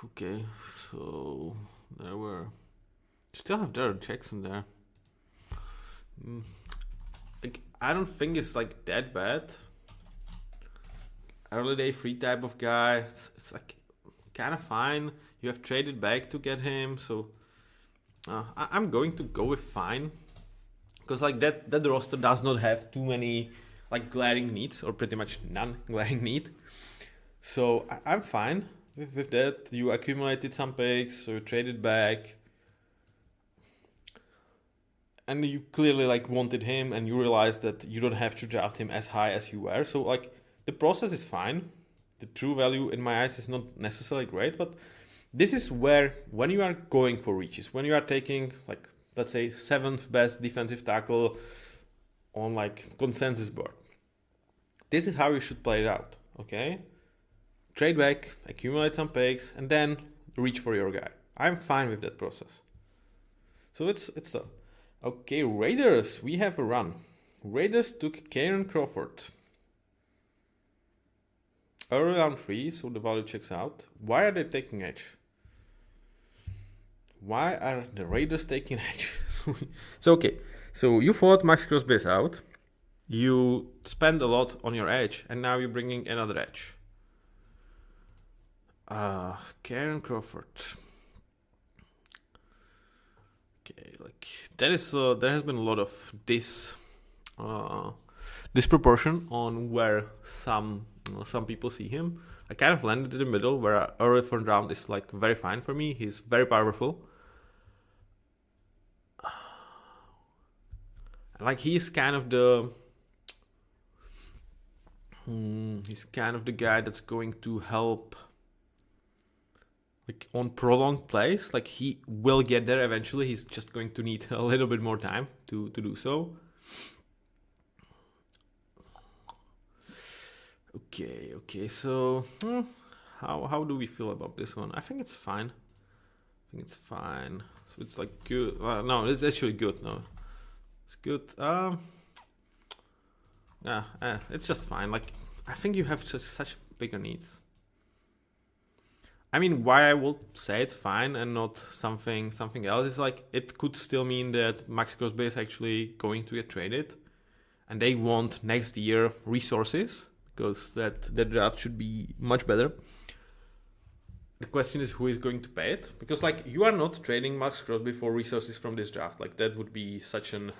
okay. So there were still have Derek Jackson there. Like, I don't think it's like that bad. Early day free type of guy. It's like kind of fine. You have traded back to get him, so I'm going to go with fine because like that roster does not have too many like glaring needs, or pretty much none glaring need. So I'm fine with that. You accumulated some picks, so you traded back, and you clearly like wanted him, and you realized that you don't have to draft him as high as you were. So like the process is fine. The true value in my eyes is not necessarily great, but this is where, when you are going for reaches, when you are taking like, let's say, 7th best defensive tackle on like consensus board, this is how you should play it out. Okay, trade back, accumulate some picks, and then reach for your guy. I'm fine with that process. So it's done. Okay, Raiders, we have a run. Raiders took Karen Crawford. Early round 3, so the value checks out. Why are they taking edge? Why are the Raiders taking edge? So okay, so you thought Max Crosby is out. You spend a lot on your edge, and now you're bringing another edge. Karen Crawford. Okay, like there has been a lot of disproportion on where some people see him. I kind of landed in the middle where early first round is like very fine for me. He's very powerful. Like he's kind of the guy that's going to help like on prolonged plays. Like he will get there eventually. He's just going to need a little bit more time to do so. Okay, so how do we feel about this one? I think it's fine. So it's like good. No, it's actually good. No, it's good. It's just fine. Like I think you have such bigger needs. I mean, why I will say it's fine and not something else is like it could still mean that Max Crosby is actually going to get traded, and they want next year resources because that draft should be much better. The question is who is going to pay it, because like you are not trading Max Crosby for resources from this draft. Like that would be such an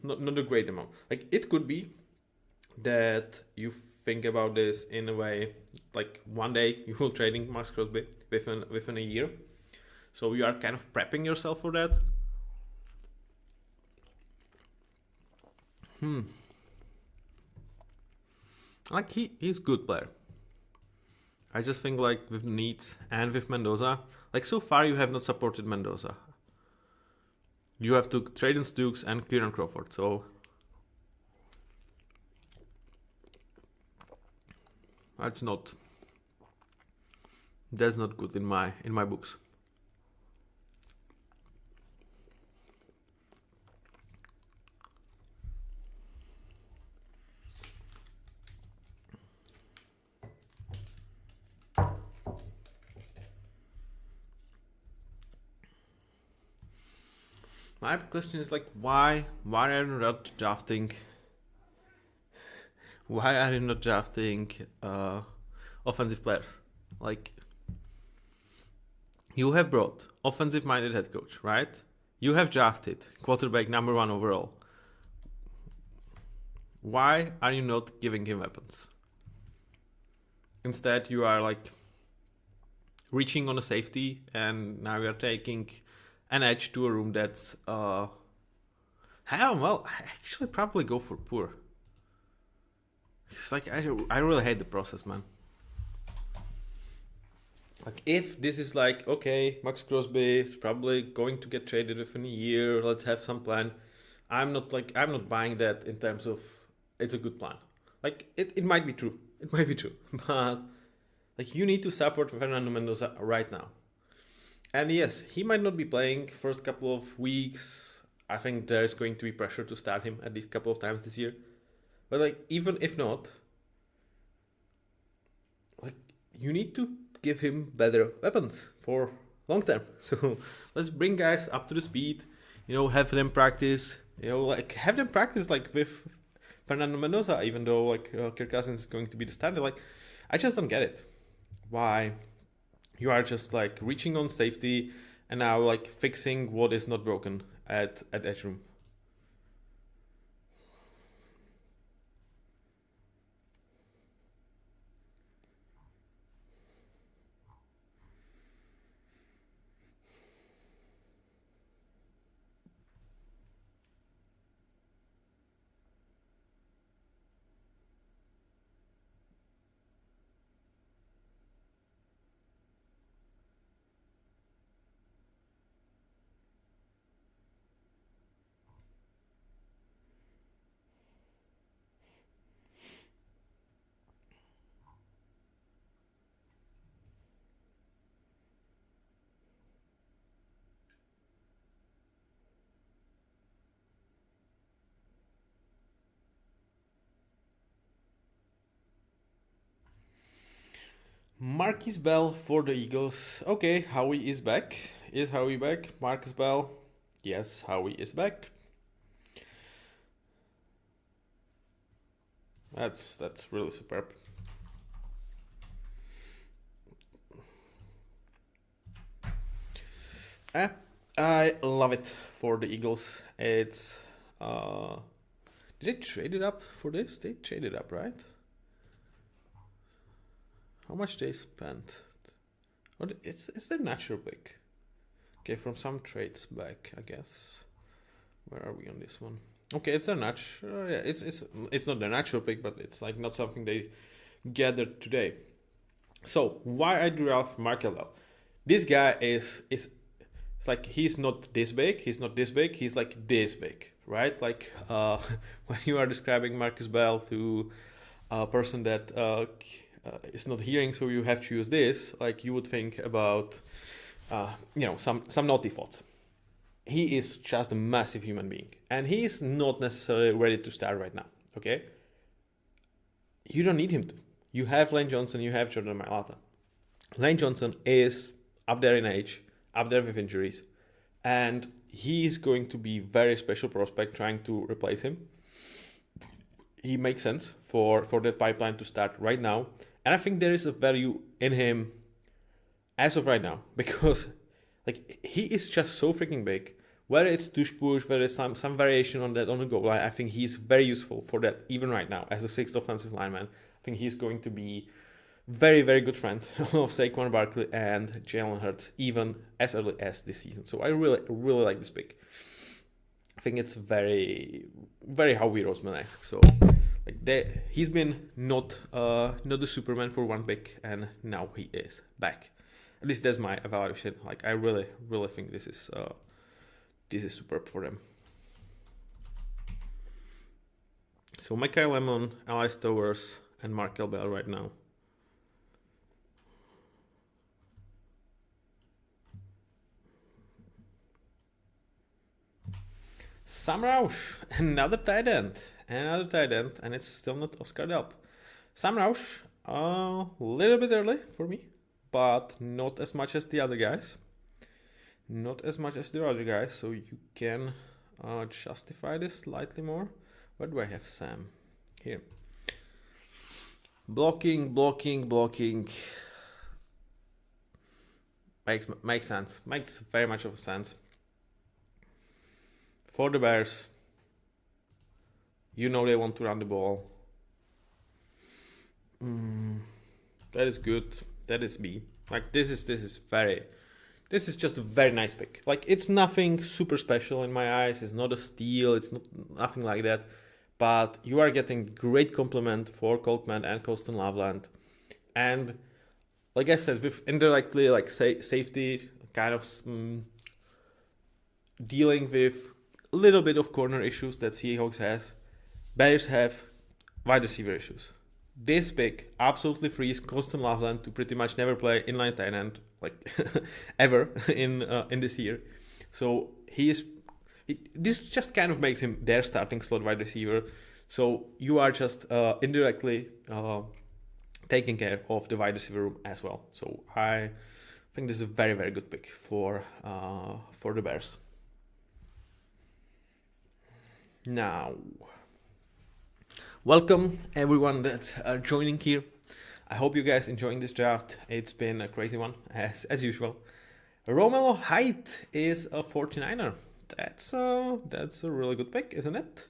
not a great amount. Like it could be that you think about this in a way like one day you will trading Max Crosby within a year, so you are kind of prepping yourself for that. Like he's good player. I just think like with needs and with Mendoza, like so far you have not supported Mendoza. You have to trade in Stukes and Kieran Crawford, so that's not good in my books. My question is like why are you not drafting offensive players? Like you have brought offensive minded head coach, right? You have drafted quarterback number 1 overall. Why are you not giving him weapons? Instead you are like reaching on a safety, and now you are taking an edge to a room that's I actually probably go for poor. It's like I really hate the process, man. Like if this is like okay, Max Crosby is probably going to get traded within a year, let's have some plan. I'm not buying that in terms of it's a good plan. Like it might be true. But like you need to support Fernando Mendoza right now. And yes, he might not be playing first couple of weeks. I think there's going to be pressure to start him at least a couple of times this year. But like even if not, like you need to give him better weapons for long term. So let's bring guys up to the speed, have them practice, have them practice like with Fernando Mendoza, even though like Kirk Cousins is going to be the starter. Like I just don't get it. Why you are just like reaching on safety and now like fixing what is not broken at edge room. Marquise Bell for the Eagles. Okay, Howie is back. Is Howie back? Marcus Bell. Yes, Howie is back. That's really superb. I love it for the Eagles. It's did they trade it up for this? They traded up, right? How much they spent? It's their natural pick. Okay, from some trades back, I guess. Where are we on this one? Okay, it's their natural. Yeah, it's not their natural pick, but it's like not something they gathered today. So why I drew off Markel Bell? This guy is it's like he's not this big. He's not this big. He's like this big, right? Like when you are describing Marcus Bell to a person that is not hearing, so you have to use this. Like you would think about, some naughty thoughts. He is just a massive human being, and he is not necessarily ready to start right now. Okay, you don't need him to. You have Lane Johnson, you have Jordan Mailata. Lane Johnson is up there in age, up there with injuries, and he's going to be very special prospect trying to replace him. He makes sense for that pipeline to start right now, and I think there is a value in him as of right now because like he is just so freaking big. Whether it's tush push, whether it's some variation on that on the goal line, I think he's very useful for that even right now as a sixth offensive lineman. I think he's going to be very, very good friend of Saquon Barkley and Jalen Hurts even as early as this season. So I really, really like this pick. I think it's very, very Howie Roseman-esque. So like he's been not the Superman for one pick, and now he is back. At least that's my evaluation. Like I really, really think this is superb for them. So Micah Lemon, Elias Towers, and Markel Bell right now. Sam Roush, another tight end, and it's still not Oscar Delp. Sam Roush, a little bit early for me, but not as much as the other guys. So you can justify this slightly more. Where do I have Sam? Here. Blocking. Makes sense. Makes very much of a sense. For the Bears, they want to run the ball. That is good. That is B. Like this is just a very nice pick. Like it's nothing super special in my eyes. It's not a steal. It's nothing like that. But you are getting great compliment for Coltman and Colston Loveland, and like I said, with indirectly like safety kind of dealing with a little bit of corner issues that Seahawks has. Bears have wide receiver issues. This pick absolutely frees Colston Loveland to pretty much never play inline tight end like ever in this year. So this just kind of makes him their starting slot wide receiver. So you are just indirectly taking care of the wide receiver room as well. So I think this is a very, very good pick for the Bears. Now, welcome everyone that's joining here. I hope you guys enjoying this draft. It's been a crazy one as usual. Romelo Height is a 49er. That's a really good pick, isn't it?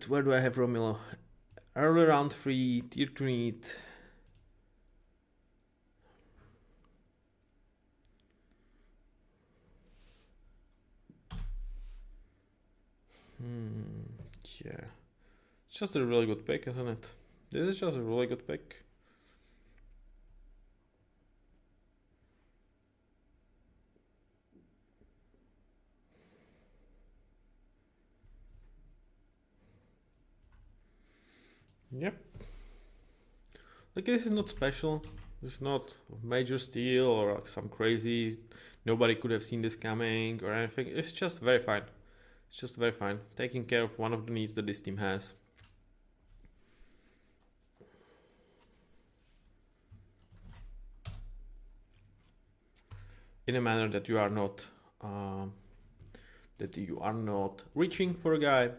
Where do I have Romelo? Early round 3, tier 3. Yeah. It's just a really good pick, isn't it? This is just a really good pick. Yep. Like this is not special. It's not a major steal or like some crazy. Nobody could have seen this coming or anything. It's just very fine. Taking care of one of the needs that this team has. in a manner that you are not reaching for a guy.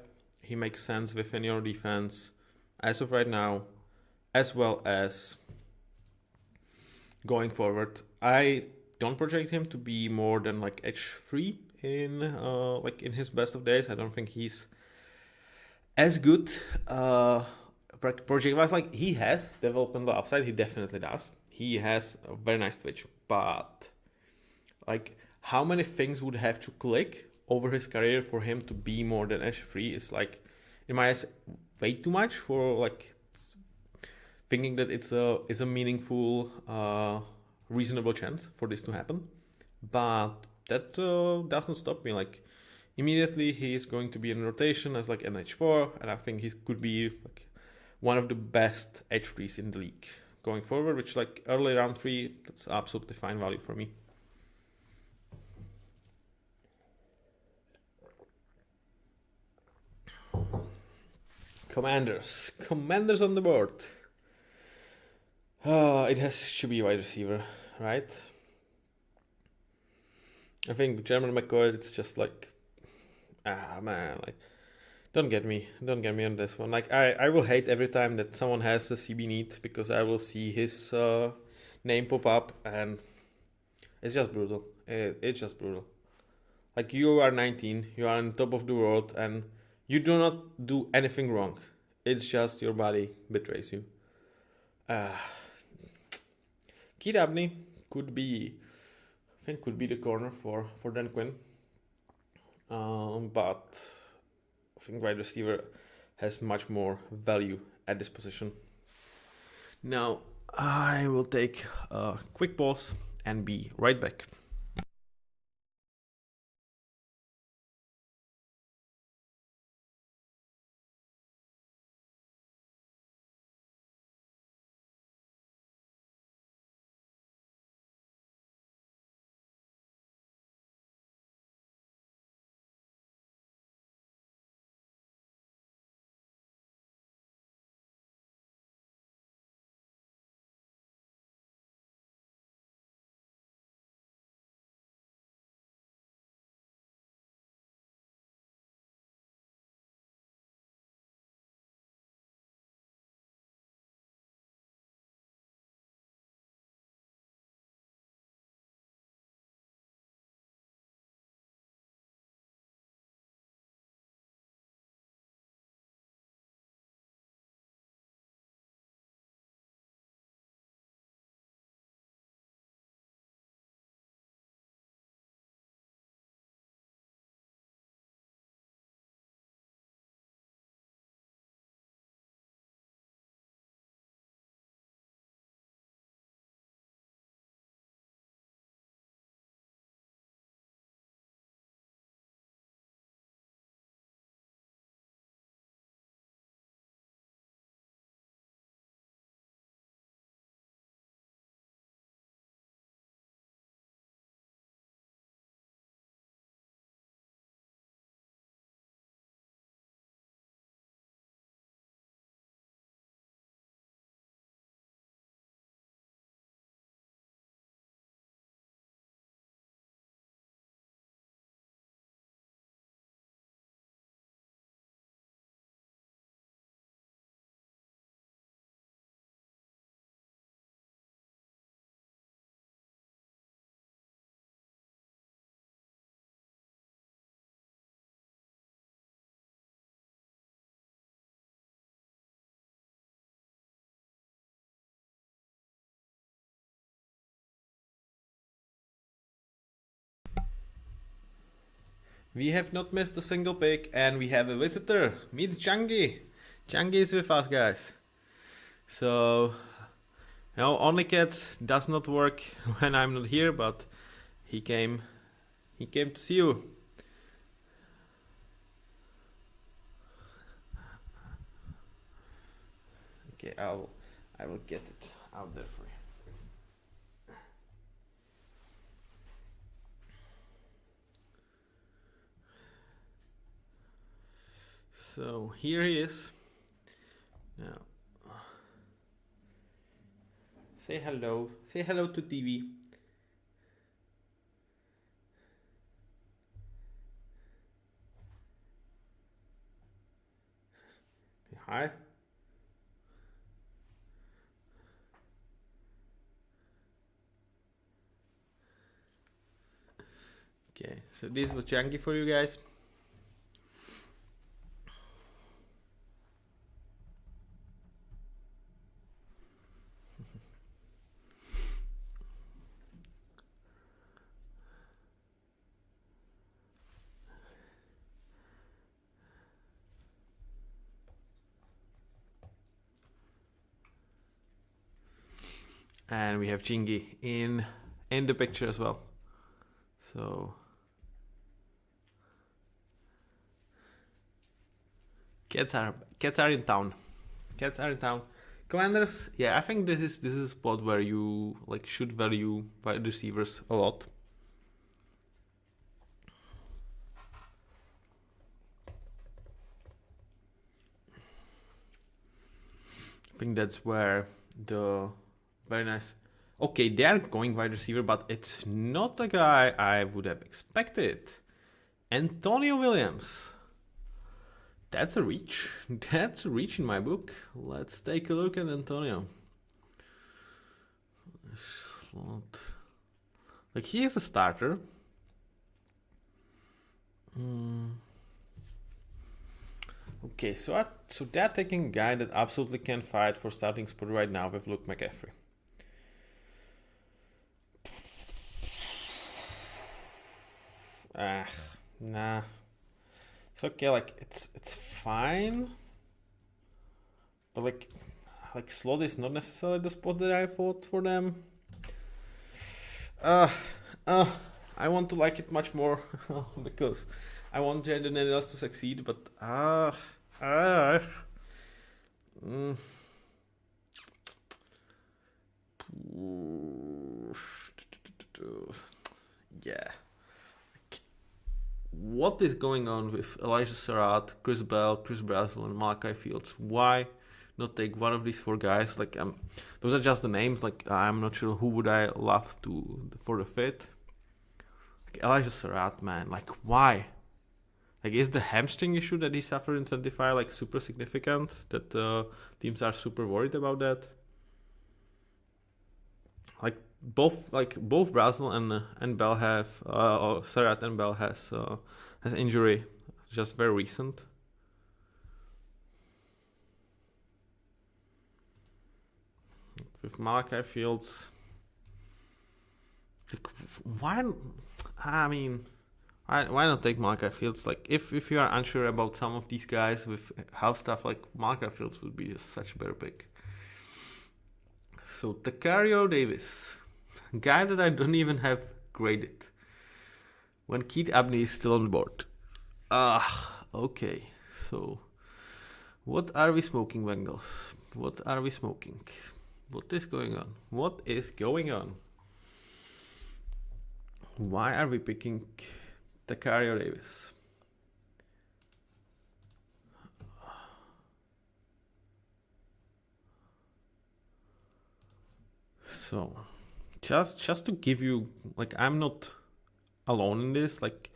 He makes sense within your defense as of right now, as well as going forward. I don't project him to be more than like edge 3 in his best of days. I don't think he's as good project wise. Like, he has developmental upside, he definitely does. He has a very nice twitch, but like, how many things would have to click over his career for him to be more than edge 3 is, like, in my eyes, way too much for like thinking that it's a meaningful, reasonable chance for this to happen. But that doesn't stop me. Like, immediately he is going to be in rotation as like an H4, and I think he could be like one of the best H3s in the league going forward, which, like, early round 3, that's absolutely fine value for me. Commanders on the board. It has to be wide receiver, right? I think German McCoy, it's just like, man, like, don't get me on this one. Like, I will hate every time that someone has a CB need, because I will see his name pop up, and it's just brutal. It's just brutal. Like, you are 19, you are on top of the world, and you do not do anything wrong. It's just your body betrays you. Keith Abney could be the corner for Dan Quinn. But I think wide receiver has much more value at this position. Now, I will take a quick pause and be right back. We have not missed a single pick, and we have a visitor. Meet Changi. Changi is with us, guys. So, only cats does not work when I'm not here, but he came to see you. Okay, I will get it out there for you. So here he is. Now, say hello. Say hello to TV. high. Okay, so this was chunky for you guys. And we have Chingy in the picture as well. So cats are in town. Cats are in town. Commanders, yeah, I think this is a spot where you like should value wide receivers a lot. I think that's where the very nice. Okay, they are going wide receiver, but it's not the guy I would have expected. Antonio Williams. That's a reach. That's a reach in my book. Let's take a look at Antonio. Slot. Like, he is a starter. Okay, so they're taking a guy that absolutely can fight for starting spot right now with Luke McCaffrey. Nah. It's okay, like it's fine. But like slot is not necessarily the spot that I thought for them. I want to like it much more because I want Jaden Daniels to succeed, but yeah. What is going on with Elijah Surratt, Chris Bradford, and Malachi Fields? Why not take one of these four guys? Like, those are just the names. Like, I'm not sure who would I love for the fit. Like, Elijah Surratt, man. Like, why? Like, is the hamstring issue that he suffered in 25 like super significant? That teams are super worried about that? Like both Brazil and Bell have Surratt and Bell has injury, just very recent. With Malachi Fields, like, why? I mean, why not take Malachi Fields? Like, if you are unsure about some of these guys with health stuff, like Malachi Fields would be just such a better pick. So Tacario Davis, guy that I don't even have graded when Keith Abney is still on board. Okay. So what are we smoking, Bengals? What are we smoking? What is going on? What is going on? Why are we picking Tacario Davis? So, just to give you, like, I'm not alone in this. Like,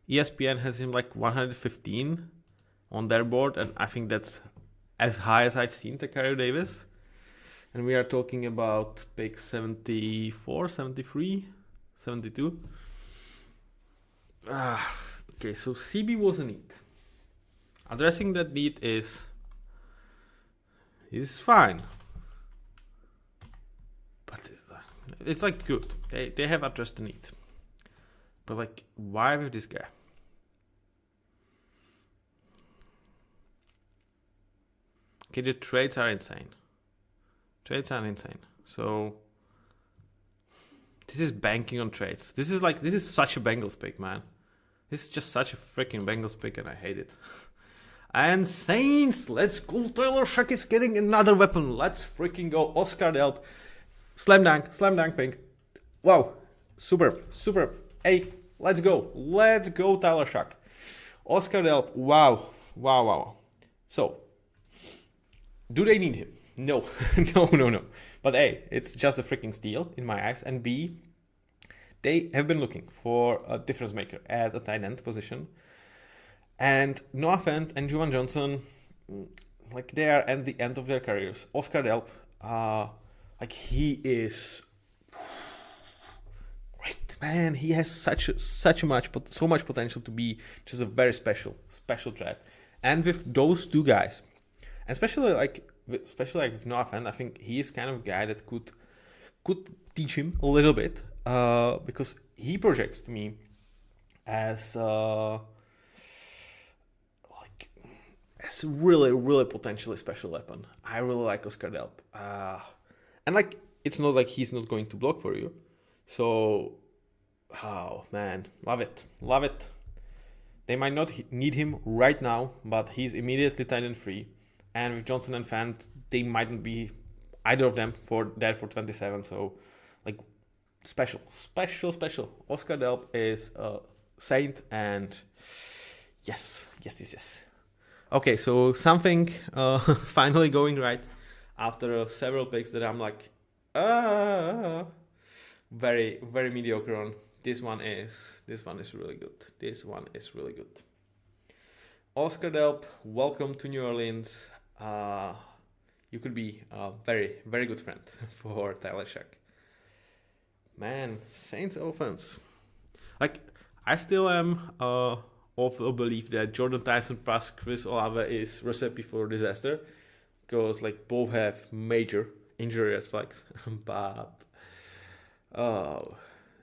ESPN has him like 115 on their board, and I think that's as high as I've seen Tacario Davis. And we are talking about pick 74, 73, 72. Okay, so CB was a need. Addressing that need is fine. But it's like good. They have addressed the need. But like, why with this guy? Okay, the trades are insane. So this is banking on trades. This is such a Bengals pick, man. This is just such a freaking Bengals pick, and I hate it. And Saints, let's go. Taylor Shuck is getting another weapon. Let's freaking go. Oscar Delp. Slam dunk, pink. Wow. Superb. Hey, let's go, Tyler Shuck. Oscar Delp. Wow. So, do they need him? No. No. But A, it's just a freaking steal in my eyes. And B, they have been looking for a difference maker at the tight end position. And Noah Fant and Juwan Johnson, like they are at the end of their careers. Oscar Delp, like he is great, man. He has so much potential to be just a very special threat. And with those two guys, especially with Noah Fant, I think he is kind of a guy that could teach him a little bit, because he projects to me as as really potentially special weapon. I really like Oscar Delp, and like it's not like he's not going to block for you. So, oh man, love it. They might not need him right now, but he's immediately tight end free. And with Johnson and Fant, they mightn't be either of them for 27. So, like, special. Oscar Delp is a saint, and yes. Okay, so something finally going right after several picks that I'm like, very mediocre on. This one is really good. Oscar Delp, welcome to New Orleans. You could be a very good friend for Tyler Shack. Man, Saints offense. Like, I still am of a belief that Jordan Tyson plus Chris Olave is recipe for disaster, because like both have major injury red flags. But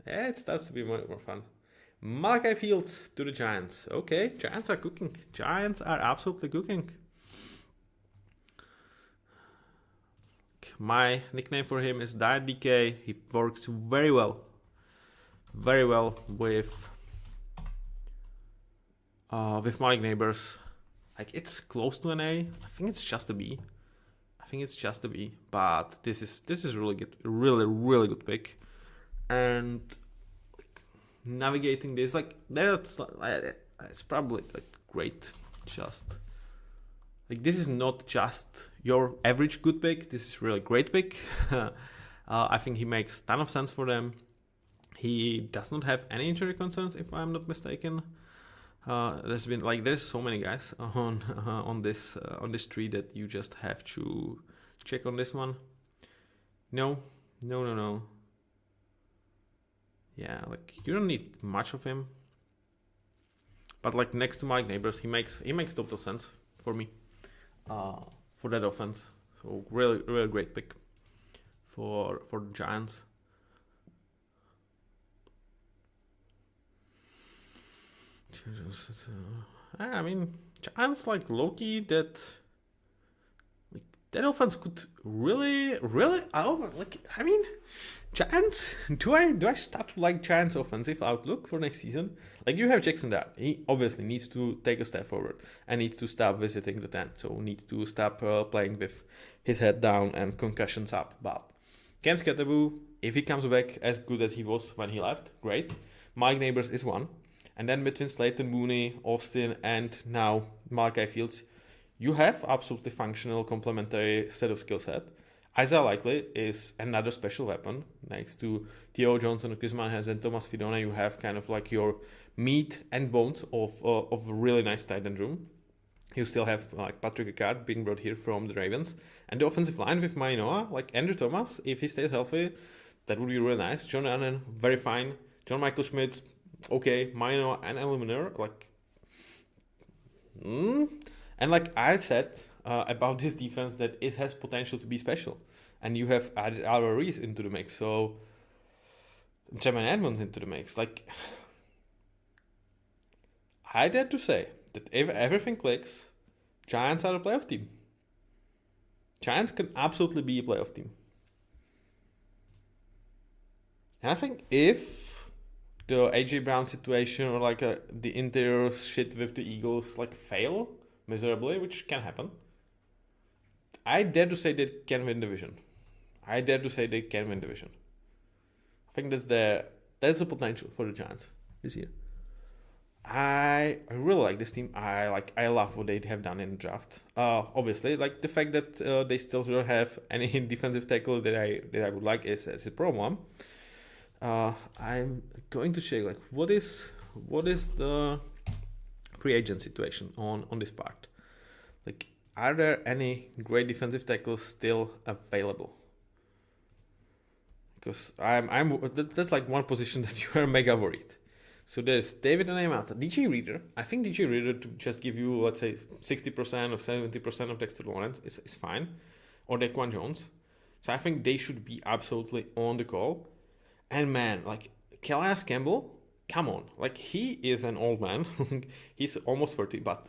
it starts to be more fun. Malachi Fields to the Giants. Okay, Giants are cooking. Giants are absolutely cooking. My nickname for him is Diet DK. He works very well with Malik Neighbors. Like, it's close to an A. I think it's just a B. But this is really good. Really good pick. And like, navigating this, like, it's probably like great. Just like, this is not just your average good pick. This is really great pick. I think he makes a ton of sense for them. He does not have any injury concerns, if I'm not mistaken. There's so many guys on this tree that you just have to check on this one. No. Yeah, like, you don't need much of him. But like, next to Mike Neighbors, he makes total sense for me. For that offense. So really great pick for the Giants. I mean, Giants, like, low-key, that offense could really Giants. Do I start to like Giants offensive outlook for next season? Like, you have Jackson Dart. He obviously needs to take a step forward and needs to stop visiting the tent. So needs to stop playing with his head down and concussions up. But Cam Skattebo, if he comes back as good as he was when he left, great. Mike Neighbors is one. And then between Slayton, Mooney, Austin, and now Malachi Fields, you have absolutely functional complementary set of skill set. Isaiah Likely is another special weapon. Next to Theo Johnson, Chris Manhattan, and Thomas Fidona, you have kind of like your meat and bones of a really nice tight end room. You still have like Patrick Ricard being brought here from the Ravens. And the offensive line with Mainoa, like Andrew Thomas, if he stays healthy, that would be really nice. John Allen, very fine. John Michael Schmidt, okay. Mainoa and Eliminer, like... And like I said about this defense, that it has potential to be special. And you have added Alvaro Reese into the mix, so Jamin Edmonds into the mix. Like, I dare to say that if everything clicks, Giants are a playoff team. Giants can absolutely be a playoff team. And I think if the AJ Brown situation or like the interior shit with the Eagles like fail miserably, which can happen, I dare to say they can win division. I think that's the potential for the Giants this year. I really like this team. I love what they have done in the draft. Obviously, like the fact that they still don't have any defensive tackle that I would like is a problem. I'm going to check like what is the free agent situation on this part. Like, are there any great defensive tackles still available? Because that's like one position that you are mega worried. So there's David Onyemata, DJ Reader. I think DJ Reader to just give you, let's say, 60% or 70% of Dexter Lawrence is fine. Or Daquan Jones. So I think they should be absolutely on the call. And man, like Calais Campbell, come on. Like he is an old man. He's almost 30, but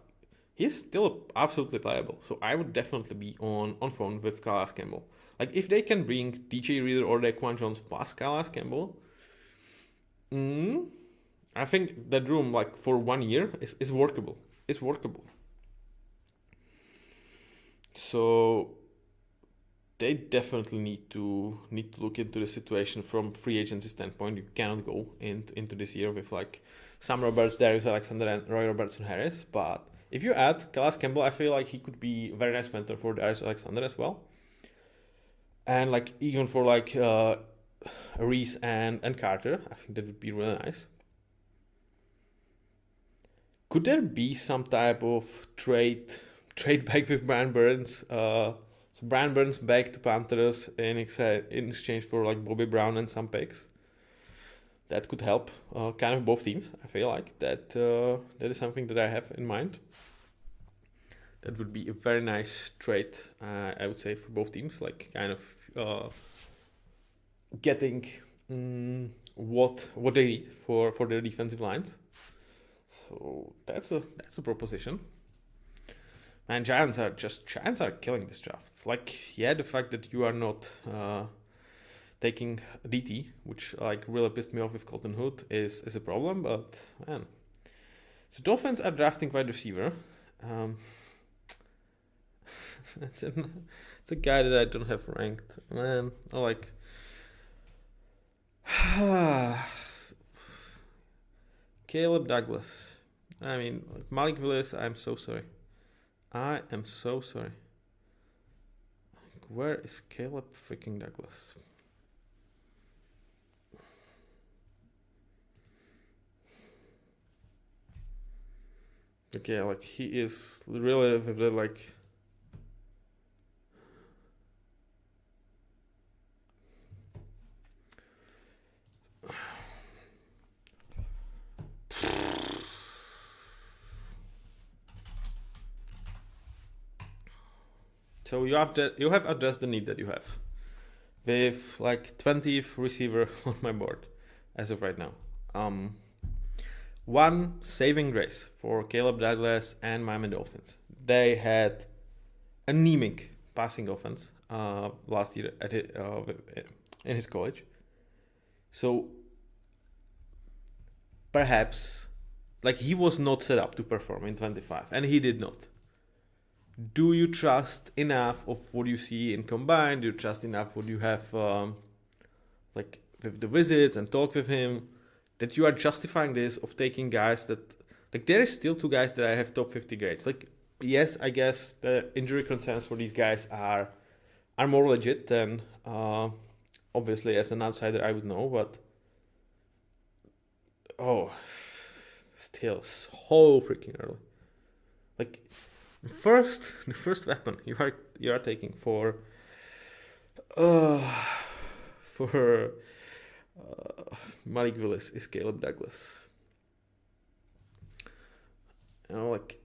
he's still absolutely playable. So I would definitely be on phone with Calais Campbell. Like if they can bring DJ Reader or Daquan Jones plus Calais Campbell, I think that room like for 1 year is workable. It's workable. So they definitely need to look into the situation from free agency standpoint. You cannot go into this year with like Sam Roberts, Darius Alexander, and Roy Robertson Harris. But if you add Calais Campbell, I feel like he could be a very nice mentor for Darius Alexander as well. And like even for like Reese and Carter, I think that would be really nice. Could there be some type of trade back with Brian Burns? So Brian Burns back to Panthers in exchange for like Bobby Brown and some picks. That could help kind of both teams. I feel like that is something that I have in mind. That would be a very nice trade, I would say, for both teams. Like kind of getting what they need for their defensive lines. So that's a proposition. And Giants are killing this draft. Like, yeah, the fact that you are not taking DT, which like really pissed me off with Colton Hood, is a problem. But man, so Dolphins are drafting wide receiver. It's a guy that I don't have ranked. Man, I like. Caleb Douglas. I mean, Malik Willis, I'm so sorry. I am so sorry. Where is Caleb freaking Douglas? Okay, like he is really like. So you have addressed the need that you have with like 20th receiver on my board as of right now. One saving grace for Caleb Douglas and Miami Dolphins. They had anemic passing offense last year in his college. So perhaps like he was not set up to perform in 25, and he did not. Do you trust enough of what you see in combine? Do you trust enough what you have like with the visits and talk with him that you are justifying this of taking guys that like there is still two guys that I have top 50 grades. Like yes, I guess the injury concerns for these guys are more legit than obviously as an outsider I would know, but still so freaking early. Like the first weapon you are taking for Malik Willis is Caleb Douglas. You know, like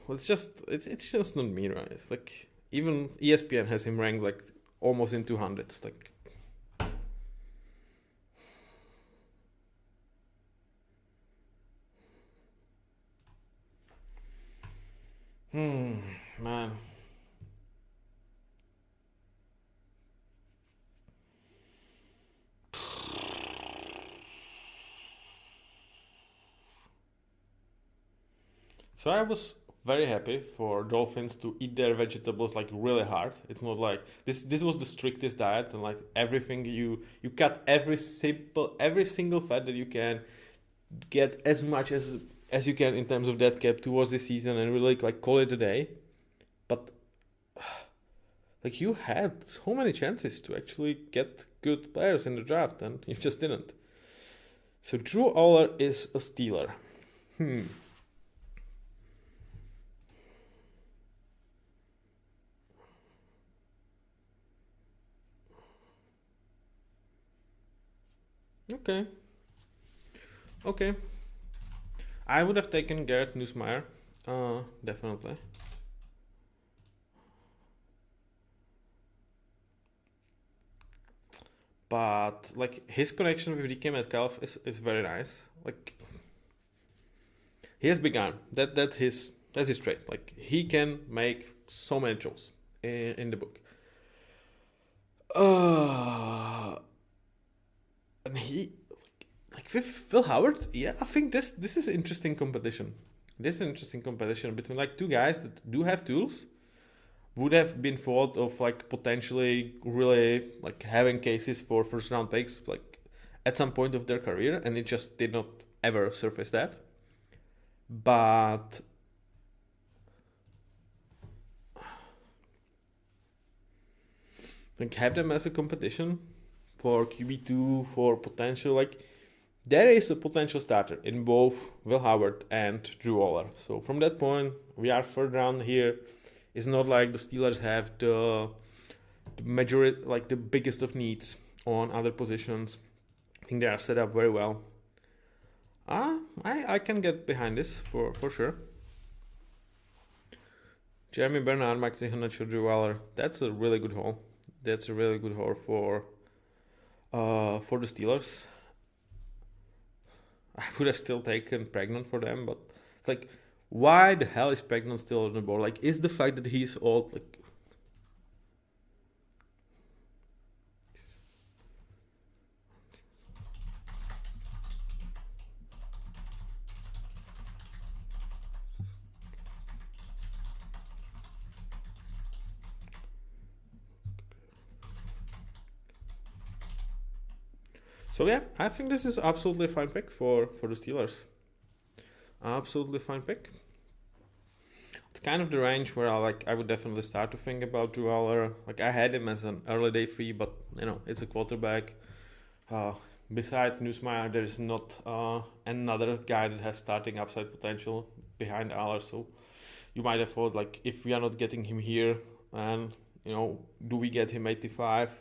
it's just not me, right? It's like even ESPN has him ranked like almost in 200s. Like man. So I was very happy for Dolphins to eat their vegetables like really hard. It's not like this was the strictest diet and like everything you cut every single fat that you can get as much as you can in terms of dead cap towards the season and really like call it a day. But like you had so many chances to actually get good players in the draft and you just didn't. So Drew Aller is a Steeler. Okay. Okay. I would have taken Garrett Nussmeier. Definitely. But like his connection with DK Metcalf is very nice. Like he has begun. That's his trait. Like he can make so many throws in the book. Uh, and he like with Phil Howard, yeah, I think this is interesting competition. This is an interesting competition between like two guys that do have tools, would have been thought of like potentially really like having cases for first round picks like at some point of their career, and it just did not ever surface that. But like have them as a competition for QB2 for potential like there is a potential starter in both Will Howard and Drew Waller. So from that point, we are third round here. It's not like the Steelers have the majority, like the biggest of needs on other positions. I think they are set up very well. I can get behind this for sure. Jeremy Bernard, Max Ihenacho, Drew Waller. That's a really good haul. That's a really good haul for the Steelers. I would have still taken Pregnant for them, but it's like, why the hell is Pregnant still on the board? Like, is the fact that he's old like? So yeah, I think this is absolutely a fine pick for the Steelers. Absolutely fine pick. It's kind of the range where I would definitely start to think about Drew Aller. Like I had him as an early day free, but it's a quarterback. Beside Nussmeier, there is not another guy that has starting upside potential behind Aller. So you might have thought like if we are not getting him here, and do we get him 85?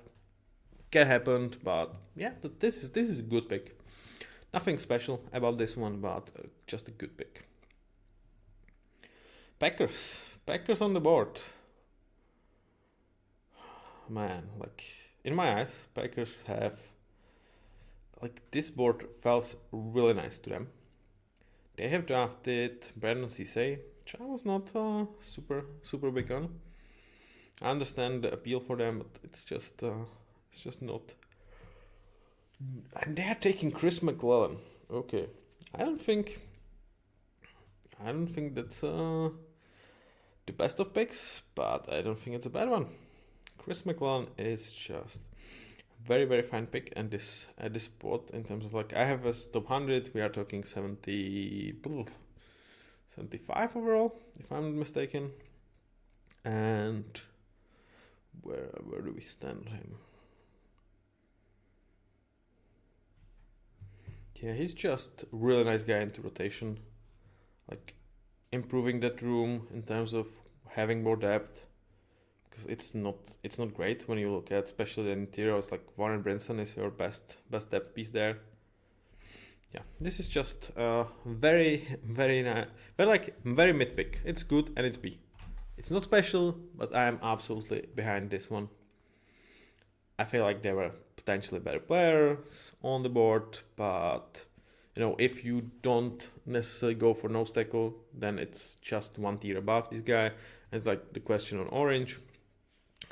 Can happen, but yeah, this is a good pick. Nothing special about this one, but just a good pick. Packers on the board. Man, like in my eyes, Packers have like this board feels really nice to them. They have drafted Brandon Cisse, which I was not super big on. I understand the appeal for them, but it's just not. And they are taking Chris McClellan. Okay, I don't think that's the best of picks, but I don't think it's a bad one. Chris McClellan is just very very fine pick, and this at this spot in terms of like I have as top 100. We are talking 75 overall, if I'm not mistaken. And where do we stand him? Yeah, he's just a really nice guy into rotation, like improving that room in terms of having more depth, because it's not great when you look at especially the interiors. Like Warren Brinson is your best depth piece there. Yeah, this is just very very nice, very mid pick. It's good and it's B. It's not special, but I am absolutely behind this one. I feel like there were potentially better players on the board, but if you don't necessarily go for nose tackle, then it's just one tier above this guy. It's like the question on Orange,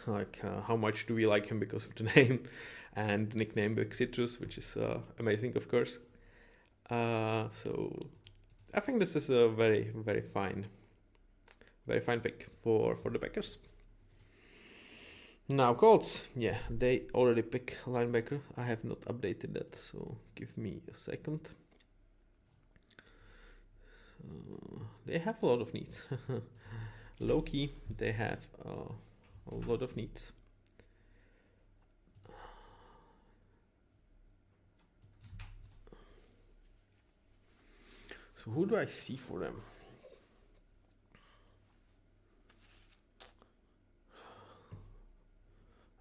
like how much do we like him because of the name and the nickname Big Citrus, which is amazing, of course. So I think this is a very very fine pick for the Packers. Now Colts, yeah, they already pick linebacker. I have not updated that, so give me a second. They have a lot of needs. Low key, they have a lot of needs. So who do I see for them?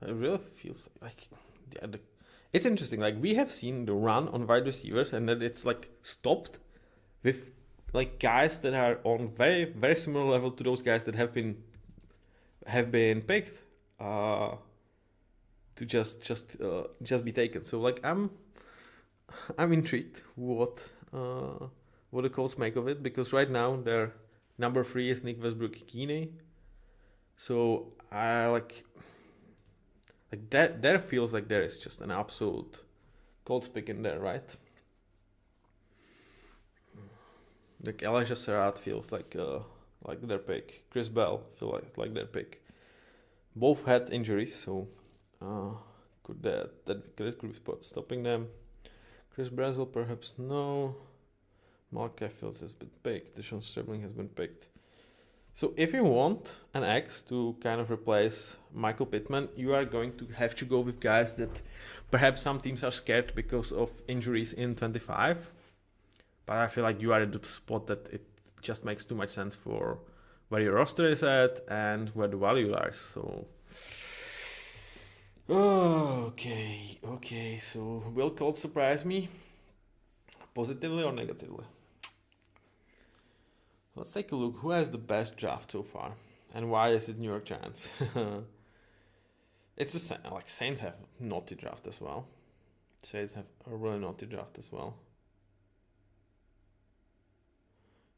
It really feels like it's interesting. Like we have seen the run on wide receivers, and then it's like stopped with like guys that are on very very similar level to those guys that have been picked to just be taken. So like I'm intrigued what the Colts make of it, because right now their number 3 is Nick Westbrook-Ikine. So I like that. There feels like there is just an absolute Colts pick in there, right? Like Elijah Sarratt feels like their pick. Chris Bell feels like their pick. Both had injuries, so could be stopping them. Chris Brazel perhaps no. Malachi Fields has been picked. Deshaun Stribling has been picked. So if you want an X to kind of replace Michael Pittman, you are going to have to go with guys that perhaps some teams are scared because of injuries in 25. But I feel like you are at the spot that it just makes too much sense for where your roster is at and where the value lies. So, okay. So will Colts surprise me positively or negatively? Let's take a look. Who has the best draft so far, and why is it New York Giants? It's the like Saints have naughty draft as well. Saints have a really naughty draft as well.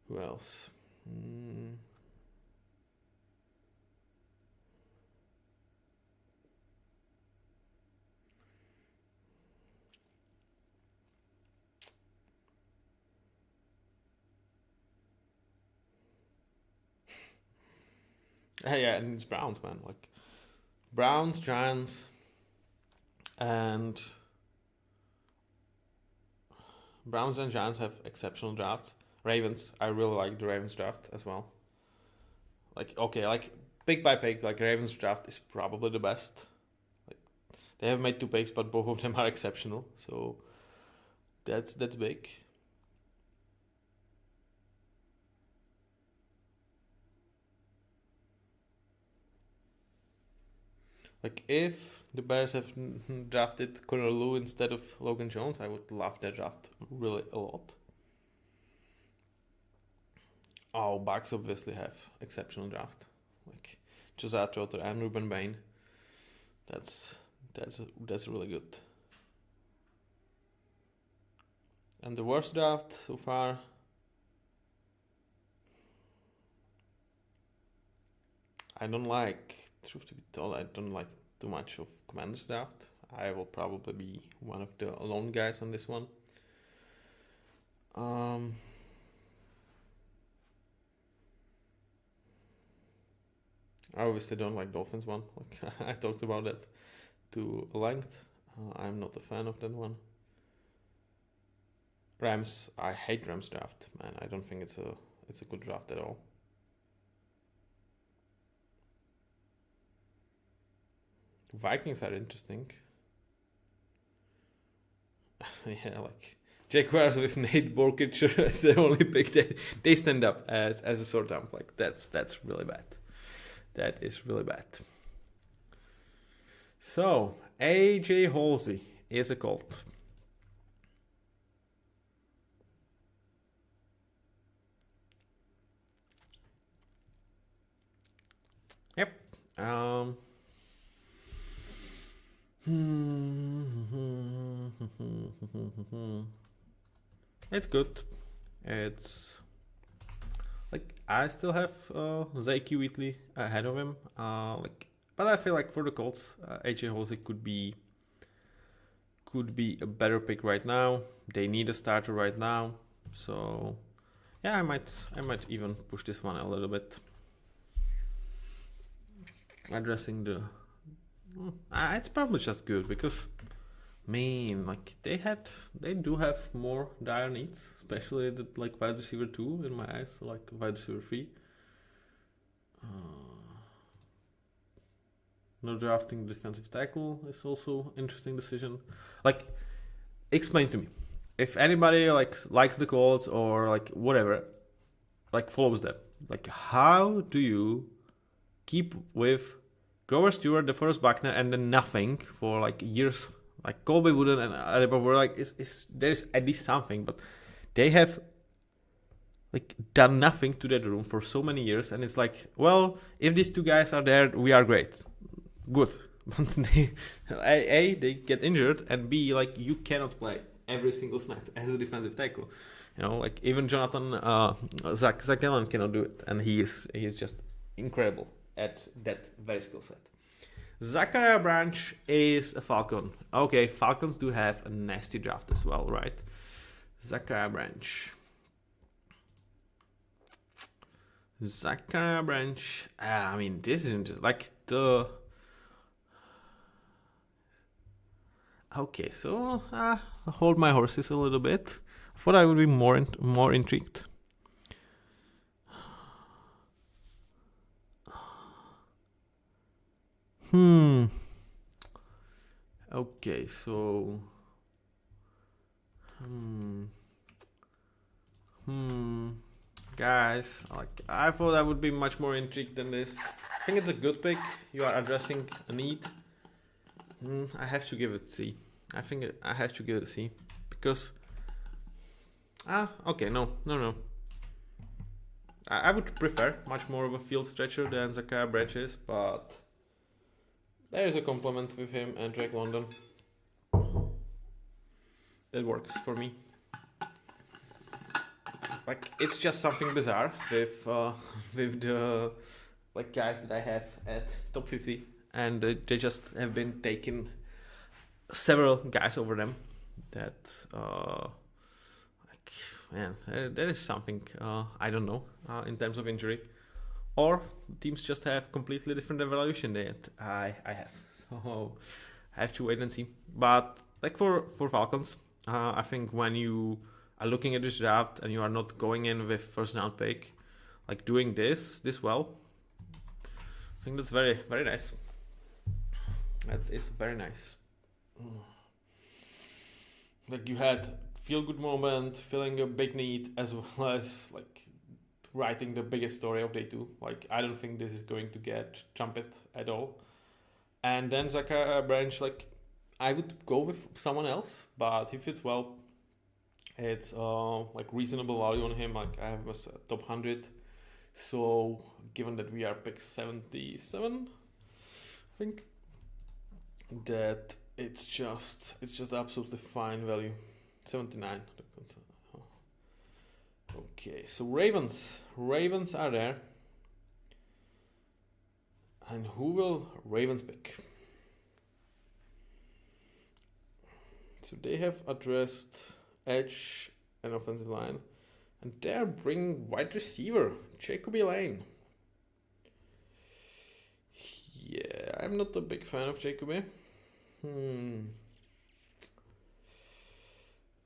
Who else? Yeah, and it's Browns, man. Like Browns, Giants, and Giants have exceptional drafts. Ravens, I really like the Ravens draft as well. Like pick by pick, like Ravens draft is probably the best. Like they have made 2 picks, but both of them are exceptional. So that's big. Like if the Bears have drafted Connor Lew instead of Logan Jones, I would love that draft really a lot. Oh, Bucks obviously have exceptional draft, like Josiah Trotter and Ruben Bain. That's really good. And the worst draft so far, I don't like. Truth to be told, I don't like too much of Commanders draft. I will probably be one of the lone guys on this one. I obviously don't like Dolphins one. Like I talked about that to length. I'm not a fan of that one. Rams, I hate Rams draft, man. I don't think it's a good draft at all. Vikings are interesting. Yeah, like Jaguars with Nate Borkic as the only pick. They stand up as a sore thumb. Like that's really bad. That is really bad. So AJ Halsey is a Colt. Yep. It's good. It's like I still have Zeke Wheatley ahead of him. But I feel like for the Colts, AJ Halsey could be a better pick right now. They need a starter right now, so yeah, I might even push this one a little bit. Addressing the, it's probably just good because, man, like they do have more dire needs, especially the like wide receiver 2 in my eyes, so like wide receiver 3. No drafting defensive tackle is also interesting decision. Like, explain to me, if anybody likes the Colts or like whatever, like follows them, like how do you keep with Grover Stewart, DeForest Buckner, and then nothing for like years Like Colby Wooden and Adebayo were like, there's at least something, but they have like done nothing to that room for so many years, and it's like, well, if these two guys are there, we are great, good. But they get injured, and B, like you cannot play every single snap as a defensive tackle. You know, like even Jonathan Zach Allen cannot do it, and he is just incredible at that very skill set. Zachariah Branch is a Falcon. Okay, Falcons do have a nasty draft as well, right? Zachariah Branch. I mean, this isn't like the... Okay, so I'll hold my horses a little bit. I thought I would be more intrigued. Okay, so guys, like I thought I would be much more intrigued than this. I think it's a good pick. You are addressing a need. I have to give it C. I think I have to give it a C because okay, no. I would prefer much more of a field stretcher than Zachariah Branch is, but there is a compliment with him and Drake London. That works for me. Like it's just something bizarre with the like guys that I have at top 50, and they just have been taking several guys over them. That like man, there is something I don't know in terms of injury. Or teams just have completely different evaluation that I have. So I have to wait and see. But like for Falcons, I think when you are looking at this draft and you are not going in with first round pick, like doing this well, I think that's very, very nice. That is very nice. Like you had feel good moment, filling a big need, as well as like writing the biggest story of day two. Like I don't think this is going to get trumpet at all. And then Zachariah Branch, like I would go with someone else, but he fits well. It's like reasonable value on him. Like I have a top 100. So given that we are pick 77, I think that it's just absolutely fine value. 79. Okay, so Ravens are there. And who will Ravens pick? So they have addressed edge and offensive line. And they're bringing wide receiver, Jacoby Lane. Yeah, I'm not a big fan of Jacoby.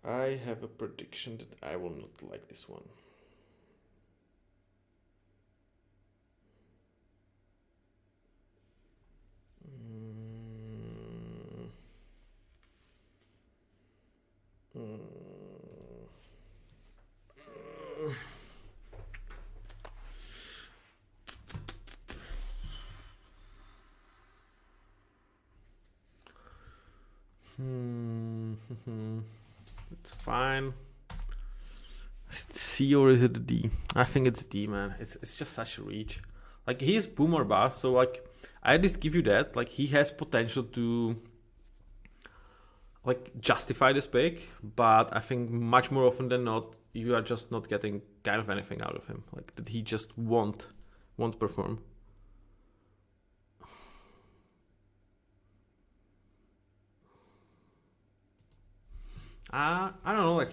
I have a prediction that I will not like this one. It's fine. Is it C or is it a D? I think it's D, man. It's just such a reach. Like he's boom or bust, so like I at least give you that. Like he has potential to like justify this pick, but I think much more often than not, you are just not getting kind of anything out of him. Like that he just won't perform. I don't know, like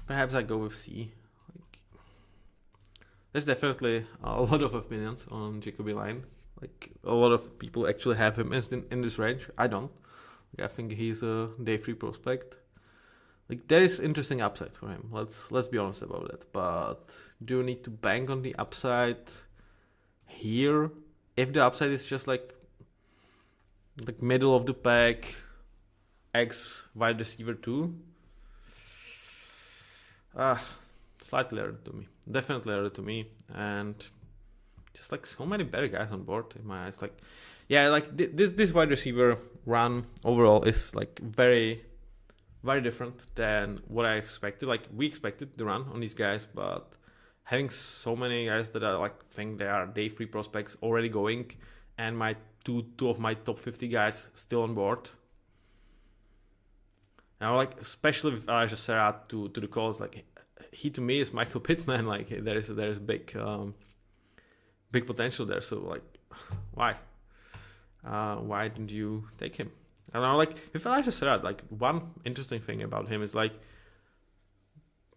perhaps I go with C. Like, there's definitely a lot of opinions on Jacoby Lane. Like a lot of people actually have him in this range. I don't. Like, I think he's a day 3 prospect. Like there is interesting upside for him. Let's be honest about that. But do you need to bank on the upside here? If the upside is just like middle of the pack, X wide receiver 2, slightly early to me. Definitely early to me. And just like so many better guys on board in my eyes. Like, yeah, like this wide receiver run overall is like very, very different than what I expected. Like we expected the run on these guys, but having so many guys that I like think they are day 3 prospects already going, and my two of my top 50 guys still on board. Now, like especially with Elijah Sarah to the calls, like he to me is Michael Pittman. Like there's big potential there. So like, why didn't you take him? I don't know. Like with Elijah Sarah, like one interesting thing about him is like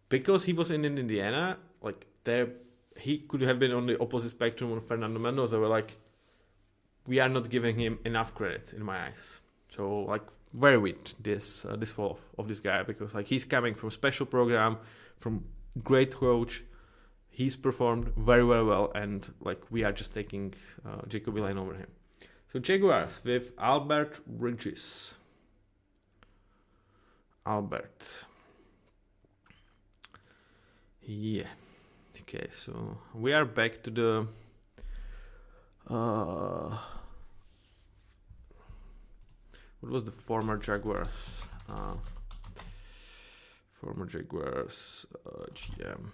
because he was in Indiana, like there he could have been on the opposite spectrum of Fernando Mendoza. Were like, we are not giving him enough credit in my eyes. So like very weird this fall of this guy, because like he's coming from special program, from great coach, he's performed very well, and like we are just taking Jacoby Lane over him. So Jaguars with Albert Bridges. Albert. Yeah. Okay, so we are back to the what was the former Jaguars? GM.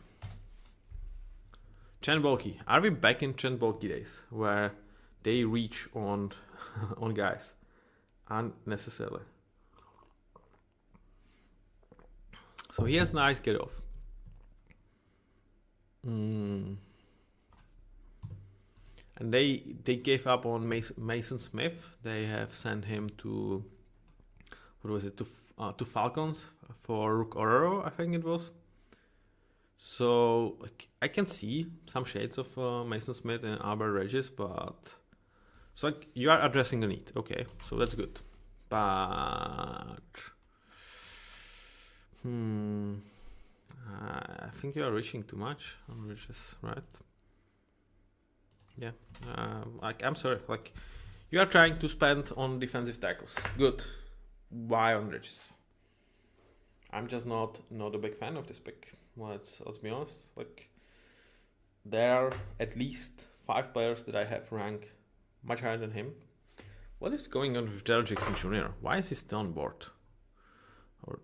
Chen Bolke. Are we back in Chen Bolke days where they reach on on guys unnecessarily? So he has nice get off. And they gave up on Mason Smith. They have sent him to to Falcons for Rook Ororo, I think it was. So like, I can see some shades of Mason Smith and Albert Regis, but so like you are addressing the need. Okay, so that's good. But I think you are reaching too much on Regis, right? Yeah, like I'm sorry, like you are trying to spend on defensive tackles. Good. Why on Regis? I'm just not a big fan of this pick. Let's be honest. Like there are at least 5 players that I have ranked much higher than him. What is going on with Gerald Jackson Jr.? Why is he still on board? Or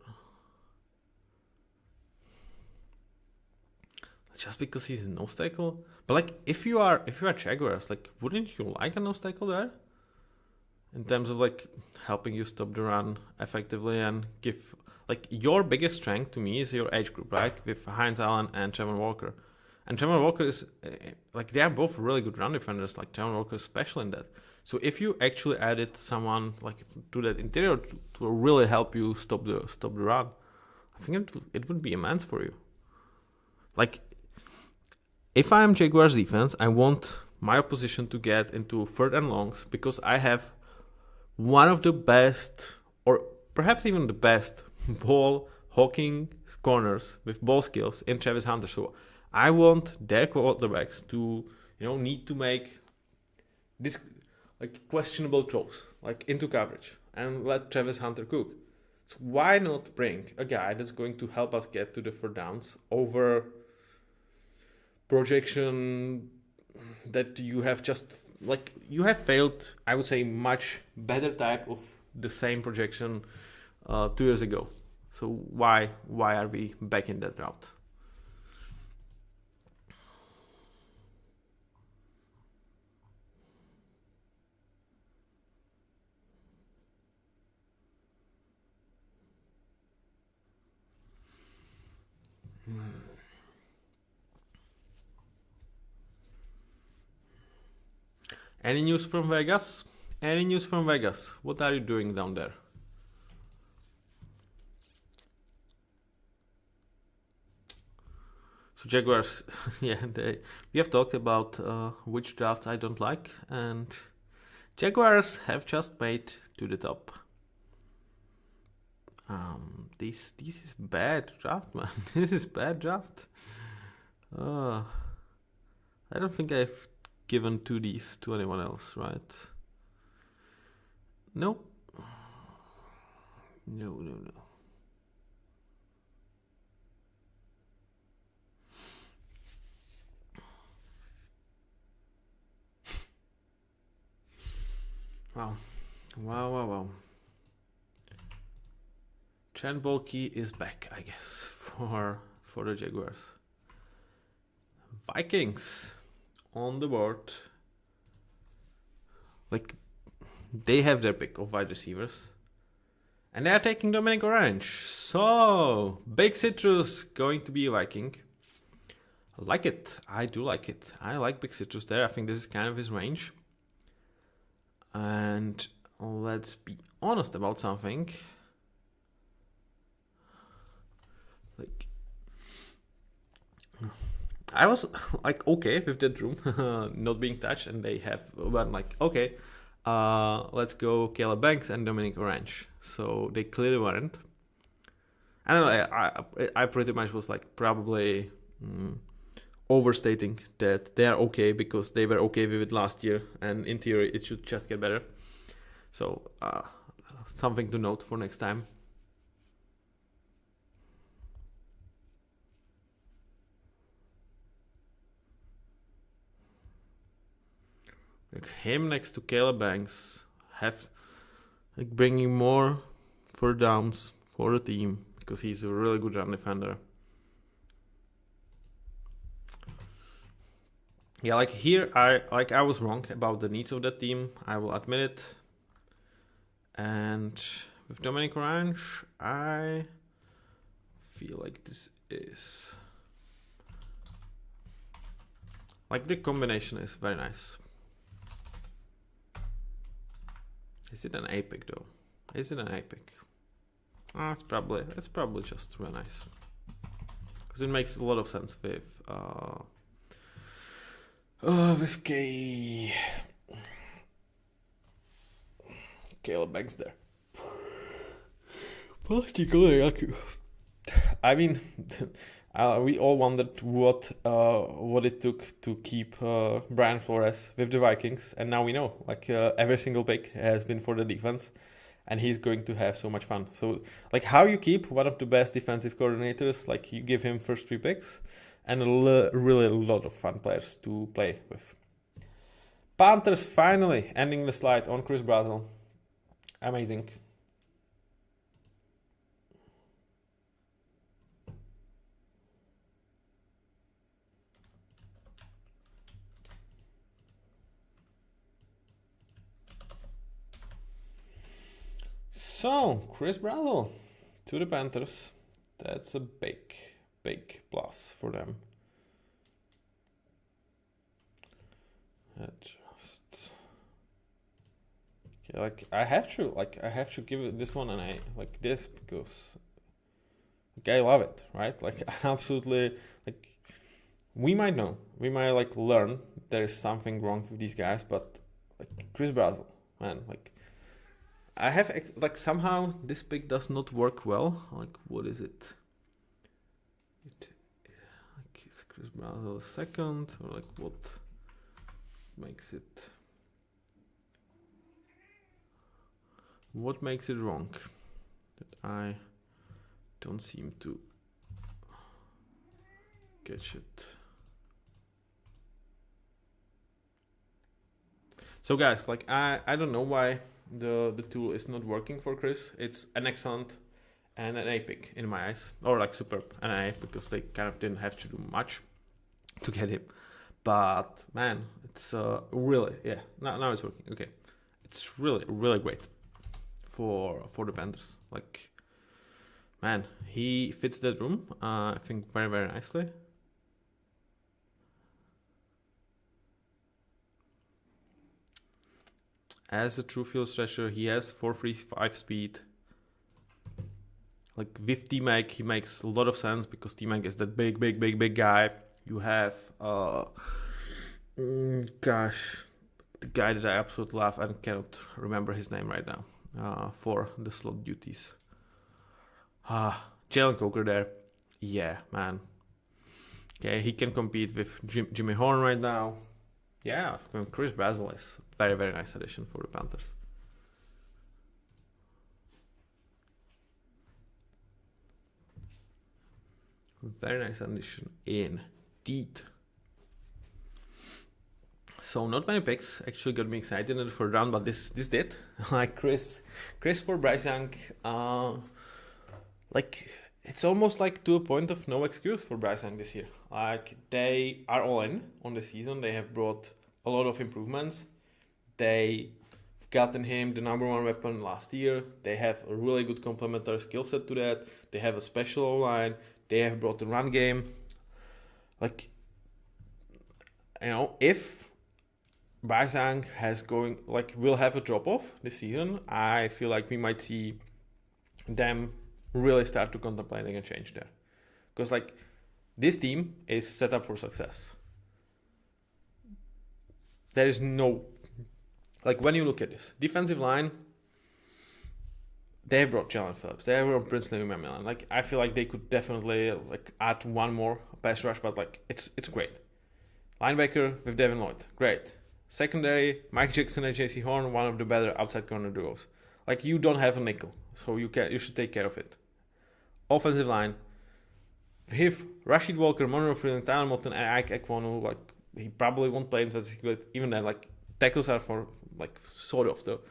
just because he's a nose tackle? But like if you are Jaguars, like wouldn't you like a nose tackle there? In terms of like helping you stop the run effectively and give like your biggest strength to me is your age group, right? With Hines Allen and Trevor Walker. And Trevor Walker is like they are both really good run defenders. Like Trevor Walker is special in that. So if you actually added someone like to that interior to really help you stop the run, I think it would be immense for you. Like if I am Jaguars defense, I want my opposition to get into 3rd and longs because I have one of the best, or perhaps even the best, ball hawking corners with ball skills in Travis Hunter. So I want their quarterbacks to, need to make this like questionable throws, like into coverage, and let Travis Hunter cook. So why not bring a guy that's going to help us get to the 4th downs over projection that you have just like you have failed, I would say, much better type of the same projection 2 years ago. So why are we back in that route? Any news from Vegas? What are you doing down there? So Jaguars, yeah, we have talked about which drafts I don't like, and Jaguars have just made to the top. This is bad draft, man. This is bad draft. I don't think I've given 2Ds to anyone else, right? Nope. No. Wow. Wow. Chan Bolke is back, I guess, for the Jaguars. Vikings on the board. Like, they have their pick of wide receivers. And they are taking Dominic Orange. So, Big Citrus going to be a Viking. I like it. I do like it. I like Big Citrus there. I think this is kind of his range. And let's be honest about something. Like, I was like okay with that room not being touched, and they have went like okay, let's go Caleb Banks and Dominic Orange. So they clearly weren't. I don't know. I pretty much was like probably overstating that they are okay because they were okay with it last year, and in theory it should just get better. So something to note for next time. Like him next to Caleb Banks, have like bringing more for downs for the team because he's a really good run defender. Yeah, like here I was wrong about the needs of that team. I will admit it. And with Dominic Orange, I feel like this is like the combination is very nice. Is it an A pick though? Is it an A pick? It's probably just real nice because it makes a lot of sense with Caleb Banks there. Particularly, I mean, we all wondered what it took to keep Brian Flores with the Vikings, and now we know. Like every single pick has been for the defense, and he's going to have so much fun. So, like, how you keep one of the best defensive coordinators? Like, you give him first 3 picks, and really a lot of fun players to play with. Panthers finally ending the slide on Chris Brazel. Amazing. So, Chris Brazel to the Panthers. That's a big plus for them. Like I have to give this one an A like this because like I love it, right? Like absolutely, like we might like learn there is something wrong with these guys, but like Chris Brazel, man, like I have like somehow this pick does not work well. Like what is it? Like is Chris Brazel second or like what makes it? What makes it wrong? That I don't seem to catch it. So guys, like I don't know why the tool is not working for Chris. It's an excellent and an A pick in my eyes. Or like superb and an A because they kind of didn't have to do much to get him. But man, it's really now it's working. Okay. It's really great for the Panthers. Like, man, he fits that room. I think very nicely. As a true field stretcher, he has 4.35 speed. Like with T-Mac, he makes a lot of sense because T-Mac is that big guy. You have the guy that I absolutely love and cannot remember his name right now. For the slot duties. Jalen Coker there. Yeah, man. Okay, he can compete with Jimmy Horn right now. Yeah, Chris Brazel is very nice addition for the Panthers. Very nice addition indeed. So not many picks actually got me excited in the third round, but this did. Like Chris for Bryce Young, like it's almost like to a point of no excuse for Bryce Young this year. Like they are all in on the season. They have brought a lot of improvements. They've gotten him the number one weapon last year. They have a really good complementary skill set to that. They have a special O-line. They have brought the run game. Like, you know, if Bryce Young will have a drop off this season, I feel like we might see them really start to contemplating a change there. Because like this team is set up for success. There is no, like when you look at this defensive line, they brought Jalen Phillips, they brought Prince Milan. Like I feel like they could definitely like add one more pass rush, but like it's great. Linebacker with Devin Lloyd, great. Secondary, Mike Jackson and JC Horn, one of the better outside corner duos. Like you don't have a nickel, so you should take care of it. Offensive line, with Rashid Walker, Monroe Freeland, Tyler Moulton, and Ike Ekwonu, like he probably won't play him, but even then, like tackles are for like sort of though.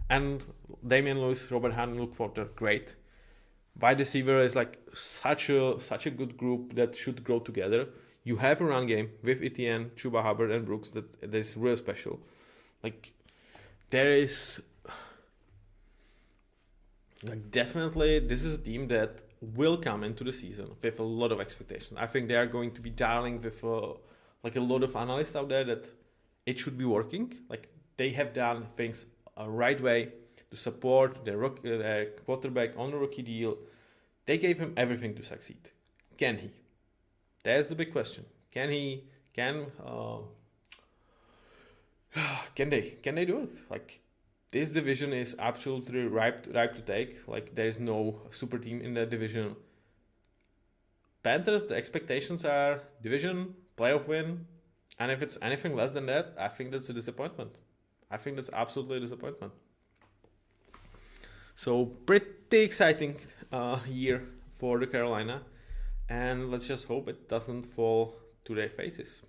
And Damian Lewis, Robert Hunt, Luke Forter, great. Wide receiver is like such a good group that should grow together. You have a run game with Etienne, Chuba Hubbard, and Brooks that is real special. Like there is, like definitely this is a team that will come into the season with a lot of expectation. I think they are going to be dialing with like a lot of analysts out there that it should be working. Like they have done things a right way to support their quarterback on a rookie deal. They gave him everything to succeed. Can he? That's the big question. Can he? Can they do it? Like this division is absolutely ripe to take. Like there is no super team in that division. Panthers, the expectations are division, playoff win, and if it's anything less than that, I think that's a disappointment. I think that's absolutely a disappointment. So pretty exciting year for the Carolina, and let's just hope it doesn't fall to their faces.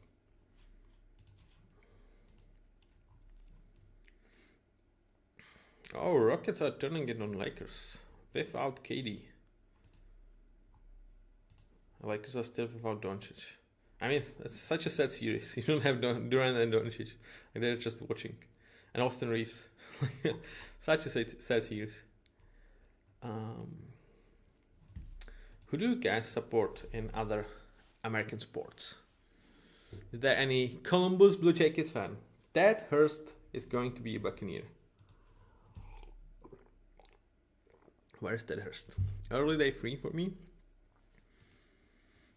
Oh, Rockets are turning it on Lakers without KD. Lakers are still without Doncic. I mean, it's such a sad series. You don't have Durant and Doncic. Like they're just watching. And Austin Reeves. Such a sad series. Who do you guys support in other American sports? Is there any Columbus Blue Jackets fan? Ted Hurst is going to be a Buccaneer. Where's Ted Hurst? Early day 3 for me.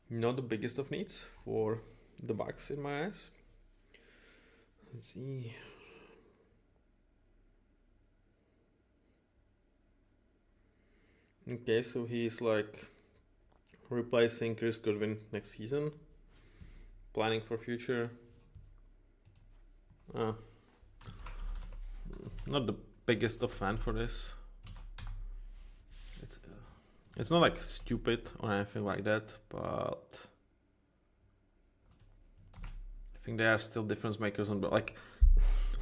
Not the biggest of needs for the Bucks in my eyes. Let's see. Okay, so he's like replacing Chris Godwin next season. Planning for future. Not the biggest of fan for this. It's not like stupid or anything like that, but I think they are still difference makers on. But like,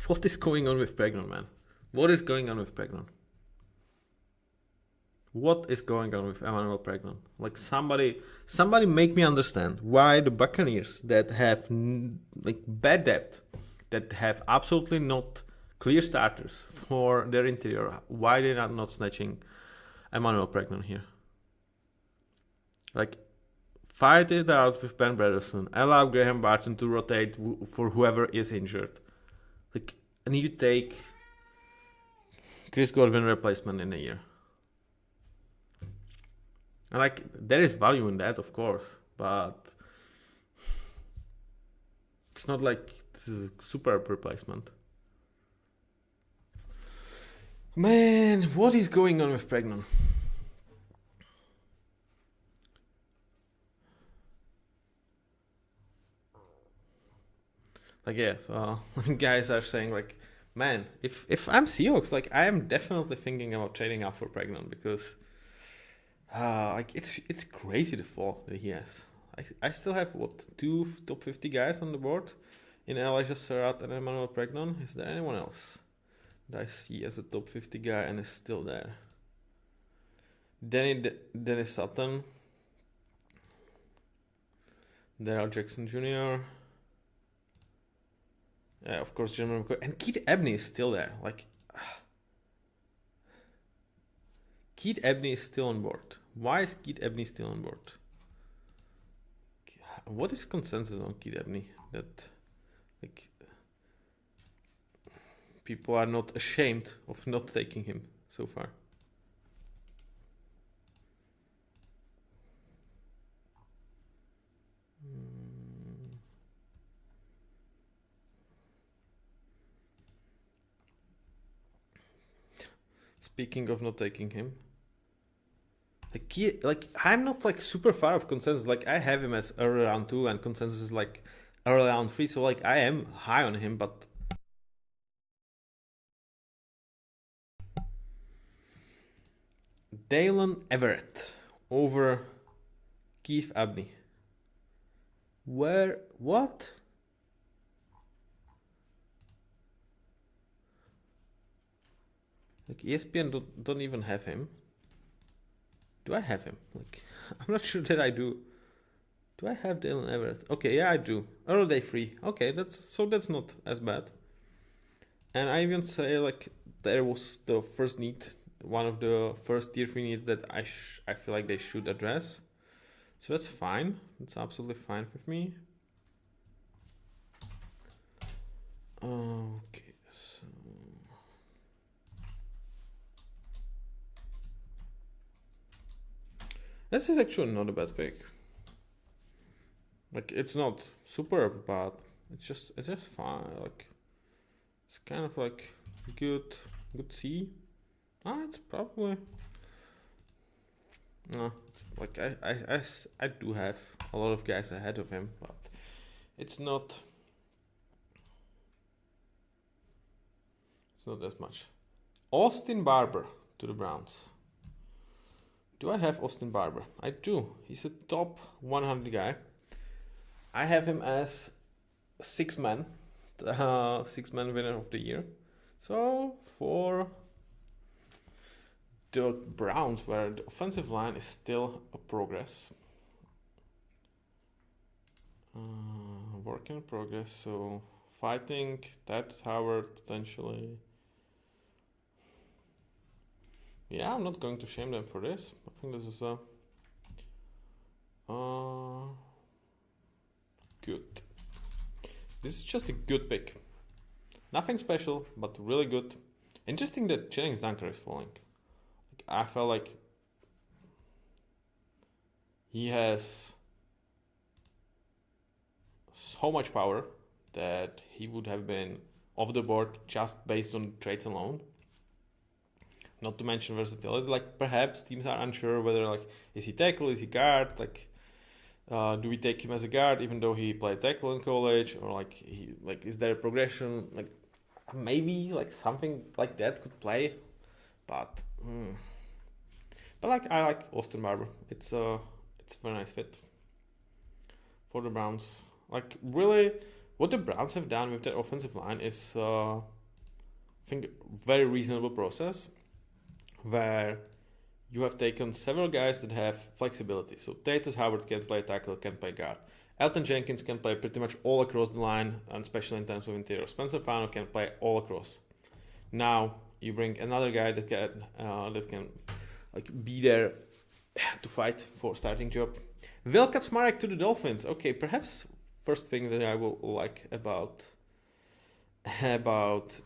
what is going on with Pregnon, man? What is going on with Pregnon? What is going on with Emmanuel Pregnon? Like somebody make me understand why the Buccaneers that have like bad depth, that have absolutely not clear starters for their interior, why they are not snatching Emmanuel Pregnon here. Like, fight it out with Ben Bredesen. Allow Graham Barton to rotate for whoever is injured. Like, and you take Chris Godwin replacement in a year. And like, there is value in that, of course, but it's not like this is a superb replacement. Man, what is going on with Pregnon? Like, yeah, guys are saying like, man, if I'm Seahawks, like I am definitely thinking about trading up for Pregnon because, like it's crazy the fall that he has. I still have 2 top 50 guys on the board in Elijah Surratt and Emmanuel Pregnon? Is there anyone else that I see as a top 50 guy and is still there? Dennis Sutton, Daryl Jackson Jr. Yeah, of course, Jeremy McCoy. And Keith Ebney is still there. Like, Keith Ebney is still on board. Why is Keith Ebney still on board? What is consensus on Keith Ebney? That, like, people are not ashamed of not taking him so far. Speaking of not taking him, like I'm not like super far of consensus. Like I have him as early round 2 and consensus is like early round 3. So like I am high on him, but Dalen Everett over Keith Abney. Where? What? Like ESPN don't even have him. Do I have him? Like I'm not sure that I do. Do I have Dalen Everett? Okay, yeah, I do. Early day 3. Okay, that's not as bad. And I even say like there was the first need, one of the first tier 3 needs that I feel like they should address. So that's fine. That's absolutely fine with me. Okay, so this is actually not a bad pick. Like it's not super, but it's just fine. Like it's kind of like good C. It's probably no. Like I do have a lot of guys ahead of him, but it's not that much. Austin Barber to the Browns. Do I have Austin Barber? I do. He's a top 100 guy. I have him as 6-man winner of the year. So for the Browns, where the offensive line is still a progress, work in progress. So fighting Ted Howard potentially. Yeah, I'm not going to shame them for this. I think this is a good. This is just a good pick. Nothing special, but really good. Interesting that Jennings Dunker is falling. Like, I felt like he has so much power that he would have been off the board just based on traits alone. Not to mention versatility. Like perhaps teams are unsure whether like is he tackle, is he guard, like do we take him as a guard even though he played tackle in college, or like is there a progression? Like maybe like something like that could play, but like I like Austin Barber. It's a very nice fit for the Browns. Like really, what the Browns have done with their offensive line is I think very reasonable process, where you have taken several guys that have flexibility. So Tatus Howard can play tackle, can play guard. Elton Jenkins can play pretty much all across the line, and especially in terms of interior. Spencer Fano can play all across. Now you bring another guy that can like be there to fight for starting job. Will Kaczmarek to the Dolphins. Okay, perhaps first thing that I will like about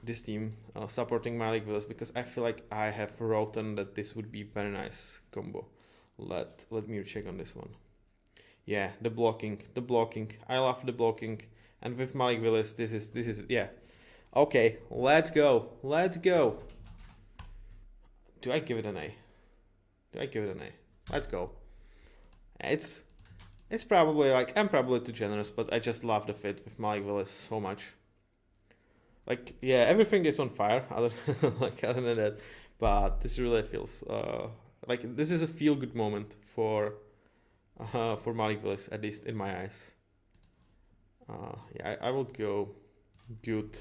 this team supporting Malik Willis, because I feel like I have written that this would be very nice combo. Let me check on this one. Yeah, the blocking. I love the blocking, and with Malik Willis, this is yeah. Okay, let's go. Do I give it an A? Let's go. It's probably like I'm probably too generous, but I just love the fit with Malik Willis so much. Like yeah, everything is on fire other than that, but this really feels like this is a feel good moment for Malik Willis, at least in my eyes. Yeah, I will go good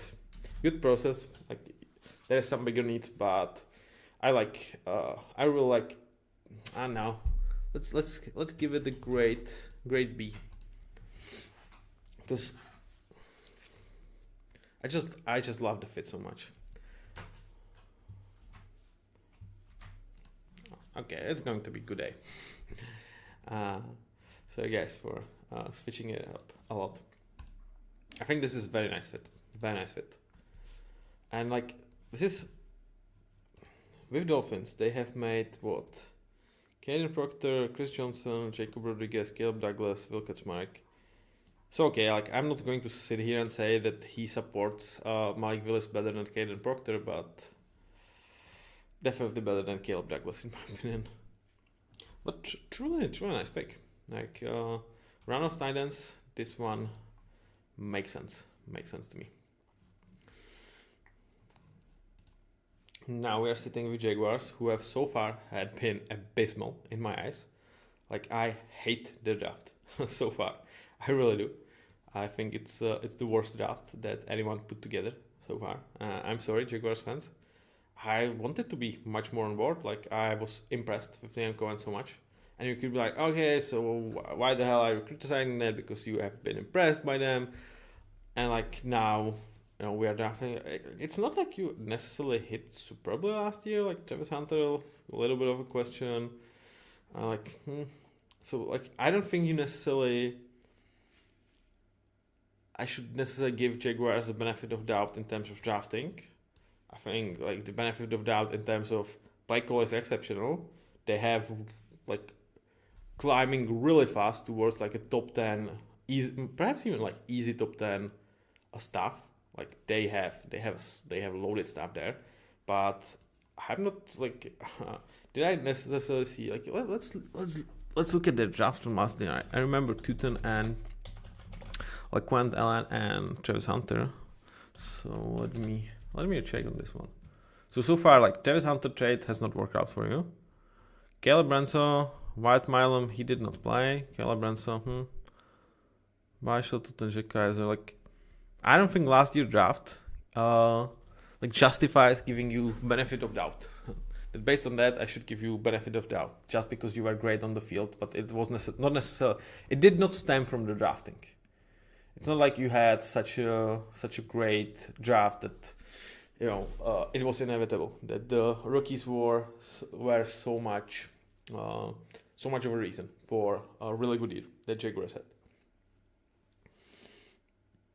process. Like there's some bigger needs, but I really like. I don't know. Let's give it a grade B, because I just love the fit so much. Okay, it's going to be good day. So guys, for switching it up a lot. I think this is very nice fit, and like this is with Dolphins. They have made what? Caden Proctor, Chris Johnson, Jacob Rodriguez, Caleb Douglas, Will Kaczmarek. So okay, like I'm not going to sit here and say that he supports Malik Willis better than Caden Proctor, but definitely better than Caleb Douglas in my opinion. But truly nice pick. Like round of tight ends, this one makes sense to me. Now we are sitting with Jaguars, who have so far had been abysmal in my eyes. Like I hate the draft so far. I really do. I think it's the worst draft that anyone put together so far. I'm sorry, Jaguars fans. I wanted to be much more on board. Like I was impressed with Liam Cohen so much. And you could be like, okay, so why the hell are you criticizing that? Because you have been impressed by them. And like now, you know, we are drafting. It's not like you necessarily hit superbly last year. Like Travis Hunter, a little bit of a question. So like I don't think you necessarily. I should necessarily give Jaguars the benefit of doubt in terms of drafting. I think like the benefit of doubt in terms of play call is exceptional. They have like climbing really fast towards like a top 10, easy, perhaps even like easy top 10 staff. Like they have loaded stuff there, but I'm not like. Did I necessarily see like let's look at the draft from last year. I remember Tuton and like Quent Allen and Travis Hunter. So let me check on this one. So far like Travis Hunter trade has not worked out for you. Caleb Branson, White Milam, he did not play. Caleb Branson, Marshall Tuton Kaiser, like. I don't think last year draft like justifies giving you benefit of doubt. That based on that, I should give you benefit of doubt just because you were great on the field, but it was not necessarily. It did not stem from the drafting. It's not like you had such a great draft that it was inevitable that the rookies were so much of a reason for a really good year that Jaguars had.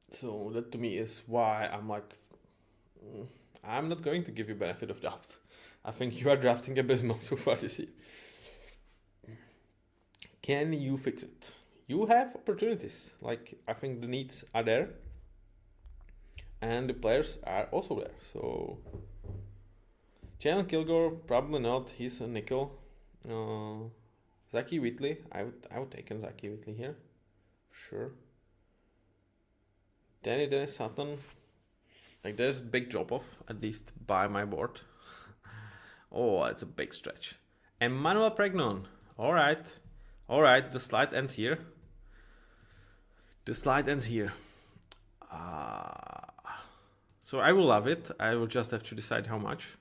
So that to me is why I'm like, I'm not going to give you benefit of doubt. I think you are drafting abysmal so far this year. Can you fix it? You have opportunities. Like I think the needs are there, and the players are also there. So Jalen Kilgore probably not. He's a nickel. Zachy Whitley, I would take him. Zachy Whitley here, sure. Dennis Sutton, like there's a big drop off at least by my board. Oh, it's a big stretch. Emmanuel Pregnon, all right. The slide ends here. So I will love it. I will just have to decide how much.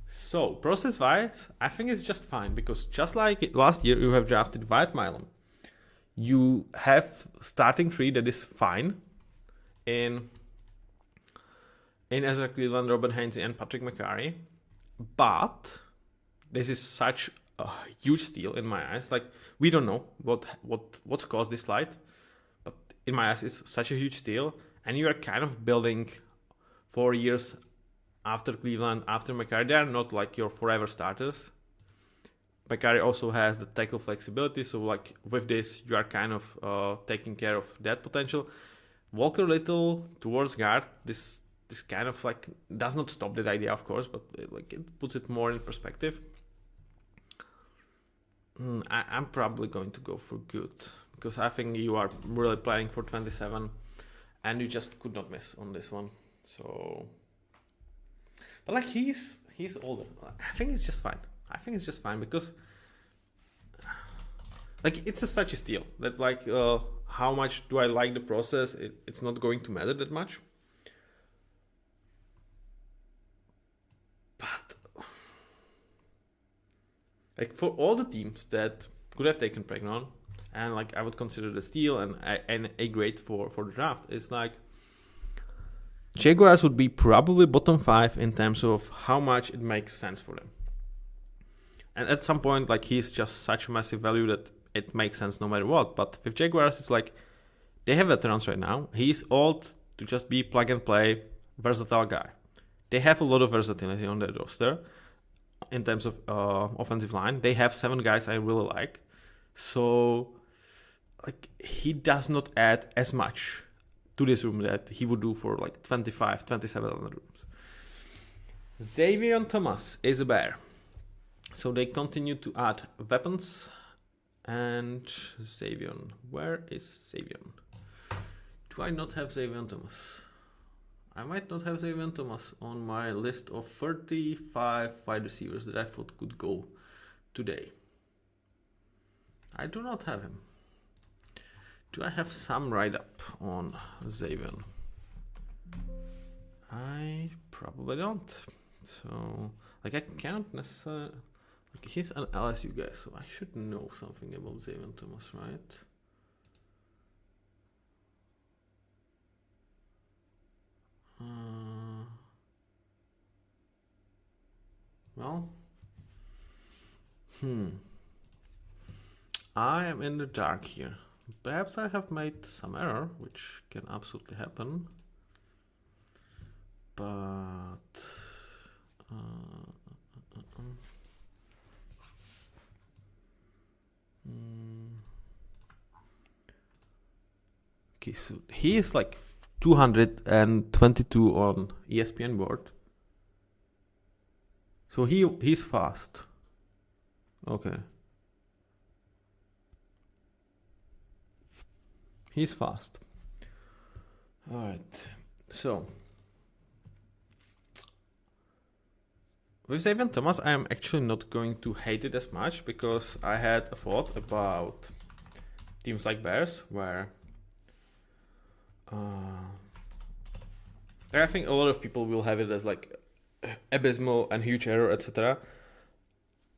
So process-wise, I think it's just fine because just like last year, you have drafted Wyatt Milam. You have starting tree that is fine in Ezra Cleveland, Robin Hainsey, and Patrick McCarry, but this is such a huge steal in my eyes. Like we don't know what's caused this slide, but in my eyes, it's such a huge steal, and you are kind of building 4 years after Cleveland, after McCarry. They are not like your forever starters. McCarry also has the tackle flexibility, so like with this, you are kind of taking care of that potential. Walker Little towards guard, this kind of like does not stop that idea, of course, but it puts it more in perspective. I'm probably going to go for good because I think you are really planning for 27, and you just could not miss on this one. So. But like he's he's older. I think it's just fine. I think it's just fine because, like, it's such a steal that, like, how much do I like the process? It's not going to matter that much. But, like, for all the teams that could have taken Pregnon, and, like, I would consider the steal and a grade for the draft, it's like, Jaguars would be probably bottom 5 in terms of how much it makes sense for them. And at some point, like, he's just such a massive value that it makes sense no matter what. But with Jaguars, it's like, they have veterans right now. He's old to just be plug and play, versatile guy. They have a lot of versatility on their roster in terms of offensive line. They have 7 guys I really like. So, like, he does not add as much to this room that he would do for like 25, 27 other rooms. Xavier Thomas is a bear. So they continue to add weapons. And Xavier, where is Xavier? Do I not have Xavier Thomas? I might not have Xavier Thomas on my list of 35 wide receivers that I thought could go today. I do not have him. Do I have some write-up on Xavier? I probably don't. So, like, I can't necessarily... Like, he's an LSU guy, so I should know something about Xavier Thomas, right? Well... I am in the dark here. Perhaps I have made some error, which can absolutely happen. But... Okay, so he is like 222 on ESPN board. So he's fast. Okay. He's fast. Alright. So with Xavier Thomas, I am actually not going to hate it as much because I had a thought about teams like Bears where I think a lot of people will have it as like abysmal and huge error, etc.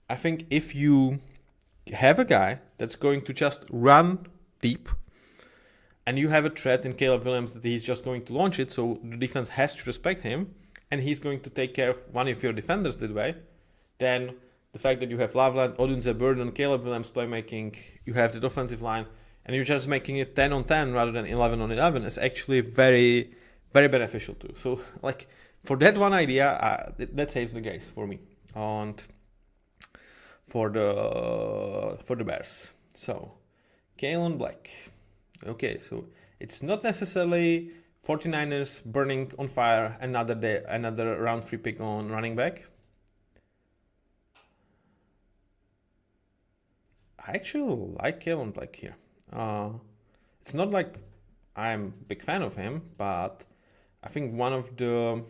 I think if you have a guy that's going to just run deep and you have a threat in Caleb Williams that he's just going to launch it, so the defense has to respect him, and he's going to take care of one of your defenders that way, then the fact that you have Loveland, Odunze, Burden, Caleb Williams playmaking, you have the offensive line, and you're just making it 10 on 10 rather than 11 on 11 is actually very, very beneficial too. So, like, for that one idea, that saves the case for me and for the Bears. So, Kalen Black. Okay, so it's not necessarily 49ers burning on fire another round 3 pick on running back. I actually like Kalen Black here. It's not like I'm a big fan of him, but I think one of the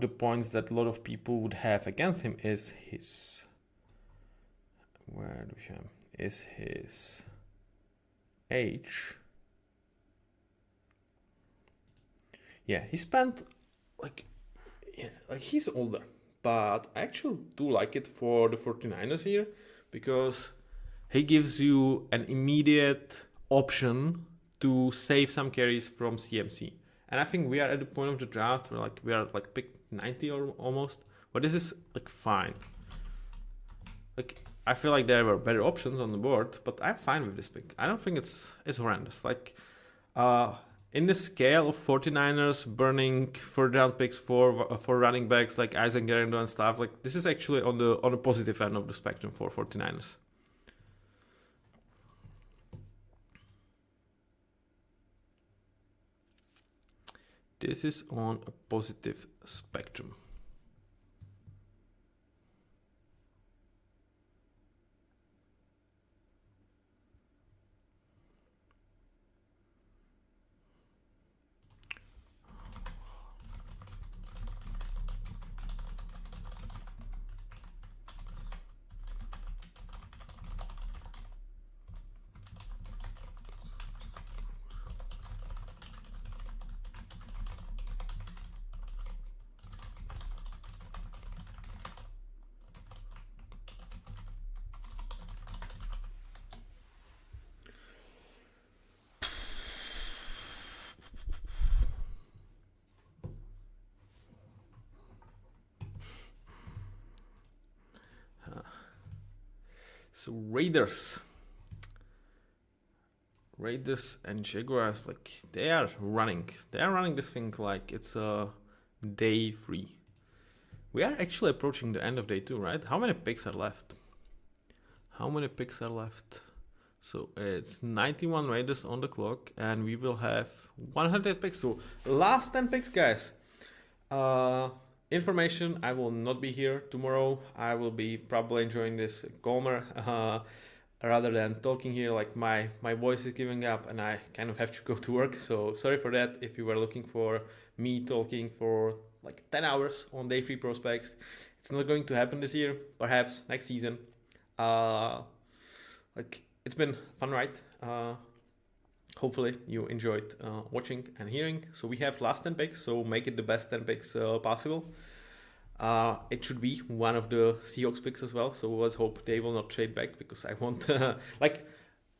points that a lot of people would have against him is his age. Yeah, he spent like he's older, but I actually do like it for the 49ers here because he gives you an immediate option to save some carries from CMC. And I think we are at the point of the draft where we are pick 90 or almost, but this is like fine. Like, I feel like there were better options on the board, but I'm fine with this pick. I don't think it's horrendous. Like, in the scale of 49ers burning third round picks for running backs like Isaac Guerrero and stuff, like this is actually on the positive end of the spectrum for 49ers. This is on a positive spectrum. So Raiders and Jaguars, like they are running this thing like it's a day 3. We are actually approaching the end of day 2, right? How many picks are left? So it's 91 Raiders on the clock, and we will have 100 picks. So last 10 picks, guys. Information: I will not be here tomorrow. I will be probably enjoying this calmer rather than talking here. Like my voice is giving up, and I kind of have to go to work. So sorry for that. If you were looking for me talking for like 10 hours on day 3 prospects, it's not going to happen this year. Perhaps next season. Like it's been fun, right? Hopefully you enjoyed watching and hearing. So we have last 10 picks, so make it the best 10 picks possible. It should be one of the Seahawks picks as well, so let's hope they will not trade back, because I want like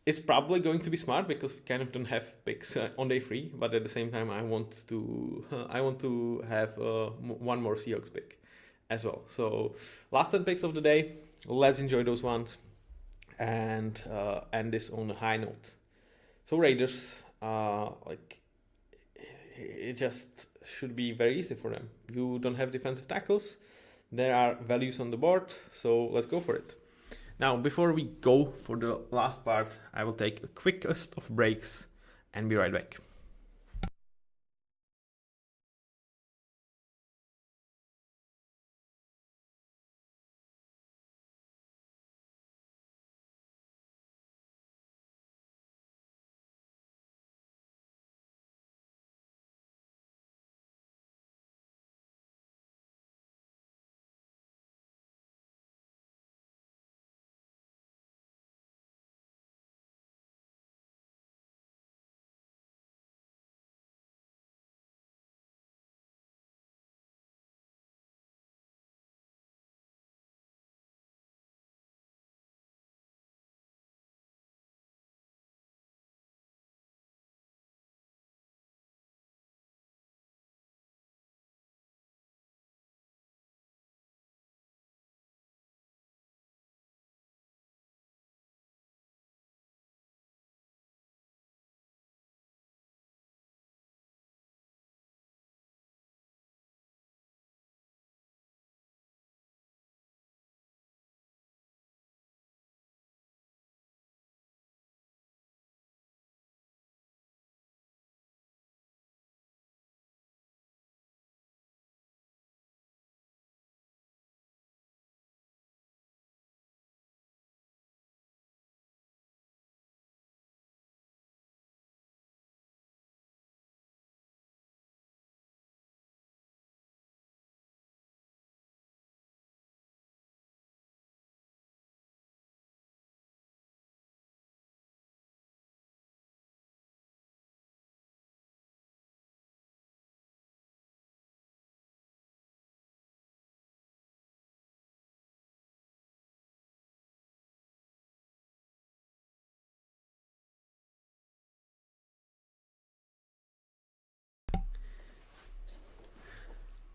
it's probably going to be smart because we kind of don't have picks on day 3, but at the same time I want to have one more Seahawks pick as well. So last 10 picks of the day, let's enjoy those ones and end this on a high note. So Raiders, like it just should be very easy for them. You don't have defensive tackles. There are values on the board, so let's go for it. Now, before we go for the last part, I will take a quickest of breaks and be right back.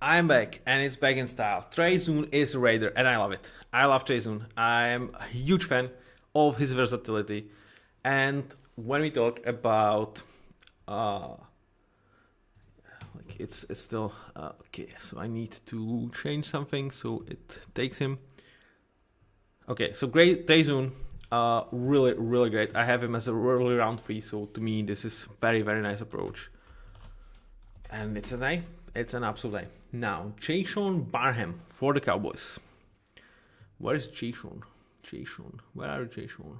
I'm back, and it's back in style. Trey Zoon is a Raider, and I love it. I love Trey Zoon. I'm a huge fan of his versatility. And when we talk about, like it's still okay. So I need to change something so it takes him. Okay, so great Trey Zoon, really great. I have him as a early round 3, so to me this is very nice approach. And it's an absolute A. Now, Jayshon Barham for the Cowboys. Where is Jayshon? Where are you, Jayshon?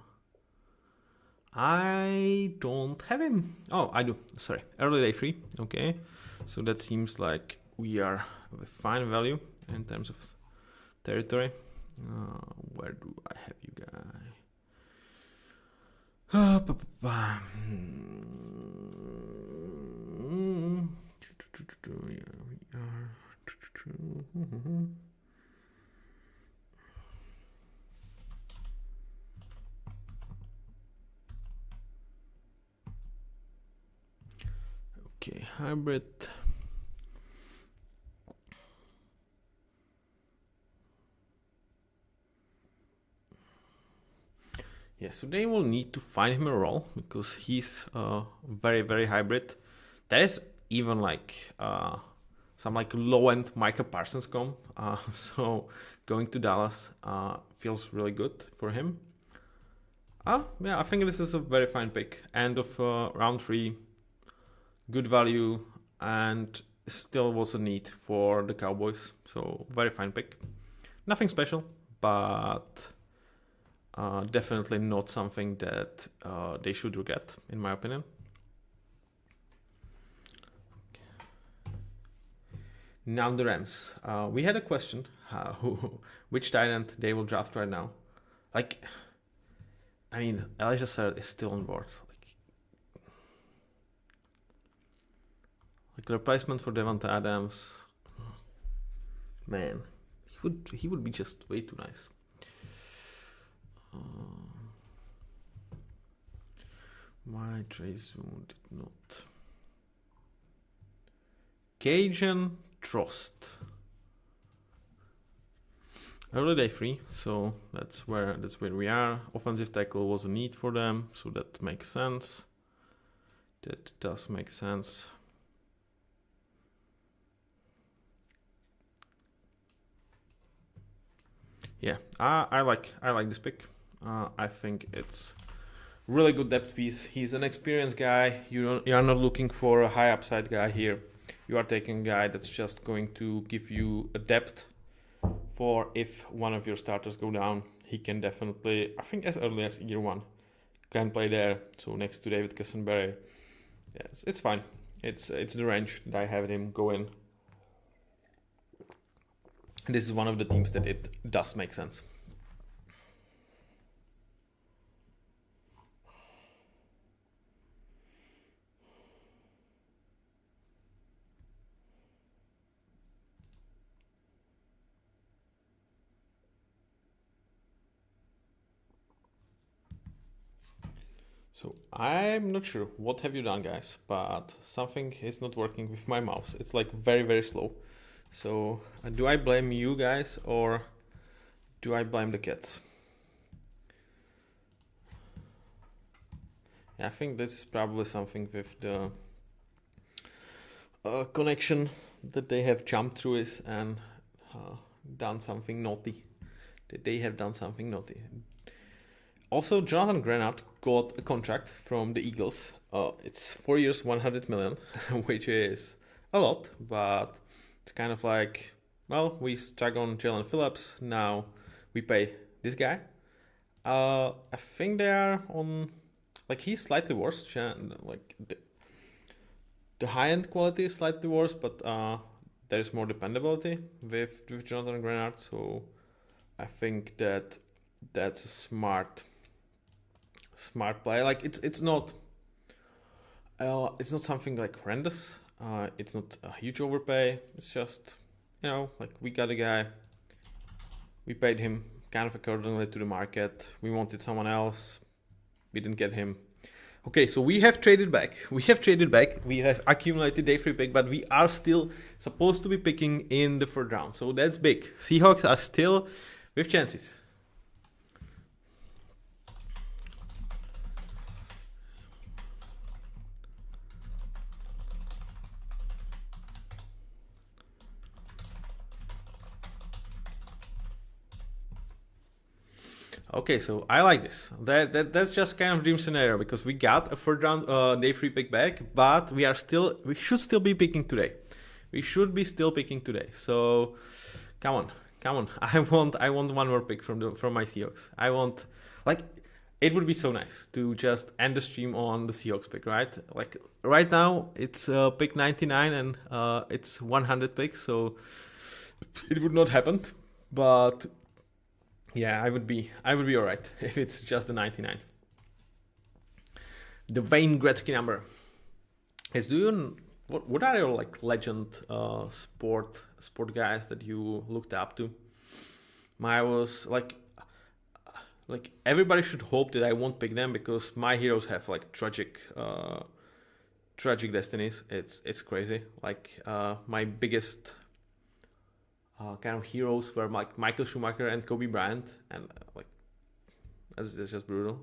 I don't have him. Oh, I do. Sorry. Early day 3. Okay. So that seems like we are with fine value in terms of territory. Where do I have you guys? Here we are. Okay, hybrid. Yeah, so they will need to find him a role because he's very, very hybrid. That is even like some like low-end Micah Parsons comp. So going to Dallas feels really good for him. Yeah, I think this is a very fine pick. End of round 3, good value, and still was a need for the Cowboys. So very fine pick. Nothing special, but definitely not something that they should regret, in my opinion. Now the Rams. We had a question: which tight end they will draft right now? Like, I mean, Elijah Sarah is still on board. Like the replacement for Devonta Adams. Man, he would be just way too nice. Why Trey Zoom did not? Cajun Trost. Early day 3, so that's where we are. Offensive tackle was a need for them, so that makes sense. That does make sense. Yeah, I like this pick. I think it's really good depth piece. He's an experienced guy. You are not looking for a high upside guy here. You are taking a guy that's just going to give you a depth for if one of your starters go down. He can definitely, I think as early as year 1, can play there. So next to David Kessenberry. Yes, it's fine. It's the range that I have him go in. This is one of the teams that it does make sense. So I'm not sure what have you done, guys, but something is not working with my mouse. It's like very, very slow. So do I blame you guys or do I blame the cats? Yeah, I think this is probably something with the connection that they have jumped through it and done something naughty. That they have done something naughty. Also, Jonathan Grenard got a contract from the Eagles. It's 4 years, 100 million, which is a lot, but it's kind of like, well, we stuck on Jalen Phillips. Now we pay this guy. I think they are on, like, he's slightly worse. Like the high-end quality is slightly worse, but there is more dependability with Jonathan Grenard. So I think that's a smart play. Like it's not something like horrendous. It's not a huge overpay. It's just, like we got a guy, we paid him kind of accordingly to the market. We wanted someone else, we didn't get him. Okay, so we have traded back. We have accumulated day 3 pick, but we are still supposed to be picking in the 3rd round. So that's big. Seahawks are still with chances. Okay, so I like this. That's just kind of dream scenario because we got a 3rd round day 3 pick back, but we should still be picking today. We should be still picking today. So come on. I want one more pick from my Seahawks. I want, like, it would be so nice to just end the stream on the Seahawks pick, right? Like right now it's pick 99 and it's 100 picks, so it would not happen, but yeah, I would be alright if it's just the 99. The Wayne Gretzky number. What are your like legend sport guys that you looked up to? I was like everybody should hope that I won't pick them because my heroes have like tragic destinies. It's crazy. Like my biggest kind of heroes were like Michael Schumacher and Kobe Bryant, and like That's just brutal.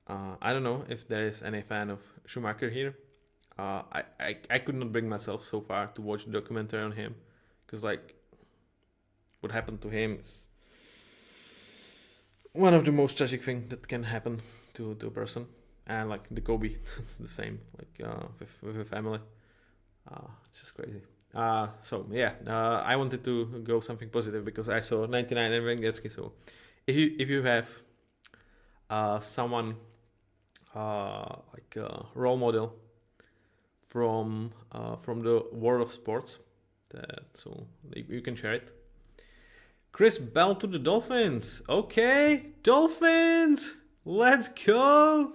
I don't know if there is any fan of Schumacher here. I could not bring myself so far to watch the documentary on him, because like what happened to him is one of the most tragic things that can happen to a person. And like the Kobe, it's the same. Like with a family, it's just crazy. So yeah, I wanted to go something positive because I saw 99 and Wayne Gretzky. So if you have someone like a role model from the world of sports, so you can share it. Chris Bell to the Dolphins. Okay, Dolphins. Let's go.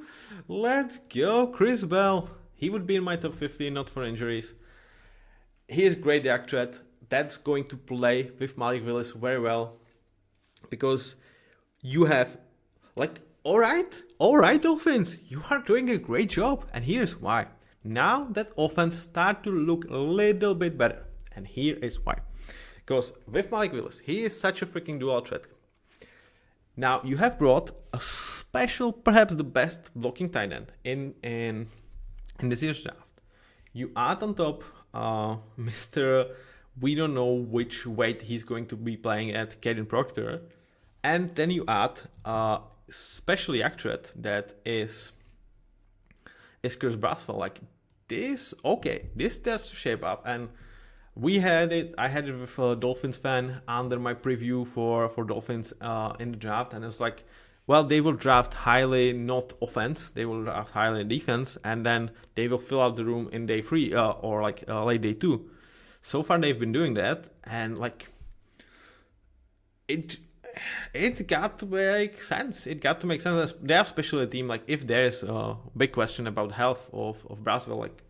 Chris Bell. He would be in my top 15, not for injuries. He is great deck threat. That's going to play with Malik Willis very well, because you have like, all right, Dolphins, you are doing a great job, and here's why. Now that offense start to look a little bit better, and here is why. Because with Malik Willis, he is such a freaking dual threat. Now you have brought a special, perhaps the best blocking tight end in this year's draft. You add on top Mr. We don't know which weight he's going to be playing at, Caden Proctor, and then you add especially accurate that is Chris Braswell. Like this starts to shape up, and I had it with a Dolphins fan under my preview for Dolphins in the draft, and it was like, well, they will draft highly not offense, they will draft highly defense, and then they will fill out the room in day 3 or like late day 2. So far they've been doing that, and like it got to make sense. They're especially a team, like if there is a big question about the health of Braswell, like,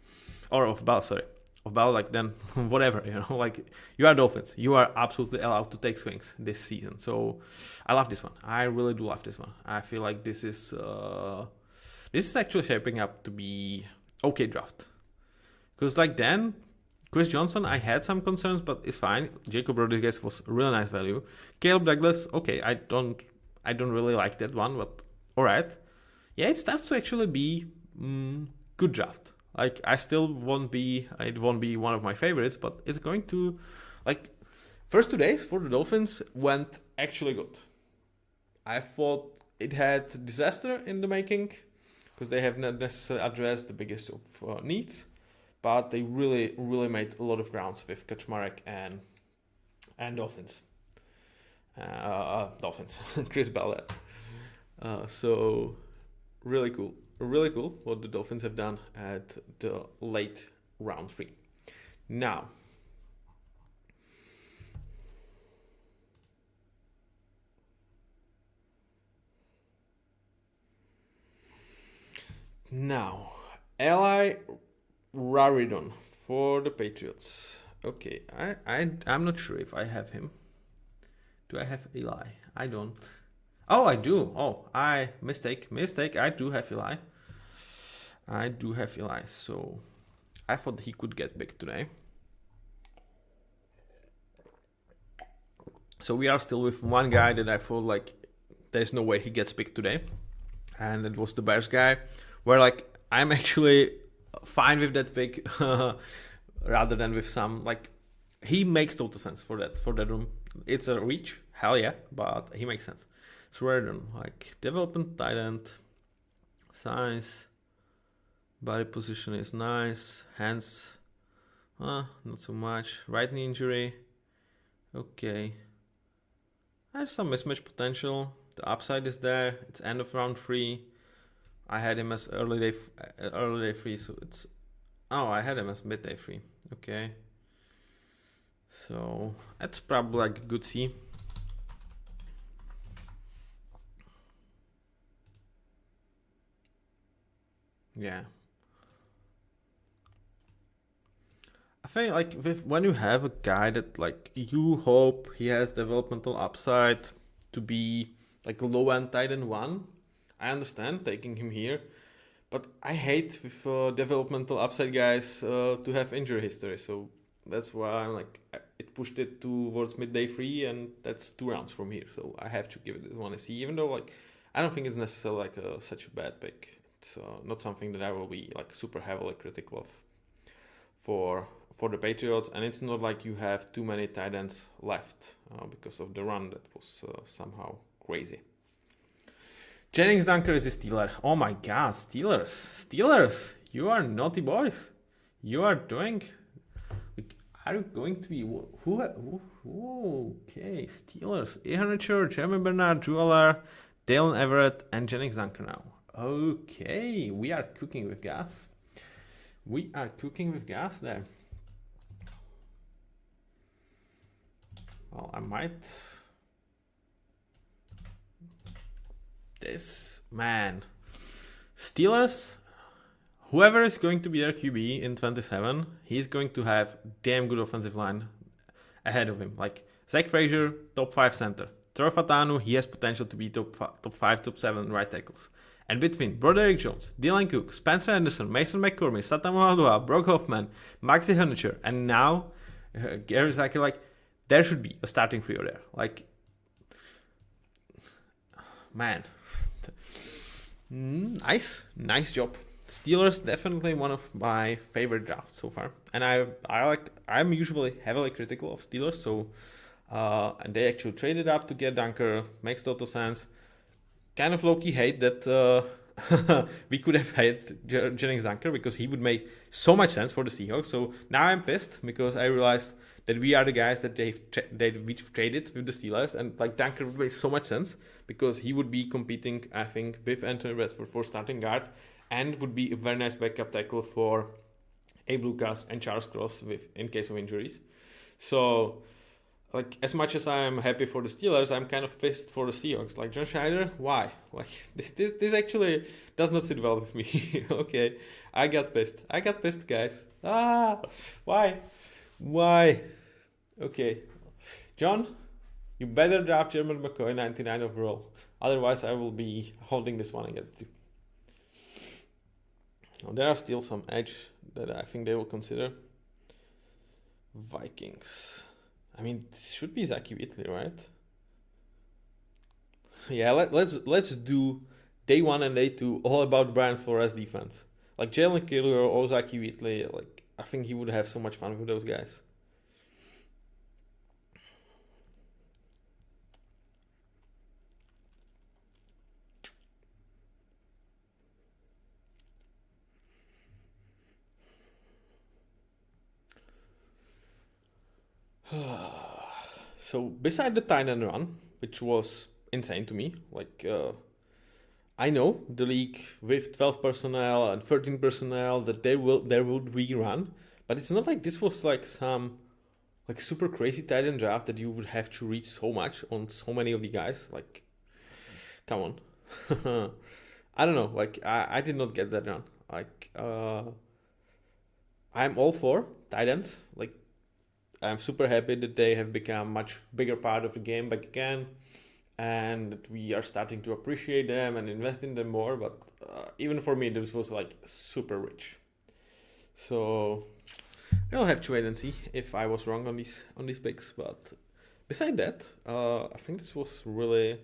or of Bell, like then whatever, like you are Dolphins. You are absolutely allowed to take swings this season. So I love this one. I really do love this one. I feel like this is actually shaping up to be okay draft. Because like then, Chris Johnson, I had some concerns, but it's fine. Jacob Rodriguez was really nice value. Caleb Douglas, okay, I don't really like that one, but all right. Yeah, it starts to actually be good draft. Like it won't be one of my favorites, but it's going to, like, first 2 days for the Dolphins went actually good. I thought it had disaster in the making because they have not necessarily addressed the biggest of needs, but they really, really made a lot of grounds with Kaczmarek and Dolphins. Chris Bell. So really cool. Really cool what the Dolphins have done at the late round 3. Now, Eli Raridon for the Patriots. Okay, I'm not sure if I have him. Do I have Eli? I don't. Oh, I do. Mistake. I do have Eli. So I thought he could get big today. So we are still with one guy that I thought like there's no way he gets big today, and it was the Bears guy, where like I'm actually fine with that pick rather than with some, like, he makes total sense for that room. It's a reach, hell yeah, but he makes sense. So rather than like development tight end, size, body position is nice, hands, not so much. Right knee injury, okay. There's some mismatch potential. The upside is there. It's end of round 3. I had him as early day 3, so it's. Oh, I had him as midday 3. Okay. So that's probably like a good C. Yeah. I think like when you have a guy that like you hope he has developmental upside to be like low end tight end 1, I understand taking him here, but I hate with developmental upside guys to have injury history. So that's why I'm like it pushed it towards midday 3, and that's 2 rounds from here. So I have to give it this one a C, even though like I don't think it's necessarily like such a bad pick. It's not something that I will be like super heavily critical of for the Patriots, and it's not like you have too many tight ends left because of the run that was somehow crazy. Jennings Dunker is a Steeler. Oh my God, Steelers! You are naughty boys. You are doing. Are you going to be who? Okay, Steelers. Ihan Richard, Jeremy Bernard, Jeweler, Dalen Everett, and Jennings Dunker now. Okay, we are cooking with gas. We are cooking with gas there. Well, I might. This man. Steelers. Whoever is going to be their QB in 27, he's going to have damn good offensive line ahead of him. Like Zach Frazier, top 5 center. Troy Fatanu, he has potential to be top 5, top 7 right tackles. And between Broderick Jones, Dylan Cook, Spencer Anderson, Mason McCormick, Satan Moagua, Brock Hoffman, Maxi Hunicher, and now Gary Zaki, like there should be a starting trio there. Like, man, nice job. Steelers definitely one of my favorite drafts so far, and I'm usually heavily critical of Steelers, so and they actually traded up to get Dunker. Makes total sense. Kind of low-key hate that we could have had Jennings Dunker because he would make so much sense for the Seahawks. So now I'm pissed because I realized that we are the guys that we've traded with the Steelers, and like Dunker would make so much sense because he would be competing, I think, with Anthony Bradford for starting guard, and would be a very nice backup tackle for Abe Lucas and Charles Cross in case of injuries. So, like, as much as I'm happy for the Steelers, I'm kind of pissed for the Seahawks. Like, John Schneider, why? Like, this actually does not sit well with me. Okay, I got pissed, guys. Why? Okay, John, you better draft German McCoy 99 overall. Otherwise, I will be holding this one against you. Now, there are still some edge that I think they will consider. Vikings. I mean, this should be Zaki Whitley, right? Yeah, let's do day 1 and day 2 all about Brian Flores defense. Like Jalen Killer or Zaki Whitley, like I think he would have so much fun with those guys. So beside the tight end run, which was insane to me, like I know the league with 12 personnel and 13 personnel that there would rerun, but it's not like this was like some like super crazy tight end draft that you would have to reach so much on so many of the guys. Like, come on. I don't know. Like I did not get that run. Like I'm all for tight ends. Like I'm super happy that they have become much bigger part of the game back again, and that we are starting to appreciate them and invest in them more. But even for me, this was like super rich. So we'll have to wait and see if I was wrong on these picks. But beside that, I think this was really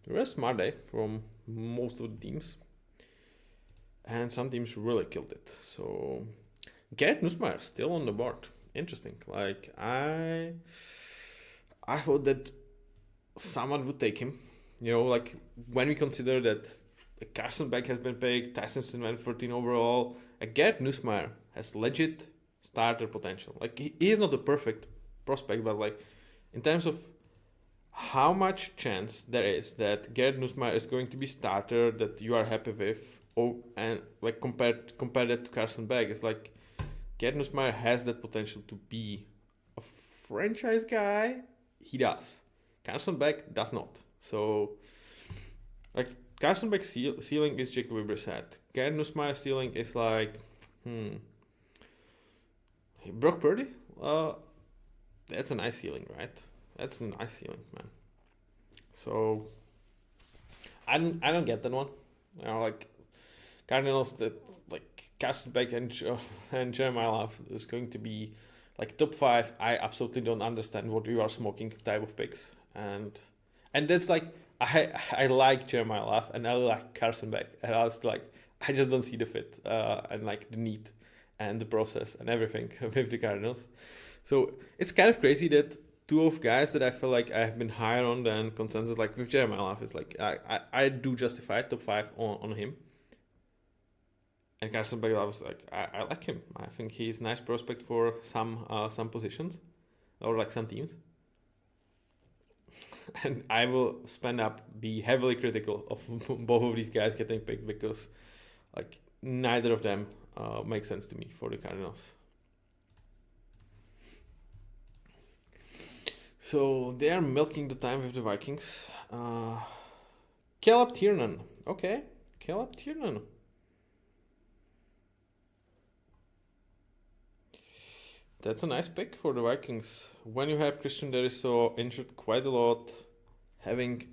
a smart day from most of the teams, and some teams really killed it. So Garrett Nussmeier still on the board. Interesting. Like I thought that someone would take him. You know, like when we consider that Carson Beck has been picked, Ty Simpson went 14 overall, Garrett Nussmeier has legit starter potential. Like he is not a perfect prospect, but like in terms of how much chance there is that Garrett Nussmeier is going to be starter that you are happy with, and like compare that to Carson Beck, it's like Garrett Nussmeier has that potential to be a franchise guy. He does. Carson Beck does not. So, like, Carson Beck's ceiling is Jacoby Brissett. Garrett Nussmeier's ceiling is like, Brock Purdy? That's a nice ceiling, right? That's a nice ceiling, man. So, I don't get that one. You know, like, Cardinals that, like, Carson Beck and Jeremiah Love is going to be like top 5, I absolutely don't understand what you are smoking type of picks, and that's like I like Jeremiah Love and I like Carson Beck, and I was like I just don't see the fit and like the need and the process and everything with the Cardinals. So it's kind of crazy that two of guys that I feel like I have been higher on than consensus, like with Jeremiah Love, is like I do justify top 5 on him. And Carson Beck, I was like, I like him. I think he's a nice prospect for some positions or like some teams. And I will be heavily critical of both of these guys getting picked because like neither of them makes sense to me for the Cardinals. So they are milking the time with the Vikings. Caleb Tiernan. Okay, Caleb Tiernan. That's a nice pick for the Vikings. When you have Christian Deriso injured quite a lot, having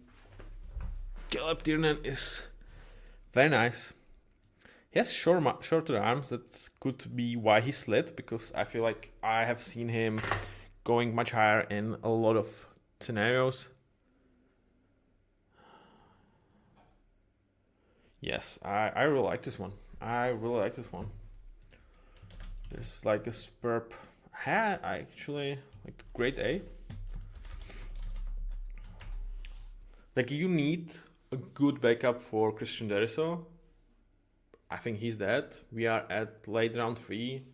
Caleb Tiernan is very nice. He has shorter arms. That could be why he slid, because I feel like I have seen him going much higher in a lot of scenarios. Yes, I really like this one. It's like a superb. I actually like grade A. Like you need a good backup for Christian Deriso. I think he's that. We are at late round 3.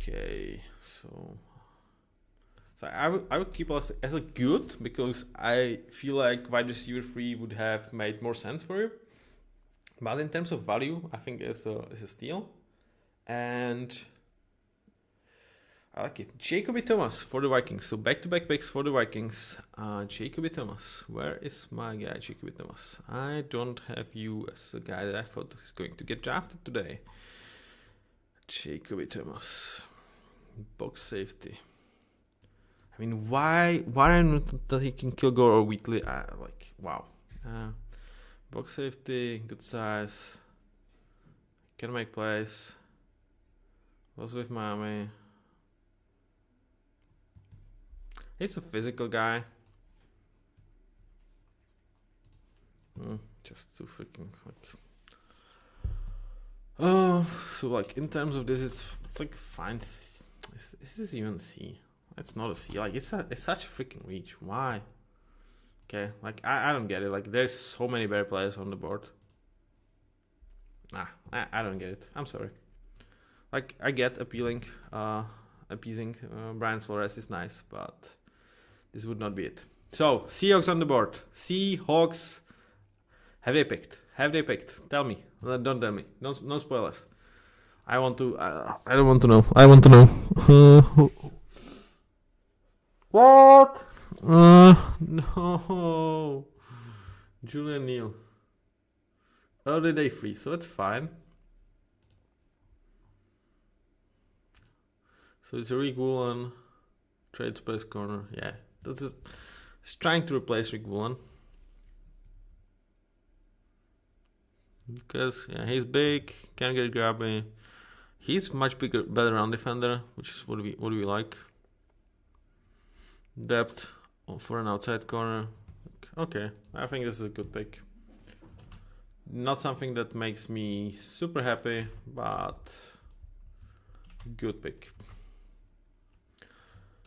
Okay, so I would keep us as a good, because I feel like wide receiver 3 would have made more sense for you. But in terms of value, I think it's a steal. And I like it. Jacoby Thomas for the Vikings. So back-to-back picks for the Vikings. Jacoby Thomas. Where is my guy, Jacoby Thomas? I don't have you as a guy that I thought is going to get drafted today. Jacoby Thomas. Box safety. I mean, why not that he can kill Gore or Wheatley? Like, wow. Box safety, good size. Can make plays. Was with Miami. He's a physical guy. Just too freaking like. So like in terms of this, it's like fine. Is this even C? It's not a C. Like it's such a freaking reach. Why? Okay, like I don't get it. Like there's so many better players on the board. I don't get it. I'm sorry. Like I get appeasing Brian Flores is nice, but this would not be it. So Seahawks on the board. Seahawks. Have they picked? Tell me. Don't tell me. No spoilers. I want to. I don't want to know. I want to know. What? No. Julian Neal. Early day free, so it's fine. So it's a Rick Woolen, trade space corner. Yeah, that's just. He's trying to replace Rick Woolen. Because yeah, he's big, can get grabby. He's much better round defender, which is what we like. Depth for an outside corner. Okay, I think this is a good pick. Not something that makes me super happy, but good pick.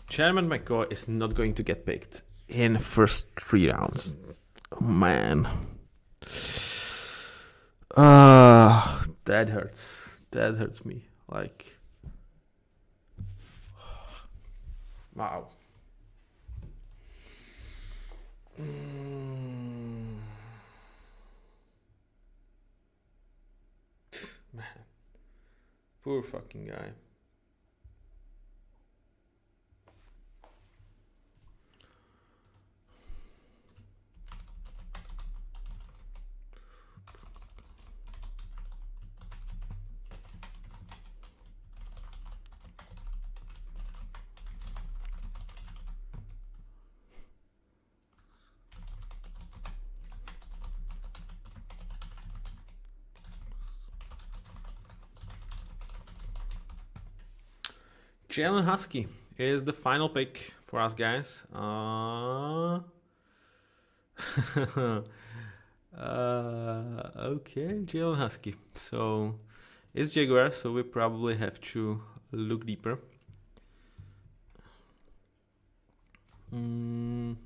Chairman McCoy is not going to get picked in first 3 rounds. Oh, man. That hurts. That hurts me. Like, wow. Man. Poor fucking guy. Jalen Husky is the final pick for us, guys. Okay, Jalen Husky. So it's Jaguar, so we probably have to look deeper. Jalen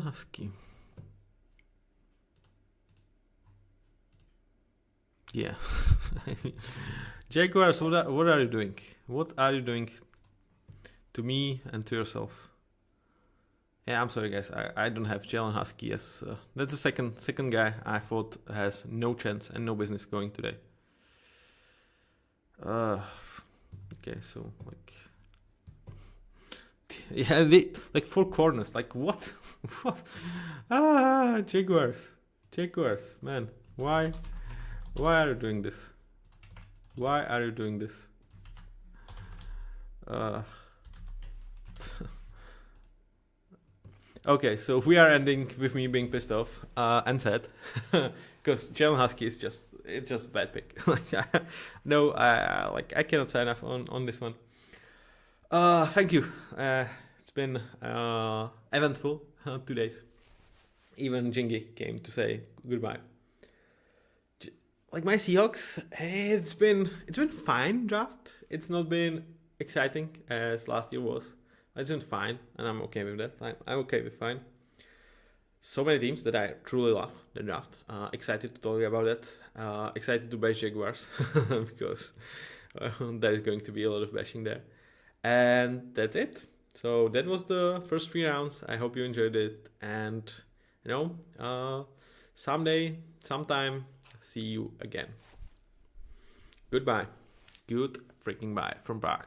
Husky. Yeah. Jaguars, what are you doing? What are you doing to me and to yourself? Yeah, I'm sorry, guys. I don't have Jalen Husky as that's the second guy I thought has no chance and no business going today. Okay, so like, yeah, like 4 corners. Like what? What? Jaguars, man. Why are you doing this? Why are you doing this? Okay, so we are ending with me being pissed off and sad because Jalen Husky is just a bad pick. No, I cannot sign off on this one. Thank you. It's been eventful 2 days. Even Jingy came to say goodbye. Like my Seahawks, it's been fine draft. It's not been exciting as last year was. It's been fine, and I'm okay with that. I'm okay with fine. So many teams that I truly love the draft. Excited to talk about it. Excited to bash Jaguars because there is going to be a lot of bashing there. And that's it. So that was the first 3 rounds. I hope you enjoyed it. And someday, sometime, see you again. Goodbye. Good freaking bye from Prague.